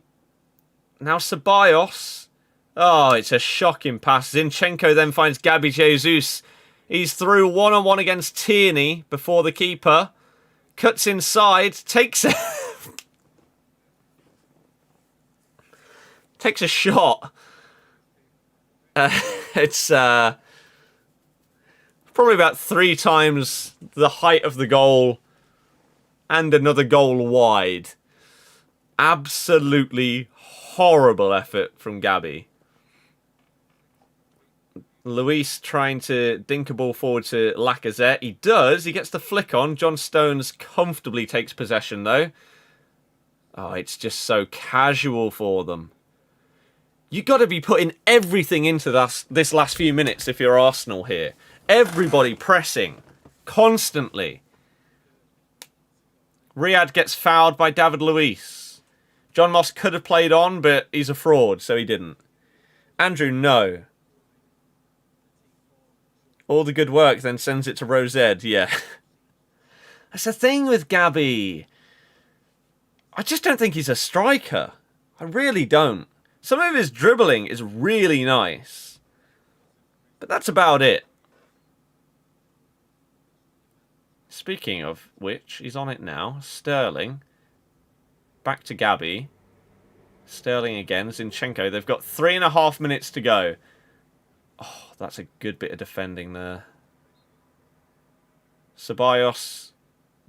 Now Ceballos. Oh, it's a shocking pass. Zinchenko then finds Gabby Jesus. He's through one-on-one against Tierney before the keeper. Cuts inside. Takes it. Takes a shot. It's probably about 3 times the height of the goal and another goal wide. Absolutely horrible effort from Gabby. Luis trying to dink a ball forward to Lacazette. He does. He gets the flick on. John Stones comfortably takes possession, though. Oh, it's just so casual for them. You've got to be putting everything into this last few minutes if you're Arsenal here. Everybody pressing. Constantly. Riyad gets fouled by David Luiz. John Moss could have played on, but he's a fraud, so he didn't. Andrew, no. All the good work, then sends it to Rosed. Yeah. That's the thing with Gabby. I just don't think he's a striker. I really don't. Some of his dribbling is really nice. But that's about it. Speaking of which, he's on it now. Sterling. Back to Gabby. Sterling again. Zinchenko. They've got 3.5 minutes to go. Oh, that's a good bit of defending there. Ceballos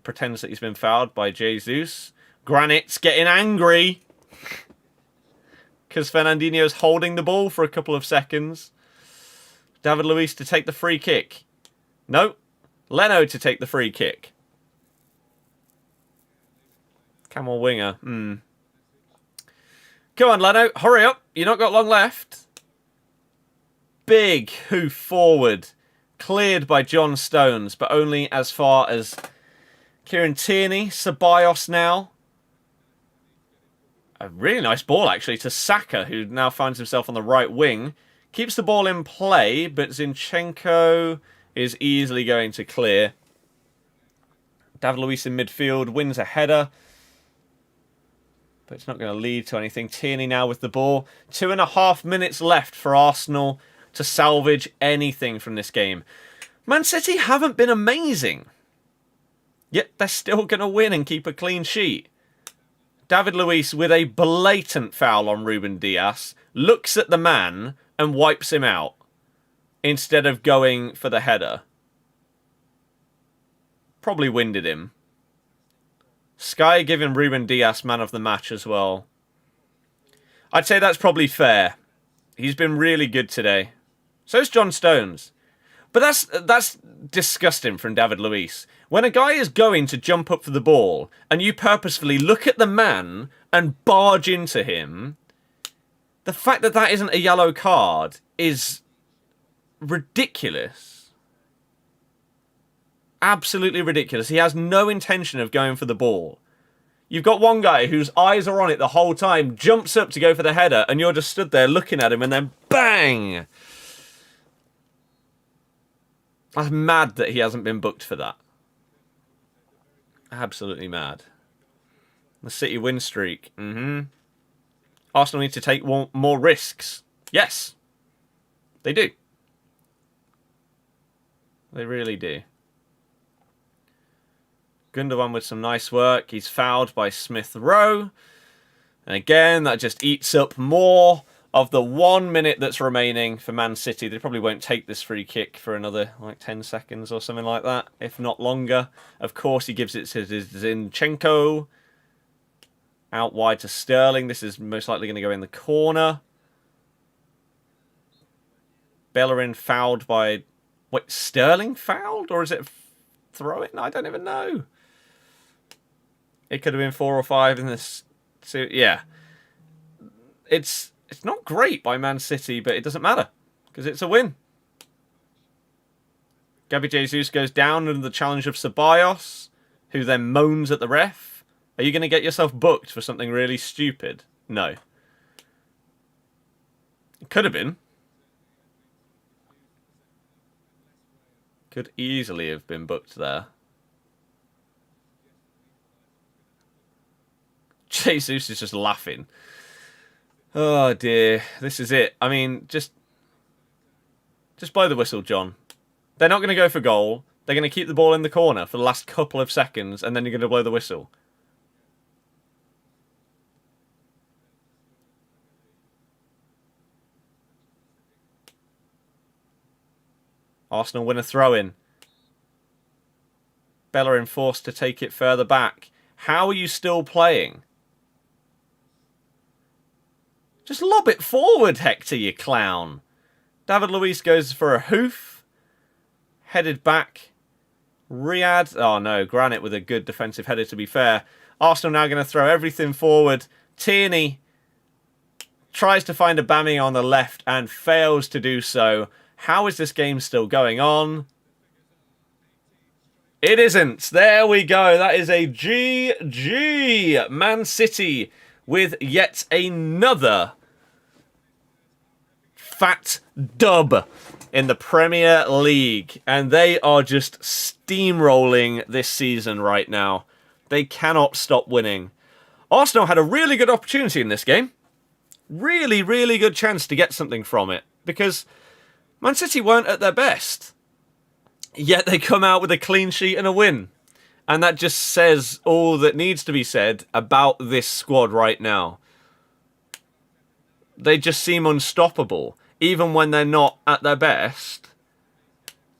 pretends that he's been fouled by Jesus. Granit's getting angry. Because Fernandinho's holding the ball for a couple of seconds. David Luiz to take the free kick. No. Leno to take the free kick. Camel winger. Come on, Leno. Hurry up. You've not got long left. Big hoof forward. Cleared by John Stones, but only as far as Kieran Tierney. Ceballos now. A really nice ball, actually, to Saka, who now finds himself on the right wing. Keeps the ball in play, but Zinchenko is easily going to clear. David Luiz in midfield, wins a header. But it's not going to lead to anything. Tierney now with the ball. 2.5 minutes left for Arsenal to salvage anything from this game. Man City haven't been amazing. Yet they're still going to win and keep a clean sheet. David Luiz with a blatant foul on Ruben Dias. Looks at the man and wipes him out. Instead of going for the header. Probably winded him. Sky giving Ruben Dias man of the match as well. I'd say that's probably fair. He's been really good today. So's John Stones. But that's disgusting from David Luiz. When a guy is going to jump up for the ball and you purposefully look at the man and barge into him, the fact that that isn't a yellow card is ridiculous. absolutely ridiculous. He has no intention of going for the ball. You've got one guy whose eyes are on it the whole time, jumps up to go for the header, and you're just stood there looking at him, and then bang! I'm mad that he hasn't been booked for that. Absolutely mad. The City win streak. Arsenal need to take more risks. Yes. They do. They really do. Gundogan with some nice work. He's fouled by Smith Rowe. And again, that just eats up more of the 1 minute that's remaining for Man City. They probably won't take this free kick for another, like, 10 seconds or something like that, if not longer. Of course, he gives it to Zinchenko. Out wide to Sterling. This is most likely going to go in the corner. Bellerin fouled by... Wait, Sterling fouled? Or is it throw-in? I don't even know. It could have been 4 or 5 in this... So, yeah. It's not great by Man City, but it doesn't matter. Because it's a win. Gabby Jesus goes down under the challenge of Ceballos, who then moans at the ref. Are you going to get yourself booked for something really stupid? No. It could have been. Could easily have been booked there. Jesus is just laughing. Oh dear. This is it. I mean, just blow the whistle, John. They're not going to go for goal. They're going to keep the ball in the corner for the last couple of seconds, and then you're going to blow the whistle. Arsenal win a throw-in. Bellerin forced to take it further back. How are you still playing? Just lob it forward, Hector, you clown. David Luiz goes for a hoof. Headed back. Riyad. Oh, no. Granit with a good defensive header, to be fair. Arsenal now going to throw everything forward. Tierney tries to find a Aubameyang on the left and fails to do so. How is this game still going on? It isn't. There we go. That is a GG. Man City with yet another fat dub in the Premier League. And they are just steamrolling this season right now. They cannot stop winning. Arsenal had a really good opportunity in this game. Really, really good chance to get something from it. Because Man City weren't at their best. Yet they come out with a clean sheet and a win. And that just says all that needs to be said about this squad right now. They just seem unstoppable. Even when they're not at their best,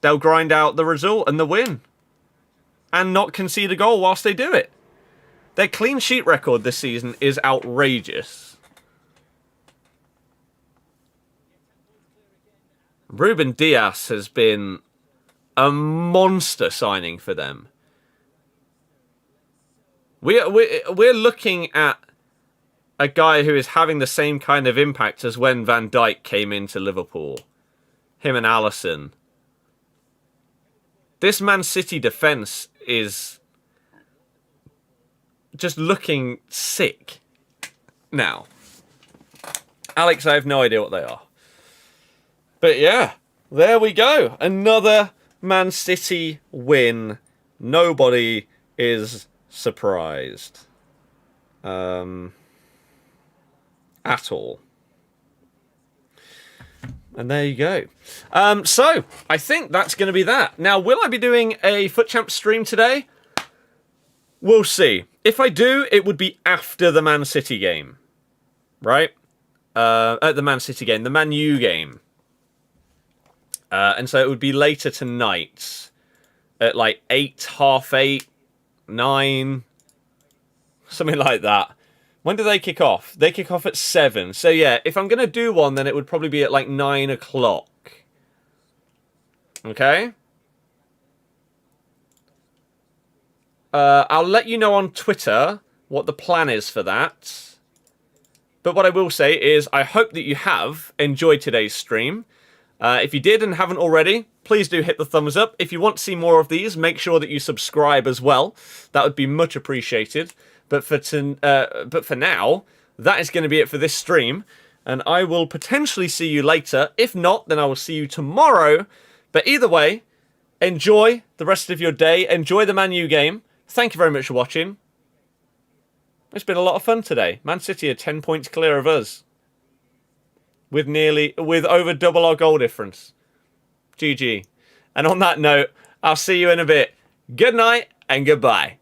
they'll grind out the result and the win. And not concede a goal whilst they do it. Their clean sheet record this season is outrageous. Ruben Dias has been a monster signing for them. We're looking at a guy who is having the same kind of impact as when Van Dijk came into Liverpool. Him and Alisson. This Man City defence is just looking sick now. Alex, I have no idea what they are. But yeah, there we go. Another Man City win. Nobody is surprised. At all. And there you go. So, I think that's going to be that. Now, will I be doing a Foot Champ stream today? We'll see. If I do, it would be after the Man City game. Right? At the Man City game. The Man U game. And so it would be later tonight. At like 8, half 8, 9. Something like that. When do they kick off? They kick off at 7. So yeah, if I'm going to do one, then it would probably be at like 9 o'clock. Okay? I'll let you know on Twitter what the plan is for that. But what I will say is I hope that you have enjoyed today's stream. If you did and haven't already, please do hit the thumbs up. If you want to see more of these, make sure that you subscribe as well. That would be much appreciated. But for now, that is going to be it for this stream. And I will potentially see you later. If not, then I will see you tomorrow. But either way, enjoy the rest of your day. Enjoy the Man U game. Thank you very much for watching. It's been a lot of fun today. Man City are 10 points clear of us. With over double our goal difference. GG. And on that note, I'll see you in a bit. Good night and goodbye.